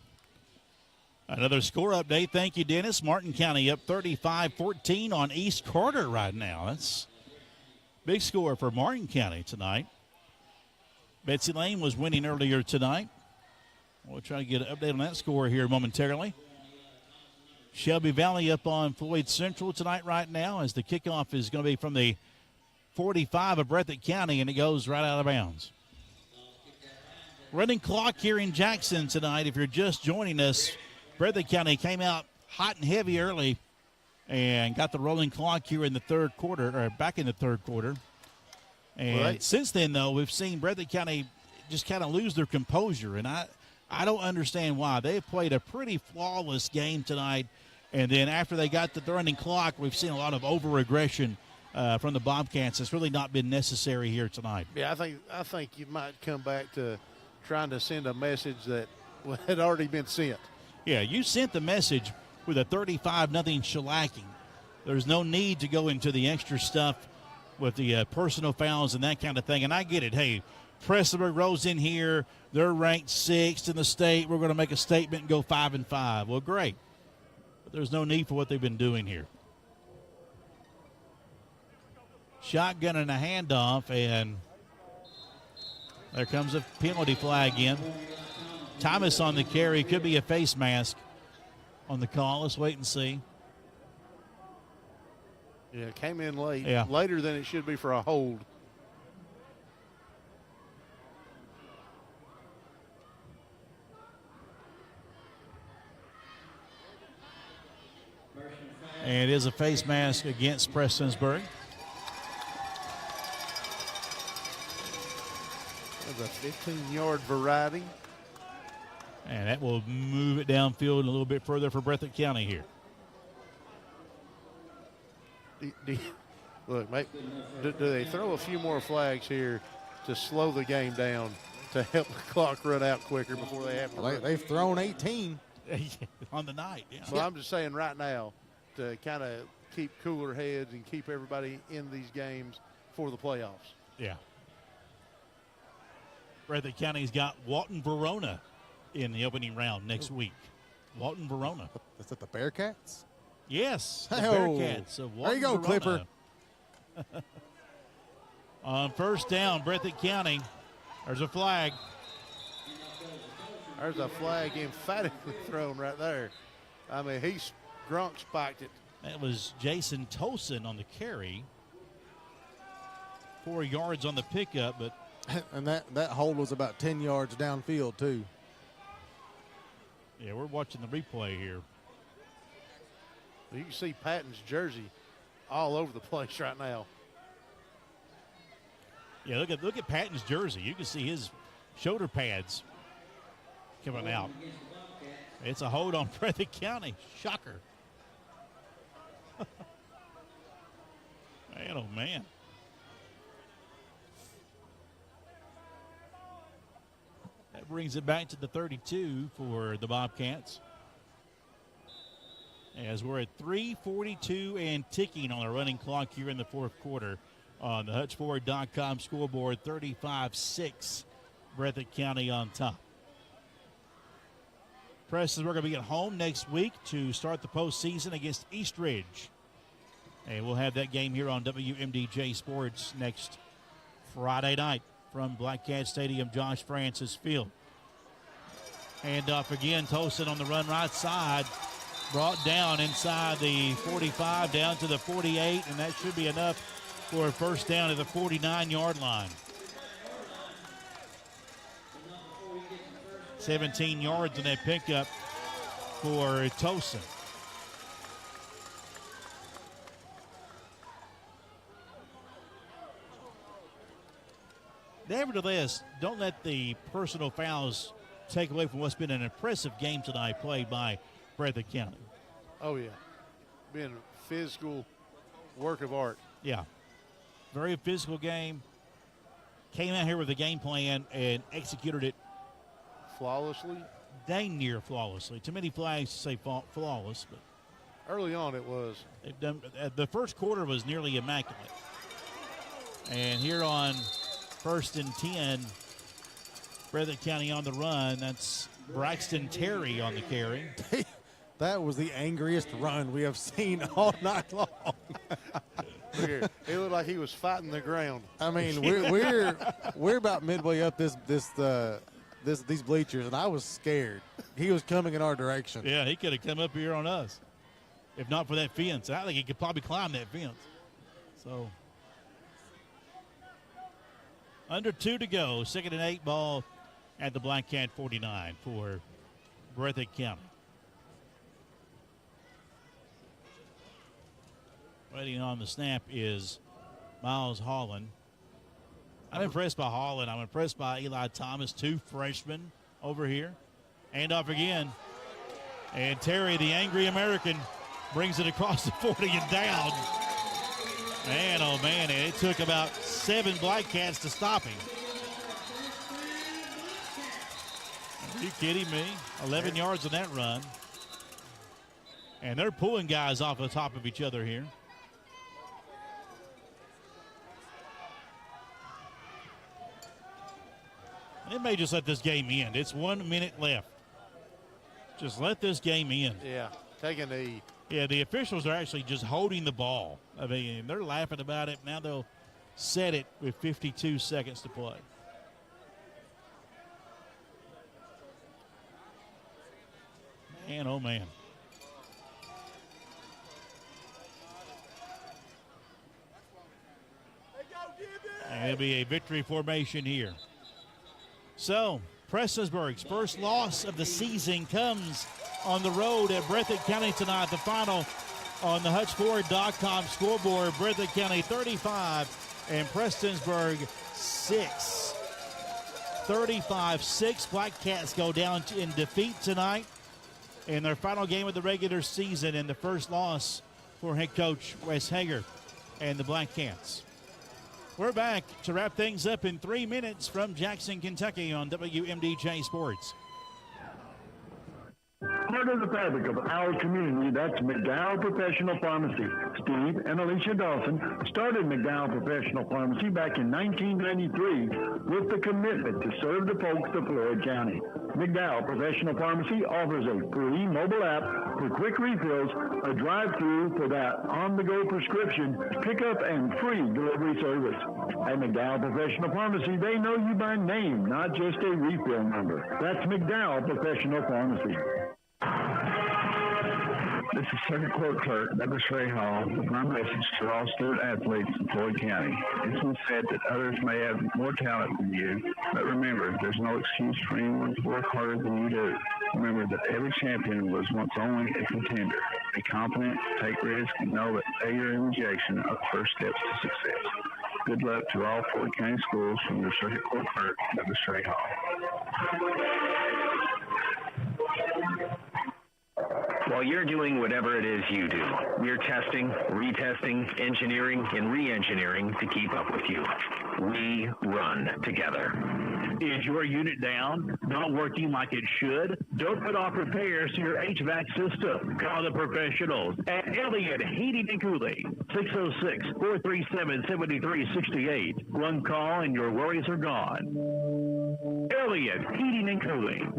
Another score update. Thank you, Dennis. Martin County up 35-14 on East Carter right now. That's a big score for Martin County tonight. Betsy Lane was winning earlier tonight. We'll try to get an update on that score here momentarily. Shelby Valley up on Floyd Central tonight right now as the kickoff is going to be from the 45 of Breathitt County, and it goes right out of bounds. Running clock here in Jackson tonight. If you're just joining us, Breathitt County came out hot and heavy early and got the rolling clock here in the third quarter, or back in the third quarter. And since then, though, we've seen Breathitt County just kind of lose their composure, and I don't understand why. They played a pretty flawless game tonight, and then after they got the running clock, we've seen a lot of over-aggression from the Bobcats. It's really not been necessary here tonight. Yeah, I think you might come back to trying to send a message that had already been sent. Yeah, you sent the message with a 35-0 shellacking. There's no need to go into the extra stuff with the personal fouls and that kind of thing. And I get it. Hey, Prestonsburg rolls in here. They're ranked 6th in the state. We're going to make a statement and go 5-5. Well, great. But there's no need for what they've been doing here. Shotgun and a handoff, and there comes a penalty flag in. Thomas on the carry. Could be a face mask on the call. Let's wait and see. Yeah, came in late. Yeah. Later than it should be for a hold. And it is a face mask against Prestonsburg. There's a 15-yard variety. And that will move it downfield a little bit further for Breathitt County here. Look, mate, do they throw a few more flags here to slow the game down to help the clock run out quicker before they have to run? They've thrown 18 on the night. Yeah. So I'm just saying right now to kind of keep cooler heads and keep everybody in these games for the playoffs. Yeah. Breathitt County's got Walton Verona in the opening round next week. Walton Verona. Is that the Bearcats? Yes, the Hey-o. Bearcats of Walton There you go, Verona. Clipper. On first down, Breathitt County. There's a flag. There's a flag emphatically thrown right there. I mean, Gronk spiked it. That was Jason Tosin on the carry. 4 yards on the pickup, but And that hold was about 10 yards downfield, too. yeah, we're watching the replay here. You can see Patton's jersey all over the place right now. Yeah, look at Patton's jersey. You can see his shoulder pads coming out. It's a hold on Breathitt County. Shocker. Man, oh, man. That brings it back to the 32 for the Bobcats. As we're at 3:42 and ticking on the running clock here in the fourth quarter on the HutchFord.com scoreboard, 35-6, Breathitt County on top. Prestonsburg going to be at home next week to start the postseason against East Ridge. And we'll have that game here on WMDJ Sports next Friday night from Black Cat Stadium, Josh Francis Field. Handoff again, Tosin on the run right side. Brought down inside the 45, down to the 48, and that should be enough for a first down to the 49-yard line. 17 yards in that pickup for Tosin. Nevertheless, don't let the personal fouls take away from what's been an impressive game tonight played by Breathitt County. Oh, yeah. Been a physical work of art. Yeah. Very physical game. Came out here with a game plan and executed it flawlessly. Dang near flawlessly. Too many flags to say flawless, but early on it was. The first quarter was nearly immaculate. And here on 1st and 10, Breathitt County on the run. That's Braxton Terry on the carry. That was the angriest run we have seen all night long. Look here. It looked like he was fighting the ground. I mean, we're about midway up these bleachers, and I was scared. He was coming in our direction. Yeah, he could have come up here on us, if not for that fence. I think he could probably climb that fence. So, under 2 to go, 2nd and 8 ball at the Black Cat 49 for Breathitt County. Waiting on the snap is Miles Holland. I'm impressed by Holland. I'm impressed by Eli Thomas, 2 freshmen over here. Handoff again. And Terry, the angry American, brings it across the 40 and down. Man, oh man, it took about 7 Black Cats to stop him. Are you kidding me? 11 yards on that run. And they're pulling guys off the top of each other here. It may just let this game end. It's 1 minute left. Just let this game end. Yeah, take a knee. Yeah, the officials are actually just holding the ball. I mean, they're laughing about it. Now they'll set it with 52 seconds to play. Man, oh man. And it'll be a victory formation here. So, Prestonsburg's first loss of the season comes on the road at Breathitt County tonight. The final on the HutchFord.com scoreboard, Breathitt County 35 and Prestonsburg 6. 35-6. Black Cats go down in defeat tonight in their final game of the regular season, and the first loss for head coach Wes Hager and the Black Cats. We're back to wrap things up in 3 minutes from Jackson, Kentucky on WMDJ Sports. Part of the fabric of our community, that's McDowell Professional Pharmacy. Steve and Alicia Dawson started McDowell Professional Pharmacy back in 1993 with the commitment to serve the folks of Floyd County. McDowell Professional Pharmacy offers a free mobile app for quick refills, a drive-through for that on-the-go prescription, pickup, and free delivery service. At McDowell Professional Pharmacy, they know you by name, not just a refill number. That's McDowell Professional Pharmacy. This is Circuit Court Clerk Douglas Ray Hall with my message to all student athletes in Floyd County. It's been said that others may have more talent than you, but remember, there's no excuse for anyone to work harder than you do. Remember that every champion was once only a contender. Be confident, take risks, and know that failure and rejection are the first steps to success. Good luck to all Floyd County schools from your Circuit Court Clerk Douglas Ray Hall. While you're doing whatever it is you do, we're testing, retesting, engineering, and re-engineering to keep up with you. We run together. Is your unit down? Not working like it should? Don't put off repairs to your HVAC system. Call the professionals at Elliott Heating and Cooling. 606-437-7368. One call and your worries are gone. Elliott Heating and Cooling.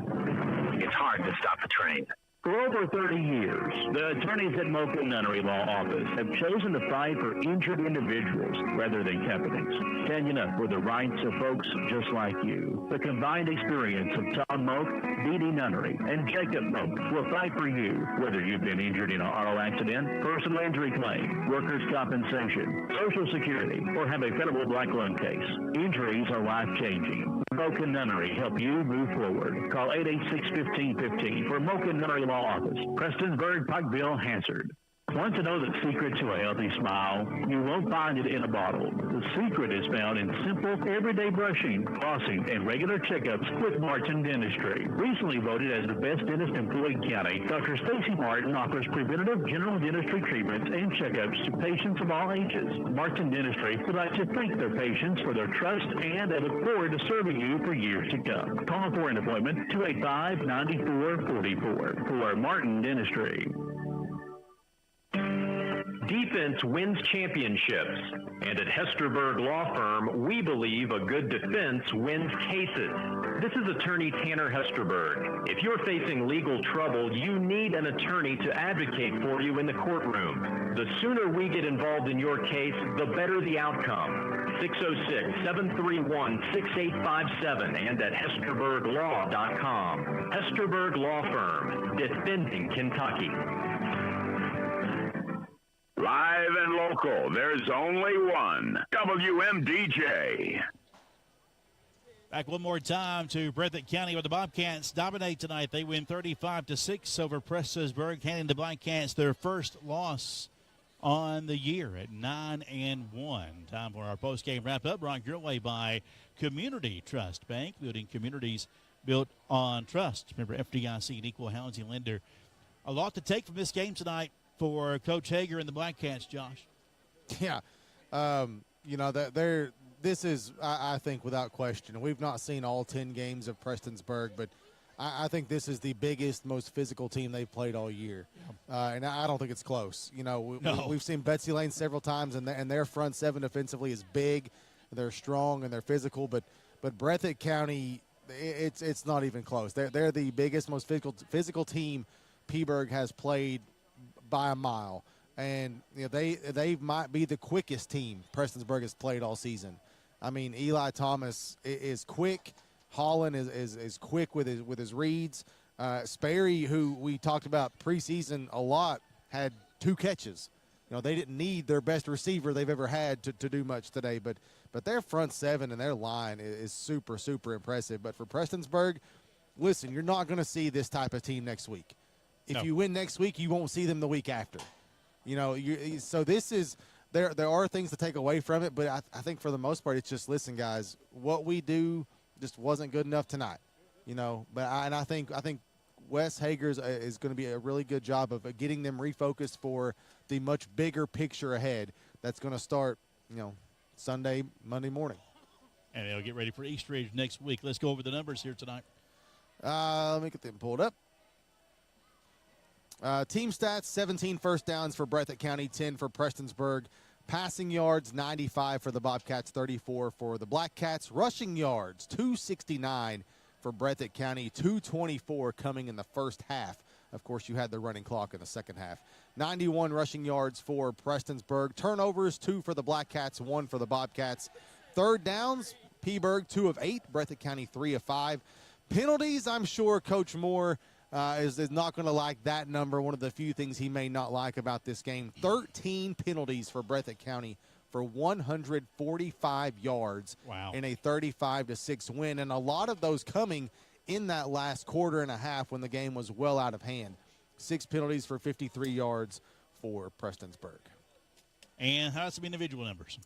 It's hard to stop the train. For over 30 years, the attorneys at Mocha Nunnery Law Office have chosen to fight for injured individuals rather than companies, standing up for the rights of folks just like you. The combined experience of Tom Moak, Dee Nunnery, and Jacob Moak will fight for you, whether you've been injured in an auto accident, personal injury claim, workers' compensation, Social Security, or have a federal black lung case. Injuries are life-changing. Mocha Nunnery help you move forward. Call 886-1515 for Mocha Nunnery Law Office, Prestonsburg, Pikeville, Hansard. Want to know the secret to a healthy smile? You won't find it in a bottle. The secret is found in simple, everyday brushing, flossing, and regular checkups with Martin Dentistry. Recently voted as the best dentist in Floyd County, Dr. Stacy Martin offers preventative general dentistry treatments and checkups to patients of all ages. Martin Dentistry would like to thank their patients for their trust, and they look forward to serving you for years to come. Call for an appointment, 285-9444 for Martin Dentistry. Defense wins championships, and at Hesterberg Law Firm, we believe a good defense wins cases. This is attorney Tanner Hesterberg. If you're facing legal trouble, you need an attorney to advocate for you in the courtroom. The sooner we get involved in your case, the better the outcome. 606-731-6857 and at HesterbergLaw.com. Hesterberg Law Firm, defending Kentucky. Live and local, there's only one. WMDJ. Back one more time to Breathitt County, where the Bobcats dominate tonight. They win 35-6 over Prestonsburg, handing the Blackcats their first loss on the year at 9-1. Time for our post-game wrap-up, brought your way by Community Trust Bank, building communities built on trust. Remember, FDIC, an equal housing lender. A lot to take from this game tonight for Coach Hager and the Blackcats, Josh. Yeah. This is, I think, without question. We've not seen all 10 games of Prestonsburg, but I think this is the biggest, most physical team they've played all year. And I don't think it's close. We've seen Betsy Lane several times, and their front seven defensively is big. They're strong and they're physical, but Breathitt County, it's not even close. They're the biggest, most physical team Peaburg has played by a mile, and they might be the quickest team Prestonsburg has played all season. I mean, Eli Thomas is quick. Holland is quick with his reads. Sperry, who we talked about preseason a lot, had 2 catches. They didn't need their best receiver they've ever had to do much today, but their front seven and their line is super, super impressive. But for Prestonsburg, listen, you're not going to see this type of team next week. If you win next week, you won't see them the week after. So this is there are things to take away from it, but I think for the most part, it's just, listen, guys, what we do just wasn't good enough tonight. But I think Wes Hager's is going to be a really good job of getting them refocused for the much bigger picture ahead. That's going to start, Sunday, Monday morning. And they'll get ready for Easter eggs next week. Let's go over the numbers here tonight. Let me get them pulled up. Team stats, 17 first downs for Breathitt County, 10 for Prestonsburg. Passing yards, 95 for the Bobcats, 34 for the Blackcats. Rushing yards, 269 for Breathitt County, 224 coming in the first half. Of course, you had the running clock in the second half. 91 rushing yards for Prestonsburg. Turnovers, 2 for the Blackcats, 1 for the Bobcats. Third downs, Peaburg, 2 of 8. Breathitt County, 3 of 5. Penalties, I'm sure Coach Moore is not going to like that number. One of the few things he may not like about this game. 13 penalties for Breathitt County for 145 yards in a 35-6 win, and a lot of those coming in that last quarter and a half when the game was well out of hand. 6 penalties for 53 yards for Prestonsburg. And how's some individual numbers?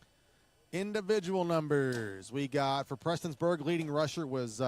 Individual numbers. We got for Prestonsburg, leading rusher was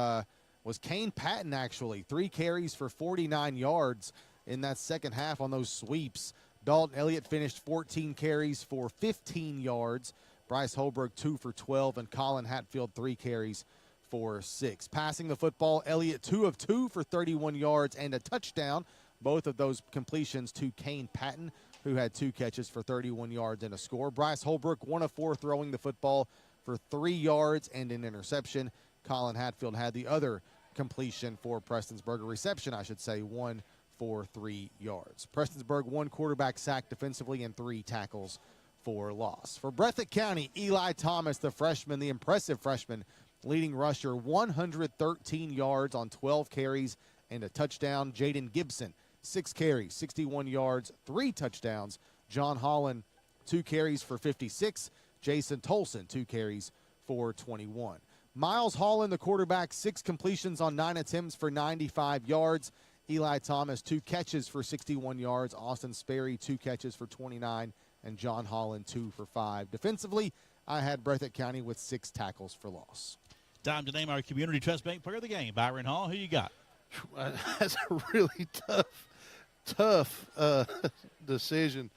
Kane Patton, actually. 3 carries for 49 yards in that second half on those sweeps. Dalton Elliott finished 14 carries for 15 yards. Bryce Holbrook, 2 for 12, and Colin Hatfield, 3 carries for 6. Passing the football, Elliott, 2 of 2 for 31 yards and a touchdown. Both of those completions to Kane Patton, who had 2 catches for 31 yards and a score. Bryce Holbrook, 1 of 4 throwing the football for 3 yards and an interception. Colin Hatfield had the other completion for Prestonsburg, a reception, I should say, 1 for 3 yards. Prestonsburg, 1 quarterback sack defensively and 3 tackles for loss. For Breathitt County, Eli Thomas, the freshman, the impressive freshman, leading rusher, 113 yards on 12 carries and a touchdown. Jaden Gibson, 6 carries, 61 yards, 3 touchdowns. John Holland, 2 carries for 56. Jason Tolson, 2 carries for 21. Miles Holland, the quarterback, 6 completions on 9 attempts for 95 yards. Eli Thomas, 2 catches for 61 yards. Austin Sperry, 2 catches for 29. And John Holland, 2 for 5. Defensively, I had Breathitt County with 6 tackles for loss. Time to name our Community Trust Bank player of the game. Byron Hall, who you got? That's a really tough decision.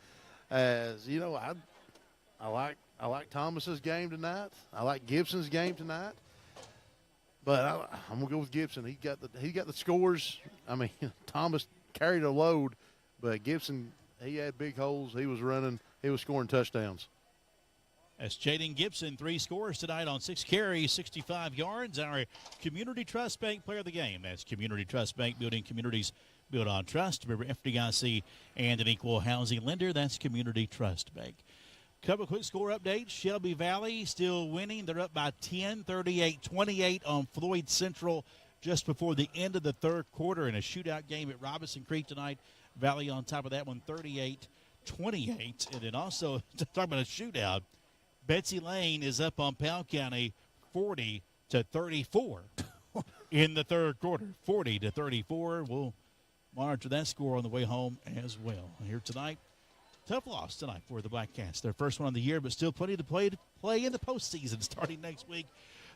As you know, I like Thomas's game tonight. I like Gibson's game tonight. But I'm gonna go with Gibson. He got the scores. I mean, Thomas carried a load, but Gibson, he had big holes. He was running. He was scoring touchdowns. As Jaden Gibson, 3 scores tonight on 6 carries, 65 yards. Our Community Trust Bank player of the game. That's Community Trust Bank, building communities built on trust. Remember, FDIC and an equal housing lender. That's Community Trust Bank. Couple quick score updates. Shelby Valley still winning. They're up by 10, 38-28 on Floyd Central just before the end of the third quarter in a shootout game at Robinson Creek tonight. Valley on top of that one, 38-28. And then also, talking about a shootout, Betsy Lane is up on Powell County 40-34 in the third quarter. 40-34. We'll monitor that score on the way home as well. Here tonight, tough loss tonight for the Black Cats. Their first one of the year, but still plenty to play in the postseason starting next week.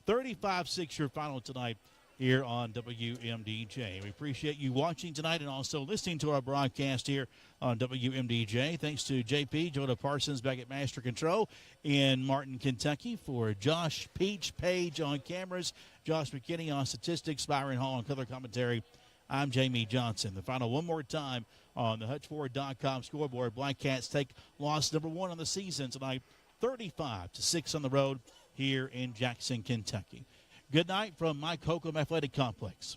35-6 your final tonight here on WMDJ. We appreciate you watching tonight and also listening to our broadcast here on WMDJ. Thanks to JP, Jonah Parsons back at Master Control in Martin, Kentucky. For Josh Peach Page on cameras, Josh McKinney on statistics, Byron Hall on color commentary, I'm Jamie Johnson. The final one more time on the HutchFord.com scoreboard. Black Cats take loss number 1 on the season tonight, 35-6 on the road here in Jackson, Kentucky. Good night from Mike Holcomb Athletic Complex.